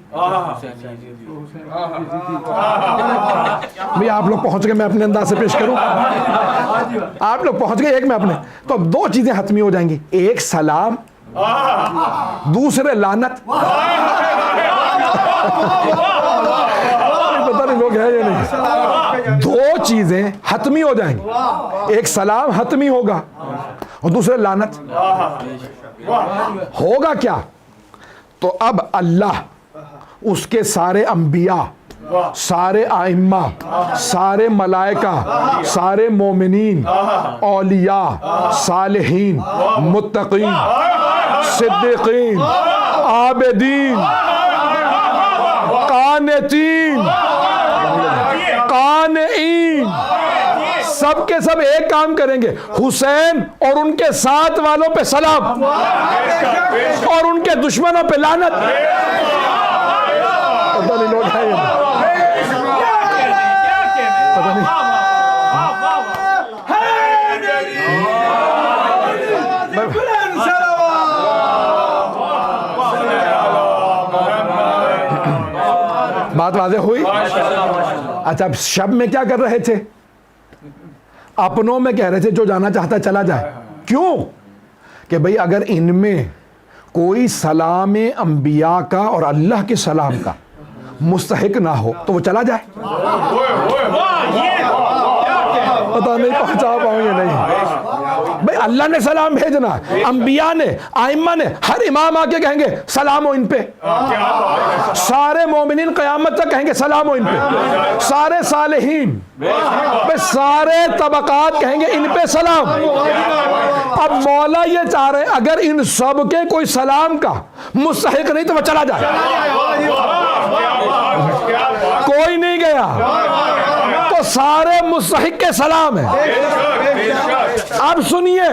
بھئی آپ لوگ پہنچ گئے, میں اپنے انداز سے پیش کروں, آپ لوگ پہنچ گئے ایک میں اپنے, تو اب دو چیزیں حتمی ہو جائیں گی, ایک سلام, دوسرے لعنت. پتہ نہیں لوگ ہیں یا نہیں. دو چیزیں حتمی ہو جائیں گی, ایک سلام حتمی ہوگا اور دوسرے لعنت. ہوگا کیا؟ تو اب اللہ اس کے سارے انبیاء, سارے ائمہ, سارے ملائکہ, سارے مومنین, اولیاء, صالحین, متقین, صدیقین, عابدین, قانتین, قانعین, سب کے سب ایک کام کریں گے, حسین اور ان کے ساتھ والوں پہ سلام اور ان کے دشمنوں پہ لعنت. پتہ نہیں لوگ ہیں یہ, پتہ نہیں. بات واضح ہوئی؟ اچھا, اب شب میں کیا کر رہے تھے؟ اپنوں میں کہہ رہے تھے جو جانا چاہتا چلا جائے. کیوں؟ کہ بھئی اگر ان میں کوئی سلام انبیاء کا اور اللہ کے سلام کا مستحق نہ ہو تو وہ چلا جائے. پتہ نہیں پہنچا پاؤں یا نہیں. بھئی اللہ نے سلام بھیجنا, انبیاء نے, ائمہ نے, ہر امام آ کے کہیں گے سلام ہو ان پہ, سارے مومنین قیامت تک کہیں گے سلام ہو ان پہ, سارے صالحین, سارے طبقات کہیں گے ان پہ سلام. اب مولا یہ چاہ رہے ہیں اگر ان سب کے کوئی سلام کا مستحق نہیں تو وہ چلا جائے. کوئی نہیں گیا تو سارے مستحق کے سلام ہیں. اب سنیے,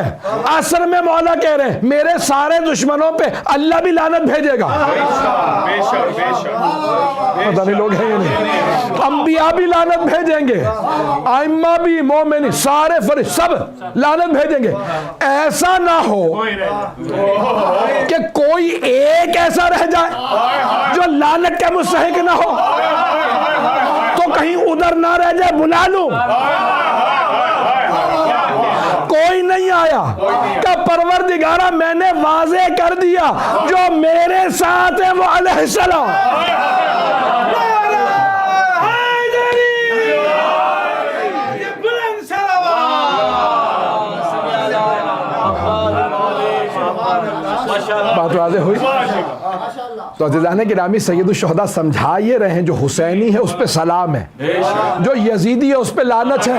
اصل میں مولا کہہ رہے ہیں میرے سارے دشمنوں پہ اللہ بھی لعنت بھیجے گا. پتہ نہیں لوگ ہیں یا نہیں. انبیاء بھی لعنت بھیجیں گے, ائمہ بھی, مومن, سارے فرشتے سب لعنت بھیجیں گے. ایسا نہ ہو کہ کوئی ایک ایسا رہ جائے جو لعنت کا مستحق نہ ہو, تو کہیں ادھر نہ رہ جائے, بلا لوں. کوئی نہیں آیا کہ پروردگارہ میں نے واضح کر دیا جو میرے ساتھ ہے وہ علیہ السلام. بات واضح ہوئی؟ تو عزیزان گرامی, سید الشہداء سمجھا یہ رہے ہیں جو حسینی ہے اس پہ سلام ہے, جو یزیدی ہے اس پہ لعنت ہے.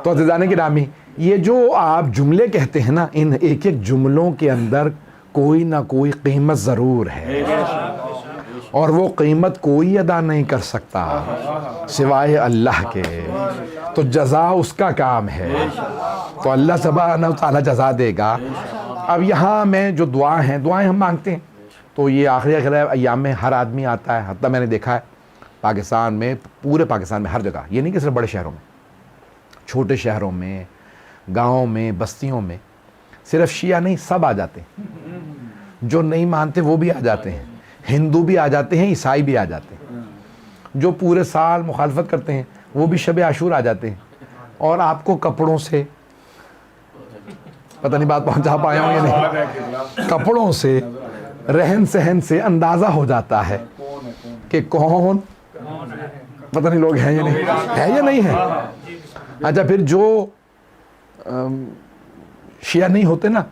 تو عزیزان گرامی, یہ جو آپ جملے کہتے ہیں نا, ان ایک ایک جملوں کے اندر کوئی نہ کوئی قیمت ضرور ہے, اور وہ قیمت کوئی ادا نہیں کر سکتا سوائے اللہ کے. تو جزا اس کا کام ہے, تو اللہ سبحانہ وتعالی جزا دے گا. اب یہاں میں جو دعائیں ہم مانگتے ہیں, تو یہ آخری ایام میں ہر آدمی آتا ہے. حتیٰ میں نے دیکھا ہے پاکستان میں, پورے پاکستان میں ہر جگہ, یہ نہیں کہ صرف بڑے شہروں میں, چھوٹے شہروں میں, گاؤں میں, بستیوں میں, صرف شیعہ نہیں سب آ جاتے ہیں. جو نہیں مانتے وہ بھی آ جاتے ہیں, ہندو بھی آ جاتے ہیں, عیسائی بھی آ جاتے ہیں. جو پورے سال مخالفت کرتے ہیں وہ بھی شب عاشور آ جاتے ہیں. اور آپ کو کپڑوں سے, پتہ نہیں بات پہنچا پایا ہوں یا نہیں, کپڑوں سے, رہن سہن سے اندازہ ہو جاتا ہے کہ کون, پتہ نہیں لوگ ہیں یا نہیں ہے یا نہیں ہے. اچھا, پھر جو شیعہ نہیں ہوتے نا,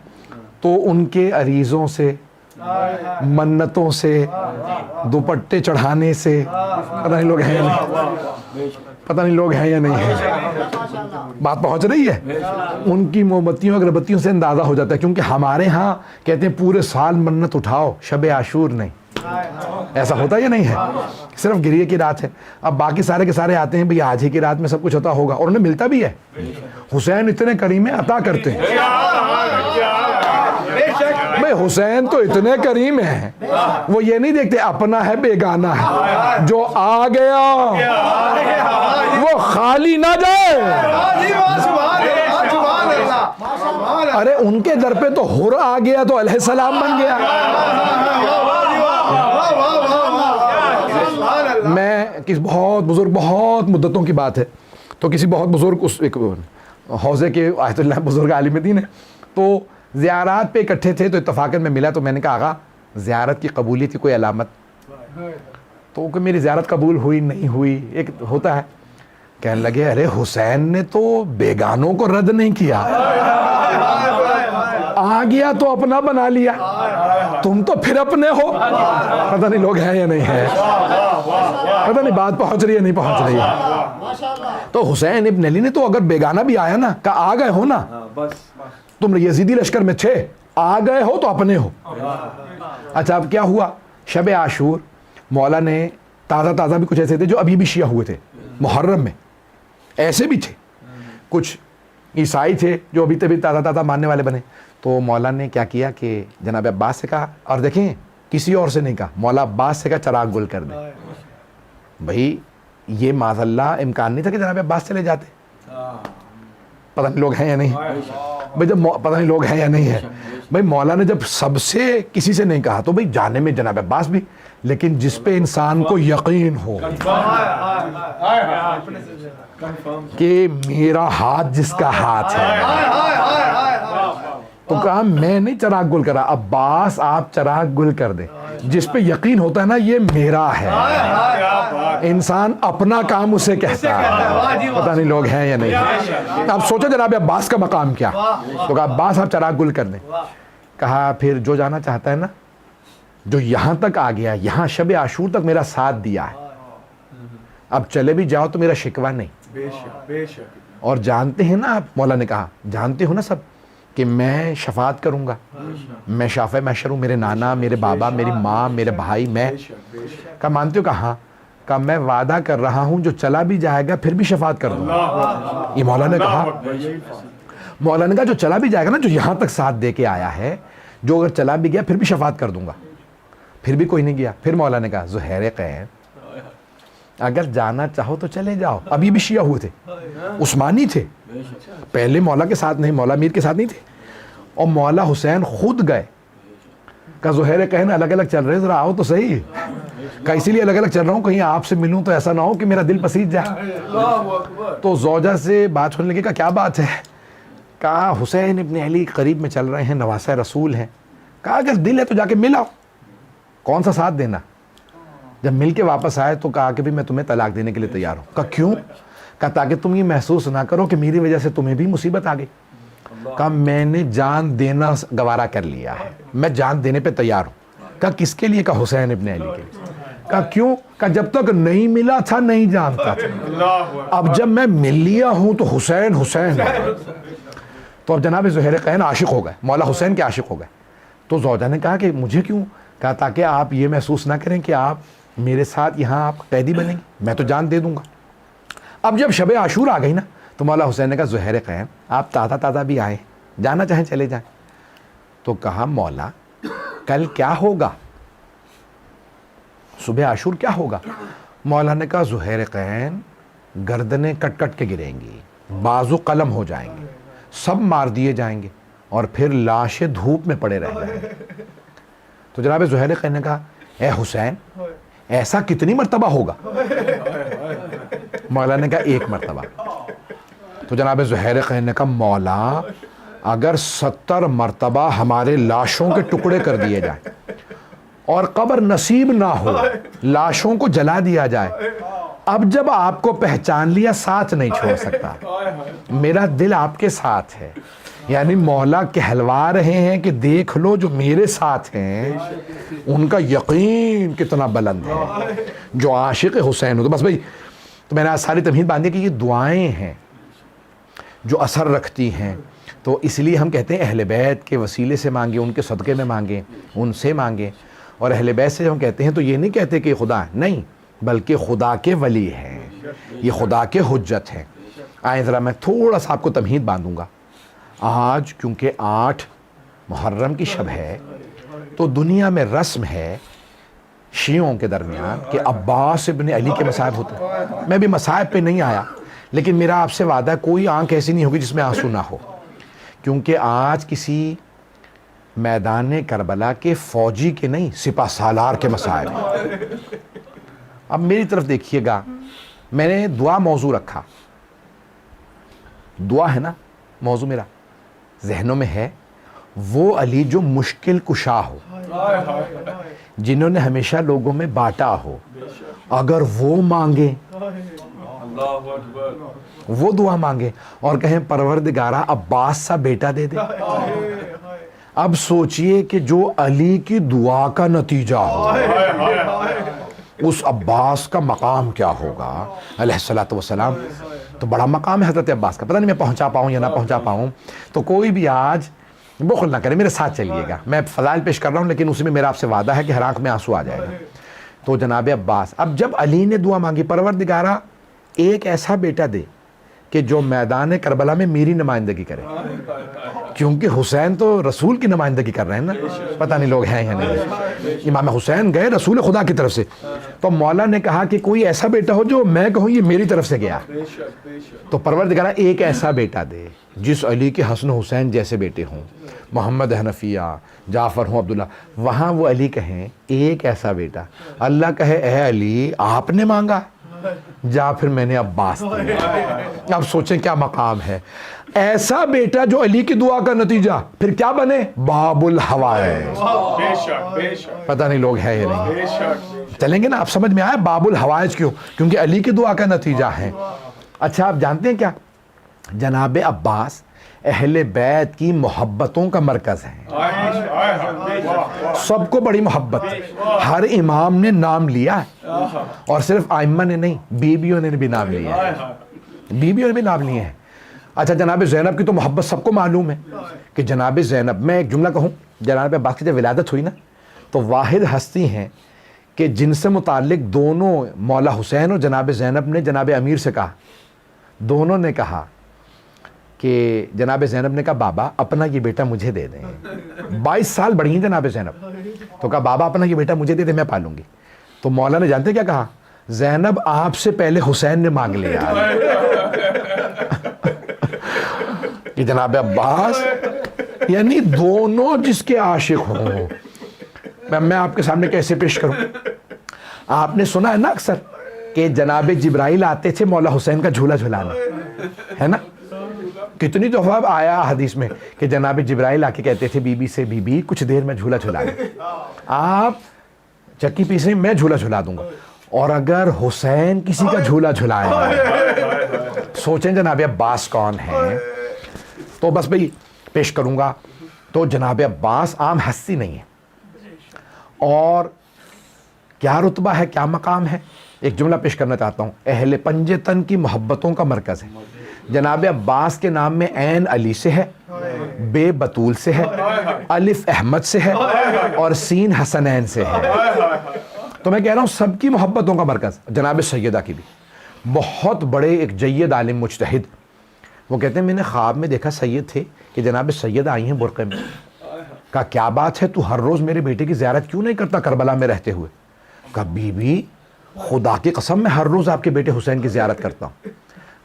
تو ان کے عریضوں سے, منتوں سے, دوپٹے چڑھانے سے, پتہ نہیں لوگ ہیں یا نہیں, پتہ نہیں لوگ ہیں یا نہیں ہیں. بات پہنچ رہی ہے؟ ان کی موم بتیوں اگربتیوں سے اندازہ ہو جاتا ہے, کیونکہ ہمارے ہاں کہتے ہیں پورے سال منت اٹھاؤ, شب عاشور نہیں. ایسا ہوتا یا نہیں ہے؟ صرف گریے کی رات ہے. اب باقی سارے کے سارے آتے ہیں بھئی آج ہی کی رات میں سب کچھ عطا ہوگا, اور انہیں ملتا بھی ہے. حسین اتنے کریم ہیں, عطا کرتے ہیں. بھئی حسین تو اتنے کریم ہیں, وہ یہ نہیں دیکھتے اپنا ہے بیگانہ ہے, جو آ گیا وہ خالی نہ جائے. ارے ان کے در پہ تو حر آ گیا تو علیہ السلام بن گیا. میں کس بہت بزرگ, بہت مدتوں کی بات ہے, تو کسی بہت بزرگ اس ایک حوضے کے آیت اللہ بزرگ عالم دین ہے, تو زیارات پہ اکٹھے تھے, تو اتفاقاً میں ملا, تو میں نے کہا آقا زیارت کی قبولیت کی کوئی علامت؟ تو کہ میری زیارت قبول ہوئی نہیں ہوئی ایک ہوتا ہے. کہنے لگے ارے حسین نے تو بیگانوں کو رد نہیں کیا, آ گیا تو اپنا بنا لیا, تم تو پھر اپنے ہو. پتہ نہیں لوگ ہیں یا نہیں ہیں, پتہ نہیں بات پہنچ رہی ہے نہیں پہنچ رہی ہے. تو حسین ابن علی نے تو اگر بیگانہ بھی آیا نا, کہا آ گئے ہو نا, تم یزیدی لشکر میں تھے, آ گئے ہو تو اپنے ہو. اچھا اب کیا ہوا, شب عاشور مولا نے تازہ بھی کچھ ایسے تھے جو ابھی بھی شیعہ ہوئے تھے محرم میں, ایسے بھی تھے کچھ عیسائی تھے جو ابھی تبھی تازہ ماننے والے بنے. تو مولا نے کیا کیا کہ جناب عباس سے کہا, اور دیکھیں کسی اور سے نہیں کہا, مولا عباس سے کہا چراغ گل کر دیں. بھائی یہ معاذ اللہ امکان نہیں تھا کہ جناب عباس چلے جاتے. پتہ نہیں لوگ ہیں یا نہیں بھائی, جب پتہ نہیں لوگ ہیں یا نہیں ہے بھائی, مولا نے جب سب سے کسی سے نہیں کہا تو بھائی جانے میں جناب عباس بھی, لیکن جس پہ انسان کو یقین ہو کہ میرا ہاتھ جس کا ہاتھ ہے, تو کہا میں نہیں چراغ گل کرا, عباس آپ چراغ گل کر دیں. جس پہ یقین ہوتا ہے نا یہ میرا ہے, انسان اپنا کام اسے کہتا ہے. پتہ نہیں لوگ ہیں یا نہیں ہیں. اب سوچو جناب عباس کا مقام کیا, تو کہا عباس آپ چراغ گل کر دیں. کہا پھر جو جانا چاہتا ہے نا, جو یہاں تک آ گیا, یہاں شب عاشور تک میرا ساتھ دیا ہے, اب چلے بھی جاؤ تو میرا شکوہ نہیں. اور جانتے ہیں نا آپ, مولا نے کہا جانتے ہو نا سب کہ میں شفاعت کروں گا, میں شافع محشر ہوں, میرے نانا, میرے بابا, میری ماں, میرے بھائی, میں. کہا مانتے ہو؟ کہا کہا میں وعدہ کر رہا ہوں جو چلا بھی جائے گا پھر بھی شفاعت کر دوں گا. یہ مولا نے کہا, مولا نے کہا جو چلا بھی جائے گا نا, جو یہاں تک ساتھ دے کے آیا ہے, جو اگر چلا بھی گیا پھر بھی شفاعت کر دوں گا. پھر بھی کوئی نہیں گیا. پھر مولا نے کہا زہیر قین اگر جانا چاہو تو چلے جاؤ. ابھی بھی شیعہ ہوئے تھے, عثمانی تھے, پہلے مولا کے ساتھ نہیں, مولا میر کے ساتھ نہیں تھے. اور مولا حسین خود گئے, کہا زہیر قین الگ الگ چل رہے, ذرا آؤ تو صحیح. کہا اسی لیے الگ الگ چل رہا ہوں, کہیں آپ سے ملوں تو ایسا نہ ہو کہ میرا دل پسیج جائے. تو زوجہ سے بات ہونے لگی, کہا کیا بات ہے؟ کہا حسین ابن علی قریب میں چل رہے ہیں, نواسہ رسول ہیں. کہا اگر دل ہے تو جا کے مل آؤ, کون سا ساتھ دینا. جب مل کے واپس آئے تو کہا کہ بھی میں تمہیں طلاق دینے کے لیے تیار ہوں. کہا کیوں؟ کہا تاکہ تم یہ محسوس نہ کرو کہ میری وجہ سے تمہیں بھی مصیبت آ گئی. کہا میں نے جان دینا گوارا کر لیا ہے, میں جان دینے پہ تیار ہوں. کہا کس کے لیے؟ کہا حسین ابن علی کے لیے. کہا کیوں؟ کہا جب تک نہیں ملا تھا نہیں جانتا تھا, اب جب میں مل لیا ہوں تو حسین حسین ہے. تو اب جناب زہیر قین عاشق ہو گئے, مولا حسین کے عاشق ہو گئے. تو زوجہ نے کہا کہ مجھے کیوں؟ کہا تاکہ آپ یہ محسوس نہ کریں کہ آپ میرے ساتھ یہاں آپ قیدی بنیں گے, میں تو جان دے دوں گا. اب جب شب عاشور آ گئی نا, تو مولا حسین نے کہا زہیر قین آپ تازہ بھی آئے, جانا چاہیں چلے جائیں. تو کہا مولا کل کیا ہوگا, صبح عاشور کیا ہوگا؟ مولا نے کہا زہیر قین گردنیں کٹ کٹ کے گریں گی, بازو قلم ہو جائیں گے, سب مار دیے جائیں گے, اور پھر لاشیں دھوپ میں پڑے رہ جائیں گے. تو جناب زہیر قین نے کہا اے حسین ایسا کتنی مرتبہ ہوگا؟ مولا نے کہا 1 مرتبہ. تو جناب زہیر قین نے کہا مولا اگر 70 مرتبہ ہمارے لاشوں کے ٹکڑے کر دیے جائیں اور قبر نصیب نہ ہو, لاشوں کو جلا دیا جائے, اب جب آپ کو پہچان لیا ساتھ نہیں چھوڑ سکتا, میرا دل آپ کے ساتھ ہے. یعنی مولا کہلوا رہے ہیں کہ دیکھ لو جو میرے ساتھ ہیں ان کا یقین کتنا بلند ہے, جو عاشق حسین ہو. تو بس بھائی, تو میں نے آج ساری تمہید باندھی کہ یہ دعائیں ہیں جو اثر رکھتی ہیں, تو اس لیے ہم کہتے ہیں اہل بیت کے وسیلے سے مانگیں, ان کے صدقے میں مانگیں, ان سے مانگیں. اور اہل بیت سے جب ہم کہتے ہیں تو یہ نہیں کہتے کہ خدا ہے، نہیں، بلکہ خدا کے ولی ہیں، یہ خدا کے حجت ہیں۔ آئیں ذرا میں تھوڑا سا آپ کو تمہید باندھوں گا۔ آج کیونکہ 8 محرم کی شب ہے تو دنیا میں رسم ہے شیعوں کے درمیان کہ عباس ابن علی کے مصائب ہوتے ہیں۔ میں بھی مصائب پہ نہیں آیا، لیکن میرا آپ سے وعدہ ہے کوئی آنکھ ایسی نہیں ہوگی جس میں آنسو نہ ہو، کیونکہ آج کسی میدان کربلا کے فوجی کے نہیں، سپہ سالار کے مصائب ہیں۔ اب میری طرف دیکھیے گا، میں نے دعا موضوع رکھا، دعا ہے نا موضوع میرا، ذہنوں میں ہے وہ علی جو مشکل کشا ہو، جنہوں نے ہمیشہ لوگوں میں بانٹا ہو، اگر وہ مانگے، وہ دعا مانگے اور کہیں پروردگارہ عباس سا بیٹا دے دے، اب سوچئے کہ جو علی کی دعا کا نتیجہ ہو، اس عباس کا مقام کیا ہوگا علیہ الصلوۃ والسلام۔ تو بڑا مقام ہے حضرت عباس کا، پتہ نہیں میں پہنچا پاؤں یا نہ پہنچا پاؤں، تو کوئی بھی آج بخل نہ کرے، میرے ساتھ چلیے گا، میں فضائل پیش کر رہا ہوں لیکن اسی میں میرا آپ سے وعدہ ہے کہ ہر آنکھ میں آنسو آ جائے گا۔ تو جناب عباس، اب جب علی نے دعا مانگی پروردگارہ ایک ایسا بیٹا دے کہ جو میدان کربلا میں میری نمائندگی کرے، کیونکہ حسین تو رسول کی نمائندگی کر رہے ہیں نا، پتہ نہیں لوگ ہیں یا نہیں، امام حسین گئے رسول خدا کی طرف سے، تو مولا نے کہا کہ کوئی ایسا بیٹا ہو جو میں کہوں یہ میری طرف سے گیا، تو پروردگارہ ایک ایسا بیٹا دے جس علی کے حسن حسین جیسے بیٹے ہوں، محمد حنفیہ، جعفر ہوں، عبداللہ، وہاں وہ علی کہیں ایک ایسا بیٹا، اللہ کہے اے علی آپ نے مانگا، جا پھر میں نے عباس دیا۔ اب سوچیں کیا مقام ہے، ایسا بیٹا جو علی کی دعا کا نتیجہ، پھر کیا بنے، باب الحوائج۔ پتہ نہیں لوگ ہیں یا نہیں، چلیں گے نا، آپ سمجھ میں آئے باب الحوائج کیوں، کیونکہ علی کی دعا کا نتیجہ ہے۔ اچھا آپ جانتے ہیں کیا، جناب عباس اہل بیت کی محبتوں کا مرکز ہے، سب کو بڑی محبت، ہر امام نے نام لیا ہے، اور صرف ائمہ نے نہیں، بیویوں نے بھی نام لیا ہے، بیویوں نے بھی نام لیے ہیں۔ اچھا جناب زینب کی تو محبت سب کو معلوم ہے کہ جناب زینب، میں ایک جملہ کہوں، جناب عباس کی جب ولادت ہوئی نا تو واحد ہستی ہیں کہ جن سے متعلق دونوں مولا حسین اور جناب زینب نے جناب امیر سے کہا، دونوں نے کہا کہ جناب زینب نے کہا بابا اپنا یہ بیٹا مجھے دے دیں، 22 سال بڑی ہیں جناب زینب، تو کہا بابا اپنا یہ بیٹا مجھے دے دیں میں پالوں گی، تو مولا نے جانتے کیا کہا، زینب آپ سے پہلے حسین نے مانگ لیا کہ جناب عباس یعنی دونوں جس کے عاشق ہوں، میں آپ کے سامنے کیسے پیش کروں، آپ نے سنا ہے نا اکثر کہ جناب جبرائیل آتے تھے مولا حسین کا جھولا جھلانا، ہے نا، کتنی دفعہ آیا حدیث میں کہ جناب جبرائیل آ کے کہتے تھے بی بی سے، بی بی کچھ دیر میں جھولا جھلا دیں، آپ چکی پیس رہی میں جھولا جھلا دوں گا، اور اگر حسین کسی کا جھولا جھلائیں، سوچیں جناب عباس کون ہیں، تو بس بھئی پیش کروں گا۔ تو جناب عباس عام ہستی نہیں ہے، اور کیا رتبہ ہے، کیا مقام ہے، ایک جملہ پیش کرنا چاہتا ہوں، اہل پنجے تن کی محبتوں کا مرکز ہے۔ جناب عباس کے نام میں عین علی سے ہے، بے بطول سے ہے، الف احمد سے ہے، اور سین حسنین سے ہے، تو میں کہہ رہا ہوں سب کی محبتوں کا مرکز۔ جناب سیدہ کی بھی، بہت بڑے ایک جید عالم مجتہد، وہ کہتے ہیں میں نے خواب میں دیکھا سید تھے کہ جناب سیدہ آئی ہیں برقعے میں، کہا کیا بات ہے تو ہر روز میرے بیٹے کی زیارت کیوں نہیں کرتا کربلا میں رہتے ہوئے، کہا بی بی خدا کی قسم میں ہر روز آپ کے بیٹے حسین کی زیارت کرتا ہوں،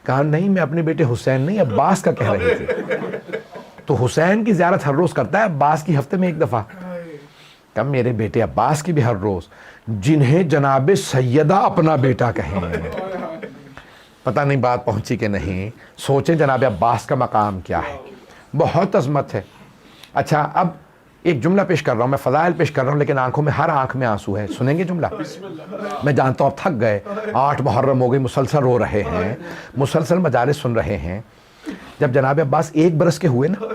کہا نہیں میں اپنے بیٹے حسین نہیں عباس کا کہہ رہی تھی، تو حسین کی زیارت ہر روز کرتا ہے، عباس کی ہفتے میں ایک دفعہ، کہا میرے بیٹے عباس کی بھی ہر روز، جنہیں جناب سیدہ اپنا بیٹا کہیں، پتہ نہیں بات پہنچی کہ نہیں، سوچیں جناب عباس کا مقام کیا ہے، بہت عظمت ہے۔ اچھا اب ایک جملہ پیش کر رہا ہوں، میں فضائل پیش کر رہا ہوں لیکن آنکھوں میں ہر آنکھ میں آنسو ہے، سنیں گے جملہ، میں جانتا ہوں آپ تھک گئے، 8 محرم ہو گئی، مسلسل رو رہے ہیں، مسلسل مجالس سن رہے ہیں۔ جب جناب عباس 1 برس کے ہوئے نا،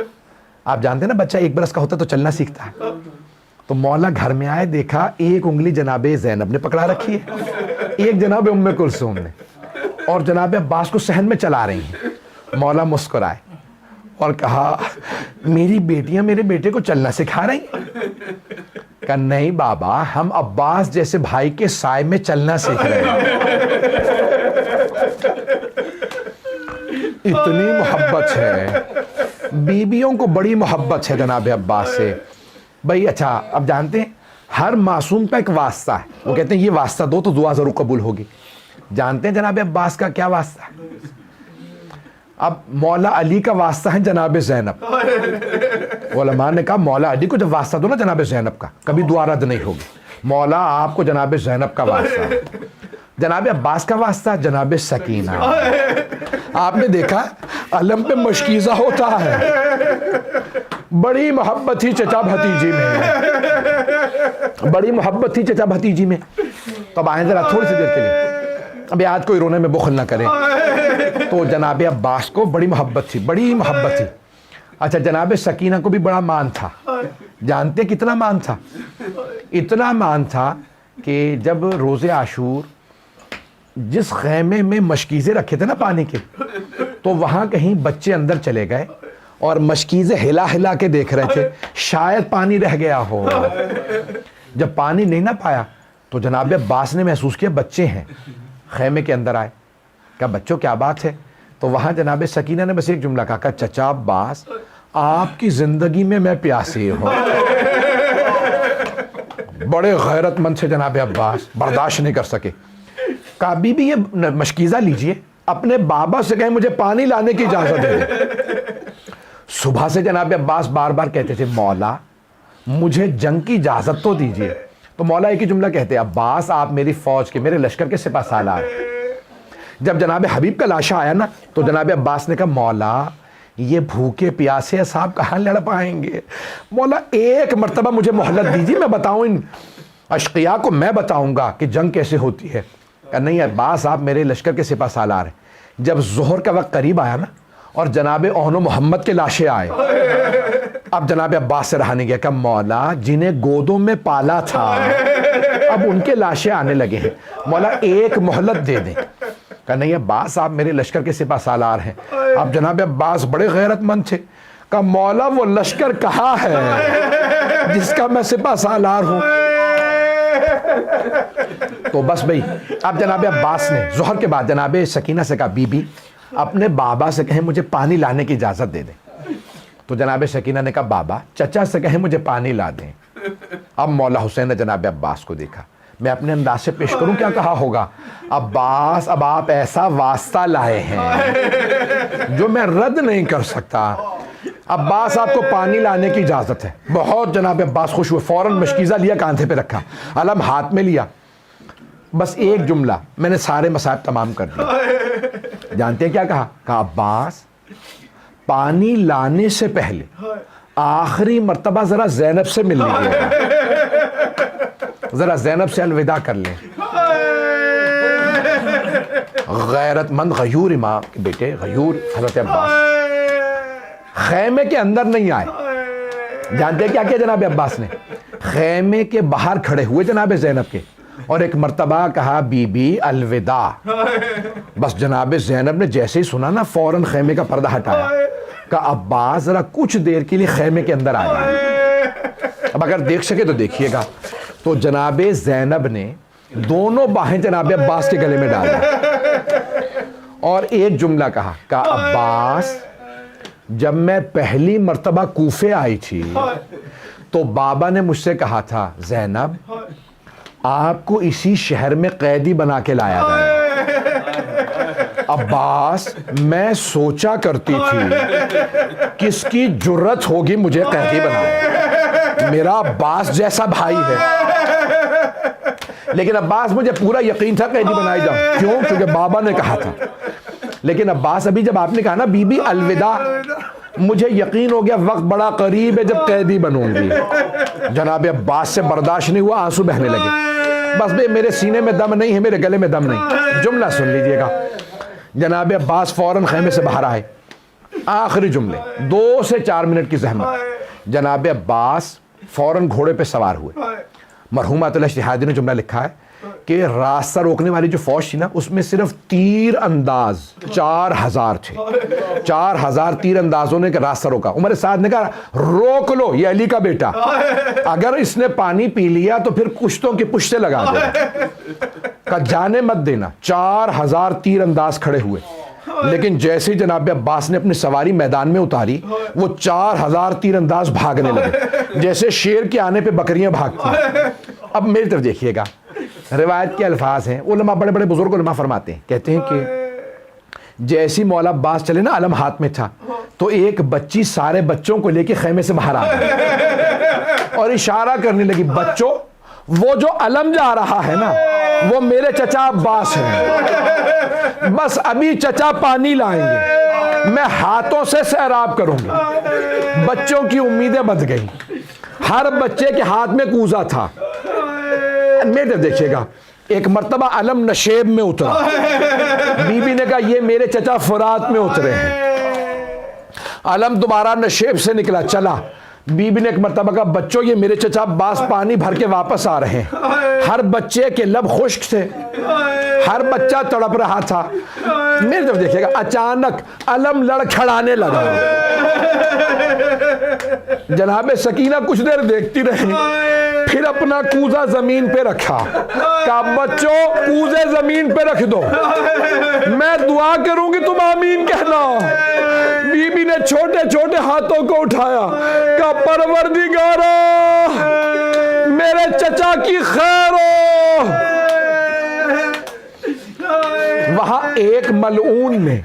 آپ جانتے ہیں نا بچہ 1 برس کا ہوتا ہے تو چلنا سیکھتا ہے، تو مولا گھر میں آئے، دیکھا ایک انگلی جناب زینب نے پکڑا رکھی ہے، ایک جناب ام کلثوم نے، اور جناب عباس کو صحن میں چلا رہی ہیں۔ مولا مسکرائے اور کہا میری بیٹیاں میرے بیٹے کو چلنا سکھا رہی ہیں، کہ نہیں بابا، ہم عباس جیسے بھائی کے سائے میں چلنا سیکھ رہے ہیں. اتنی محبت ہے بیویوں کو، بڑی محبت ہے جناب عباس سے. بھائی اچھا، اب جانتے ہیں ہر معصوم کا ایک واسطہ ہے. وہ کہتے ہیں یہ واسطہ دو تو دعا ضرور قبول ہوگی. جانتے ہیں جناب عباس کا کیا واسطہ ہے؟ اب مولا علی کا واسطہ ہے جناب زینب. علماء نے کہا مولا علی کو جب واسطہ دو نا جناب زینب کا، کبھی دعا رد نہیں ہوگی. مولا آپ کو جناب زینب کا واسطہ ہے. جناب عباس کا واسطہ جناب سکینہ. آپ نے دیکھا علم پہ مشکیزہ ہوتا ہے، بڑی محبت تھی چچا بھتیجی میں، بڑی محبت تھی چچا بھتیجی میں. تو اب آئیں ذرا تھوڑی سی دیر کے لیے، ابھی آج کوئی رونے میں بخل نہ کریں. تو جناب عباس کو بڑی محبت تھی، بڑی محبت تھی. اچھا، جناب سکینہ کو بھی بڑا مان تھا. جانتے کتنا مان تھا؟ اتنا مان تھا کہ جب روز عاشور جس خیمے میں مشکیزے رکھے تھے نا پانی کے، تو وہاں کہیں بچے اندر چلے گئے اور مشکیزے ہلا ہلا کے دیکھ رہے تھے شاید پانی رہ گیا ہو. جب پانی نہیں نہ پایا تو جناب عباس نے محسوس کیا بچے ہیں. خیمے کے اندر آئے، کہا بچوں کیا بات ہے؟ تو وہاں جناب سکینہ نے بس ایک جملہ کہا، چچا عباس آپ کی زندگی میں میں پیاسی ہوں. بڑے غیرت مند سے جناب عباس، برداشت نہیں کر سکے. کہا بی بی یہ مشکیزہ لیجئے، اپنے بابا سے کہیں مجھے پانی لانے کی اجازت دے دیں. صبح سے جناب عباس بار بار کہتے تھے مولا مجھے جنگ کی اجازت تو دیجئے. تو مولا ایک ہی جملہ کہتے، عباس آپ میری فوج کے، میرے لشکر کے سپہ سالار. جب جناب حبیب کا لاشا آیا نا تو جناب عباس نے کہا مولا یہ بھوکے پیاسے اصحاب کہاں لڑ پائیں گے، مولا ایک مرتبہ مجھے مہلت دیجیے، میں بتاؤں ان اشقیاء کو، میں بتاؤں گا کہ جنگ کیسے ہوتی ہے. کہ نہیں عباس آپ میرے لشکر کے سپہ سالار ہیں. جب ظہر کا وقت قریب آیا نا اور جناب اون و محمد کے لاشیں آئے، اب جناب عباس سے رہا نہیں گیا. کہ مولا جنہیں گودوں میں پالا تھا اب ان کے لاشیں آنے لگے ہیں، مولا ایک مہلت دے دیں. کہ نہیں عباس آپ میرے لشکر کے سپہ سالار ہیں. اب جناب عباس بڑے غیرت مند تھے. کہ مولا وہ لشکر کہاں ہے جس کا میں سپہ سالار ہوں؟ تو بس بھئی اب جناب عباس نے ظہر کے بعد جناب سکینہ سے کہا بی بی اپنے بابا سے کہیں مجھے پانی لانے کی اجازت دے دیں. تو جناب سکینہ نے کہا بابا چچا سے کہیں مجھے پانی لا دیں. اب مولا حسین نے جناب عباس کو دیکھا. میں اپنے انداز سے پیش کروں کیا کہا ہوگا، عباس اب آپ ایسا واسطہ لائے ہیں جو میں رد نہیں کر سکتا. عباس آپ کو پانی لانے کی اجازت ہے. بہت جناب عباس خوش ہوئے، فوراً مشکیزہ لیا، کاندھے پہ رکھا، علم ہاتھ میں لیا. بس ایک جملہ میں نے سارے مصائب تمام کر دیا. جانتے ہیں کیا کہا؟ کہا عباس پانی لانے سے پہلے آخری مرتبہ ذرا زینب سے مل لیجیے، ذرا زینب سے الوداع کر لیں. غیرت مند غیور امام کے بیٹے غیور حضرت عباس خیمے کے اندر نہیں آئے. جانتے کیا کیا جناب عباس نے؟ خیمے کے باہر کھڑے ہوئے جناب زینب کے اور ایک مرتبہ کہا بی بی الوداع. بس جناب زینب نے جیسے ہی سنا نا فوراً خیمے کا پردہ ہٹایا. کہا عباس ذرا کچھ دیر کے لیے خیمے کے اندر آ جائیں. اب اگر دیکھ سکے تو دیکھیے گا. تو جناب زینب نے دونوں باہیں جناب عباس کے گلے میں ڈالا اور ایک جملہ کہا. کہا عباس جب میں پہلی مرتبہ کوفے آئی تھی تو بابا نے مجھ سے کہا تھا زینب آپ کو اسی شہر میں قیدی بنا کے لایا جائے. عباس میں سوچا کرتی تھی کس کی جرت ہوگی مجھے قیدی بنانے، میرا عباس جیسا بھائی ہے. لیکن عباس مجھے پورا یقین تھا قیدی بنائی جاؤں. کیوں؟ کیونکہ بابا نے کہا تھا. لیکن عباس ابھی جب آپ نے کہا نا بی بی الوداع، مجھے یقین ہو گیا وقت بڑا قریب ہے جب قیدی بنوں گی. جناب عباس سے برداشت نہیں ہوا، آنسو بہنے لگے. بس بھئی میرے سینے میں دم نہیں ہے، میرے گلے میں دم نہیں. جملہ سن لیجئے گا. جناب عباس فوراً خیمے سے باہر آئے. آخری جملے 2 سے 4 منٹ کی زحمت. جناب عباس فوراً گھوڑے پہ سوار ہوئے. مرحوم آیت اللہ اشتہادی نے جملہ لکھا ہے کہ راستہ روکنے والی جو فوج تھی نا اس میں صرف تیر انداز 4000 تھے. 4000 تیر اندازوں نے راستہ روکا. عمر سعد نے کہا روک لو, یہ علی کا بیٹا, اگر اس نے پانی پی لیا تو پھر کشتوں کی پشتے لگا دے. کہا جانے مت دینا. 4000 تیر انداز کھڑے ہوئے, لیکن جیسے ہی جناب عباس نے اپنی سواری میدان میں اتاری وہ 4000 تیر انداز بھاگنے لگے جیسے شیر کے آنے پہ بکریاں بھاگتی ہیں. اب میری طرف دیکھیے گا, روایت کے الفاظ ہیں, علماء بڑے بڑے بزرگ علماء فرماتے ہیں, کہتے ہیں کہ جیسی مولا عباس چلے نا, علم ہاتھ میں تھا, تو ایک بچی سارے بچوں کو لے کے خیمے سے باہر آ گئی اور اشارہ کرنے لگی, بچوں وہ جو علم جا رہا ہے نا وہ میرے چچا عباس ہیں, بس ابھی چچا پانی لائیں گے, میں ہاتھوں سے سیراب کروں گی. بچوں کی امیدیں بندھ گئیں, ہر بچے کے ہاتھ میں کوزہ تھا. میرے دیکھیے گا, ایک مرتبہ علم نشیب میں اترا, بی بی نے کہا یہ میرے چچا فرات میں اترے ہیں. علم دوبارہ نشیب سے نکلا چلا, بی بی نے ایک مرتبہ کہا بچوں یہ میرے چچا عباس پانی بھر کے واپس آ رہے ہیں. ہر بچے کے لب خشک تھے, ہر بچہ تڑپ رہا تھا. میرے طرف دیکھیے گا, اچانک علم لڑکھڑانے لگا. جناب سکینہ کچھ دیر دیکھتی رہی, پھر اپنا کوزہ زمین پہ رکھا, کہا بچوں کوزے زمین پہ رکھ دو, میں دعا کروں گی تم آمین کہنا. بی بی نے چھوٹے چھوٹے ہاتھوں کو اٹھایا, کہا پروردگارا میرے چچا کی خیر ہو. وہاں ایک ملعون نے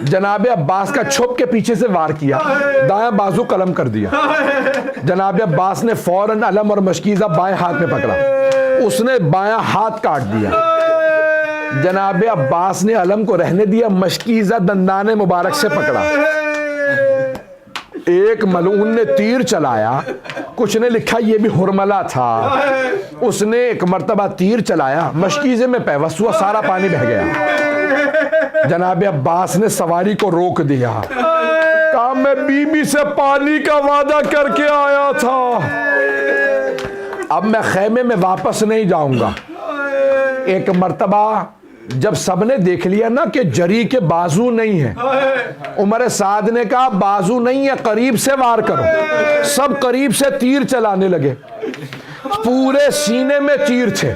جناب عباس کا چھپ کے پیچھے سے وار کیا, دایاں بازو قلم کر دیا. جناب عباس نے فوراً علم اور مشکیزہ بائیں ہاتھ میں پکڑا, اس نے بایاں ہاتھ کاٹ دیا. جناب عباس نے علم کو رہنے دیا, مشکیزہ دندان مبارک سے پکڑا. ایک ملعون نے تیر چلایا, کچھ نے لکھا یہ بھی ہرملہ تھا, اس نے ایک مرتبہ تیر چلایا, مشکیزے میں پیوست ہوا, سارا پانی بہہ گیا. جناب عباس نے سواری کو روک دیا, کہا میں بی بی سے پانی کا وعدہ کر کے آیا تھا, اب میں خیمے میں واپس نہیں جاؤں گا. ایک مرتبہ جب سب نے دیکھ لیا نا کہ جری کے بازو نہیں ہے, عمر سعد نے کہا بازو نہیں ہے, قریب سے وار کرو. سب قریب سے تیر چلانے لگے, پورے سینے میں تیر تھے.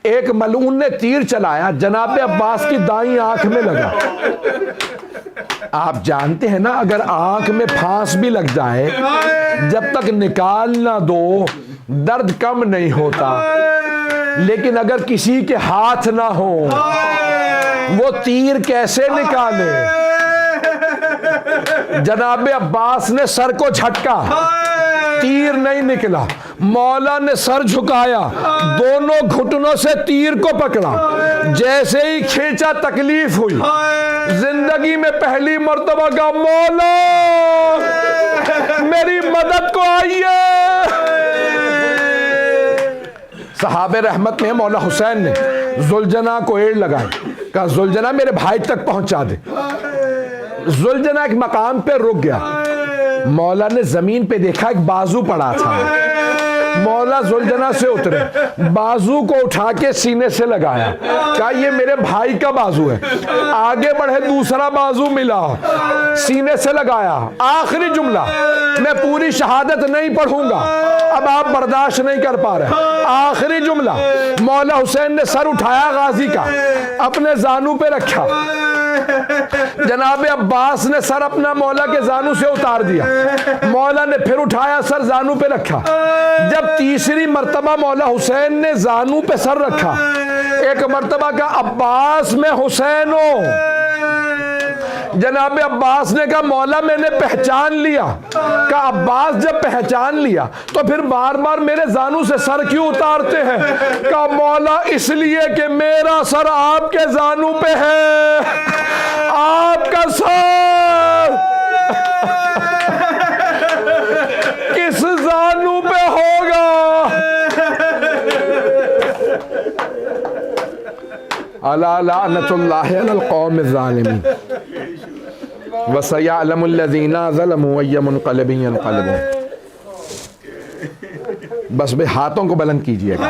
ایک ملعون نے تیر چلایا, جناب عباس کی دائیں آنکھ میں لگا. آپ جانتے ہیں نا اگر آنکھ میں پھانس بھی لگ جائے, جب تک نکال نہ دو درد کم نہیں ہوتا, لیکن اگر کسی کے ہاتھ نہ ہو وہ تیر کیسے نکالے. جناب عباس نے سر کو جھٹکا, تیر نہیں نکلا. مولا نے سر جھکایا, دونوں گھٹنوں سے تیر کو پکڑا, جیسے ہی کھینچا تکلیف ہوئی. زندگی میں پہلی مرتبہ کا مولا میری مدد کو آئیے. صحابہ رحمت میں مولا حسین نے زلجنا کو ایڑ لگائی, کہا زلجنا میرے بھائی تک پہنچا دے. زلجنا ایک مقام پہ رک گیا, مولا نے زمین پہ دیکھا ایک بازو پڑا تھا. مولا زلجنا سے اترے, بازو کو اٹھا کے سینے سے لگایا, کہا یہ میرے بھائی کا بازو ہے. آگے بڑھے, دوسرا بازو ملا, سینے سے لگایا. آخری جملہ, میں پوری شہادت نہیں پڑھوں گا, اب آپ برداشت نہیں کر پا رہے. آخری جملہ, مولا حسین نے سر اٹھایا غازی کا, اپنے زانو پہ رکھا. جناب عباس نے سر اپنا مولا کے زانو سے اتار دیا, مولا نے پھر اٹھایا, سر زانو پہ رکھا. جب تیسری مرتبہ مولا حسین نے زانو پہ سر رکھا, ایک مرتبہ کا عباس میں حسین ہوں. جناب عباس نے کہا مولا میں نے پہچان لیا. کہا عباس جب پہچان لیا تو پھر بار بار میرے زانو سے سر کیوں اتارتے ہیں؟ کہا مولا اس لیے کہ میرا سر آپ کے زانو پہ ہے, آپ کا سر کس زانو پہ ہوگا؟ الا لعنت اللہ علی القوم الظالمین وسيعلم الذين ظلموا أي منقلب ينقلبون. بس بھائی ہاتھوں کو بلند کیجئے گا.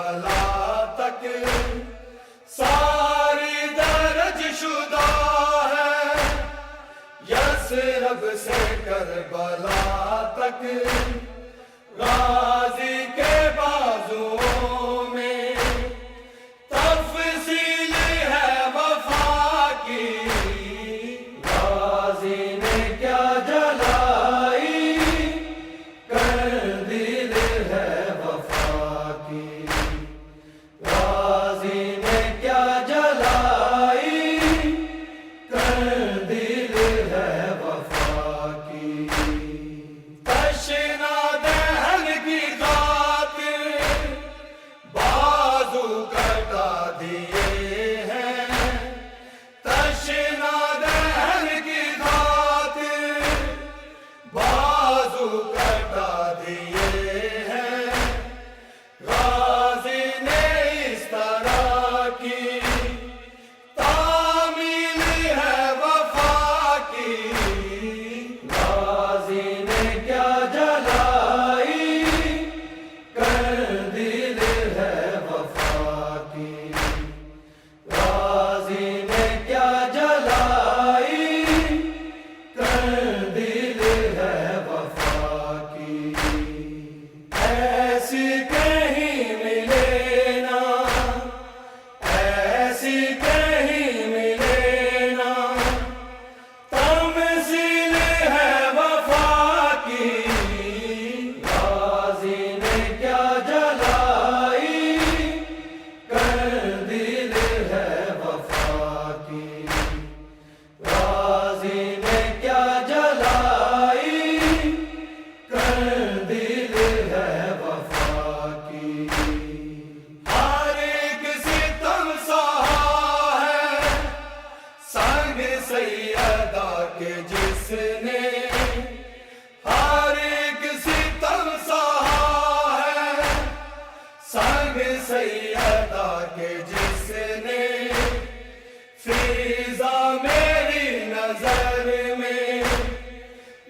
کربلا تک ساری درج شدہ ہے، یثرب سے کربلا تک غازی کے بازوؤں میں تفصیل ہے وفا کی، غازی نے کیا جلائی قندیل ہے وفا کی، غازی نے کیا جلائی قندیل ہے وفا کی، تشنا دہن کی خاطر بازو کٹا دیے ہیں، تشنا دہن کی خاطر بازو کٹا دیے ہیں، غازی نے اس طرح کی تعمیل ہے وفا کی، غازی نے کیا جلائی قندیل ہے وفا کی، غازی نے کیا جلائی قندیل ہے وفا کی، ایسی کہیں ملے نا، ایسی کہیں ملے نا، تمثیل ہے وفا کی، غازی نے کیا جلائی قندیل ہے وفا کی، غازی نے کیا جلائی قندیل ہے وفا کی، ہر ایک ستم سہا ہے سنگ سیدہ کے جس نے، ہر ایک ستم سہا ہے سنگ سیدہ کے جس نے، فیضا میری نظر میں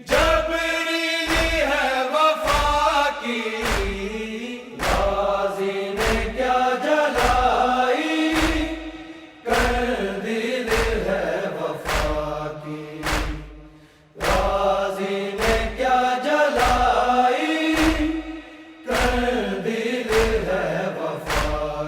جبریل ہے وفا کی، غازی نے کیا جلائی قندیل ہے وفا کی، غازی نے کیا جلائی قندیل ہے وفا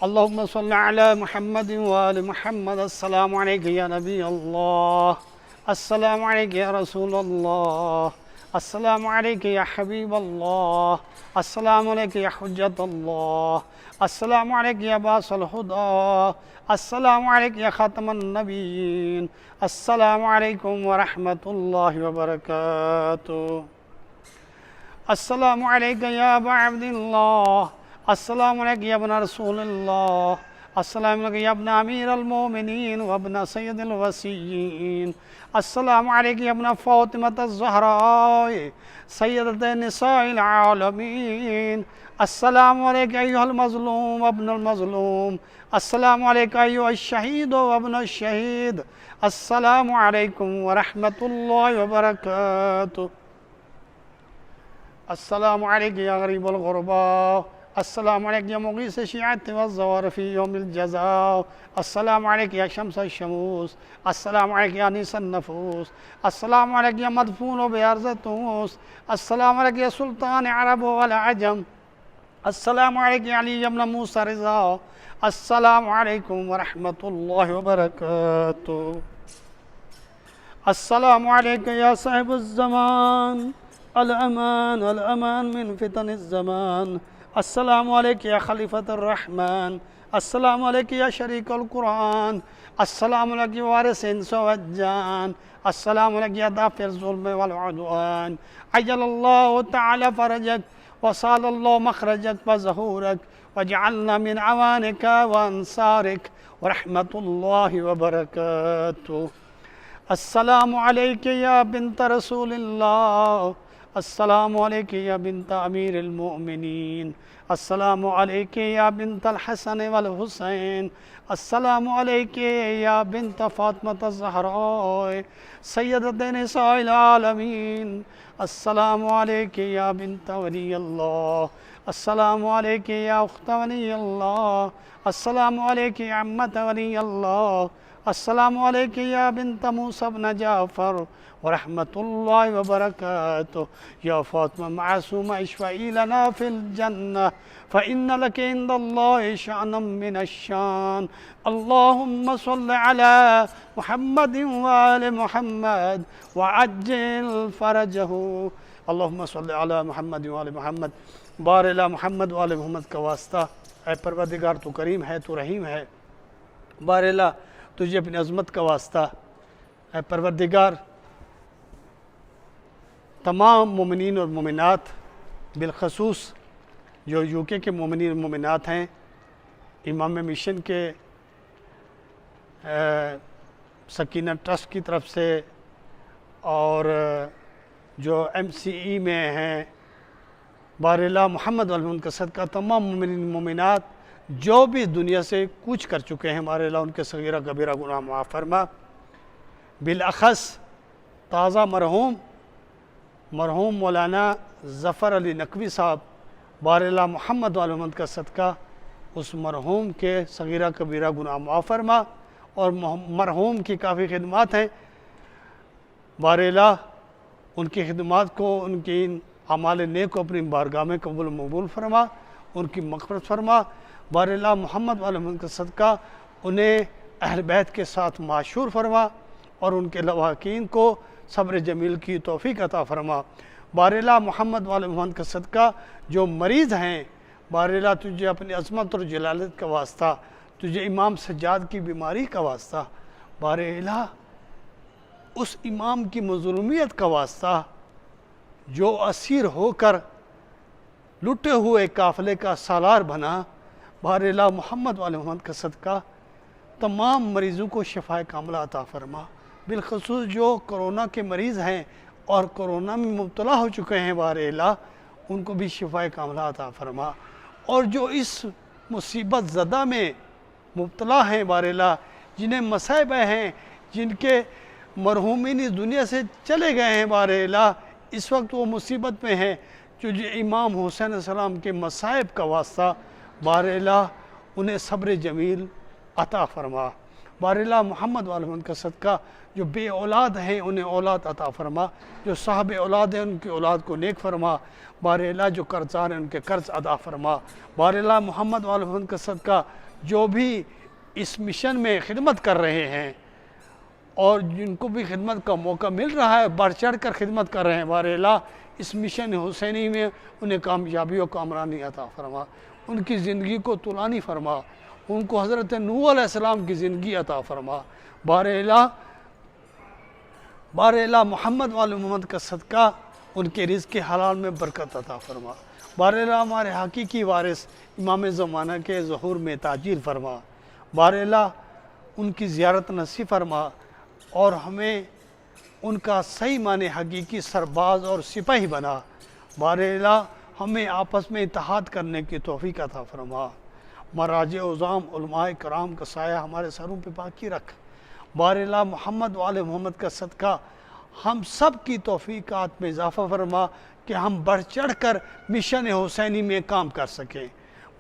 اللهم صل على محمد وآل محمد. السلام عليك يا نبي الله، السلام عليك يا رسول الله، السلام عليك يا حبيب الله، السلام عليك يا حجة الله، السلام عليك يا باس الهدى، السلام عليك يا خاتم النبيين، السلام عليكم ورحمة الله وبركاته. السلام عليك يا أبا عبد الله، السلام عليك يا ابن رسول الله، السلام عليك يا ابن أمير المؤمنين وابن سيد الوصيين، السلام عليك يا ابن فاطمة الزهراء سيدة نساء العالمين، السلام عليك أيها المظلوم وابن المظلوم، السلام عليك أيها الشهيد وابن الشهيد، السلام عليكم ورحمة الله وبركاته. السلام عليك يا غريب الغرباء، السلام عليك يا مغيث الشيعة والزوار في يوم الجزاء، السلام عليك يا شمس الشموس، السلام عليك يا أنيس النفوس، السلام عليك يا مدفون بأرض تونس، السلام عليك يا سلطان عرب والعجم، السلام عليك يا علي بن موسى رضا، السلام عليكم ورحمة الله وبركاته. السلام عليك يا صاحب الزمان، الأمان الأمان من فتن الزمان، السلام عليك يا خليفة الرحمن، السلام عليك يا شريك القرآن، السلام عليك يا وارث الإنس والجان، السلام عليك يا دافع الظلم والعدوان، عجل الله تعالى فرجك وصال الله مخرجك وظهورك وجعلنا من عوانك وأنصارك ورحمة الله وبركاته. السلام عليك يا بنت رسول الله، السلام عليك يا بنت أمير المؤمنين، السلام عليك يا بنت الحسن والحسين، السلام عليك يا بنت فاطمة الزهراء سيدة نساء العالمين، السلام عليك يا بنت ولي الله، السلام عليك يا أخت ولي الله، السلام عليك يا عمة ولي الله، السلام عليك يا بنت موسى بن جعفر ورحمة الله وبركاته. يا فاطمة معصومة اشفعي لنا في الجنة فإن لك عند الله شأنا من الشان. اللهم صل على محمد وآل محمد وعجل فرجه. اللهم صل على محمد وآل محمد. بار الہ محمد وآل محمد کا واسطہ، اے پروردگار تو کریم ہے، تو رحیم ہے، بار الہ تجھے اپنی عظمت کا واسطہ، اے پروردگار تمام مومنین اور مومنات، بالخصوص جو یو کے مومنین اور مومنات ہیں، امامیہ مشن کے سکینہ ٹرسٹ کی طرف سے اور جو MCE میں ہیں، بار الہ محمد والمحمد کا صدقہ تمام مومنین مومنات جو بھی دنیا سے کوچ کر چکے ہیں، بار الہ ان کے صغیرہ کبیرہ گناہ معاف فرما. بالاخص تازہ مرحوم مولانا ظفر علی نقوی صاحب، بار الہ محمد والمحمد کا صدقہ اس مرحوم کے صغیرہ کبیرہ گناہ معاف فرما. اور مرحوم کی کافی خدمات ہیں، بار الہ ان کی خدمات کو، ان کی اعمال نیک کو اپنی بارگاہ میں قبول و مقبول فرما، ان کی مغفرت فرما. بار الہ محمد والمحمد کا صدقہ انہیں اہل بیت کے ساتھ معشور فرما اور ان کے لواحقین کو صبر جمیل کی توفیق عطا فرما. بار الہ محمد والمحمد کا صدقہ جو مریض ہیں، بار الہ تجھے اپنی عظمت اور جلالت کا واسطہ، تجھے امام سجاد کی بیماری کا واسطہ، بار الہ اس امام کی مظلومیت کا واسطہ جو اسیر ہو کر لٹے ہوئے قافلے کا سالار بنا، بار الہ محمد والمحمد کا صدقہ تمام مریضوں کو شفا کاملہ عطا فرما. بالخصوص جو کرونا کے مریض ہیں اور کرونا میں مبتلا ہو چکے ہیں، بار الہ ان کو بھی شفا کاملہ عطا فرما. اور جو اس مصیبت زدہ میں مبتلا ہیں، بار الہ جنہیں مصائب ہیں، جن کے مرحومین اس دنیا سے چلے گئے ہیں، بار الہ اس وقت وہ مصیبت میں ہیں، جو امام حسین علیہ السلام کے مصائب کا واسطہ، بار الہ انہیں صبر جمیل عطا فرما. بار الہ محمد والمحمد کا صدقہ جو بے اولاد ہیں انہیں اولاد عطا فرما، جو صاحب اولاد ہیں ان کی اولاد کو نیک فرما. بار الہ جو قرضدار ہیں ان کے قرض ادا فرما. بار الہ محمد والمحمد کا صدقہ جو بھی اس مشن میں خدمت کر رہے ہیں اور جن کو بھی خدمت کا موقع مل رہا ہے بڑھ چڑھ کر خدمت کر رہے ہیں، بار الہ اس مشن حسینی میں انہیں کامیابی و کامرانی عطا فرما، ان کی زندگی کو طولانی فرما، ان کو حضرت نوح علیہ السلام کی زندگی عطا فرما، بار الہ محمد وال محمد کا صدقہ ان کے رزق حلال میں برکت عطا فرما، بار الہ ہمارے حقیقی وارث امام زمانہ کے ظہور میں تاجیل فرما، بار الہ ان کی زیارت نصیب فرما اور ہمیں ان کا صحیح معنی حقیقی سرباز اور سپاہی بنا، بار الہ ہمیں آپس میں اتحاد کرنے کی توفیق عطا فرما، مراجع عظام علماء کرام کا سایہ ہمارے سروں پہ باقی رکھ، بار الہ محمد وآل محمد کا صدقہ ہم سب کی توفیقات میں اضافہ فرما کہ ہم بڑھ چڑھ کر مشن حسینی میں کام کر سکیں،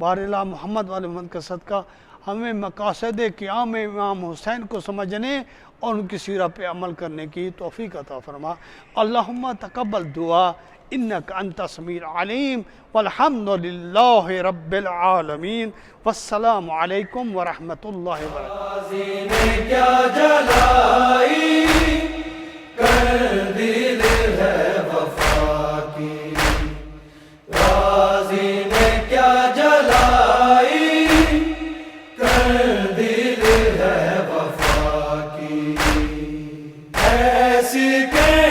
بار الہ محمد وآل محمد کا صدقہ ہمیں مقاصد قیام امام حسین کو سمجھنے اور ان کی سیرت پہ عمل کرنے کی توفیق عطا فرما، اللہم تقبل دعا انک انت سمیع علیم والحمد للہ رب العالمین والسلام علیکم ورحمۃ اللہ وبرکاتہ۔ غازی نے کیا جلائی کر دل ہے وفا کی، غازی نے کیا جلائی کر دل ہے وفا کی، ایسی کہ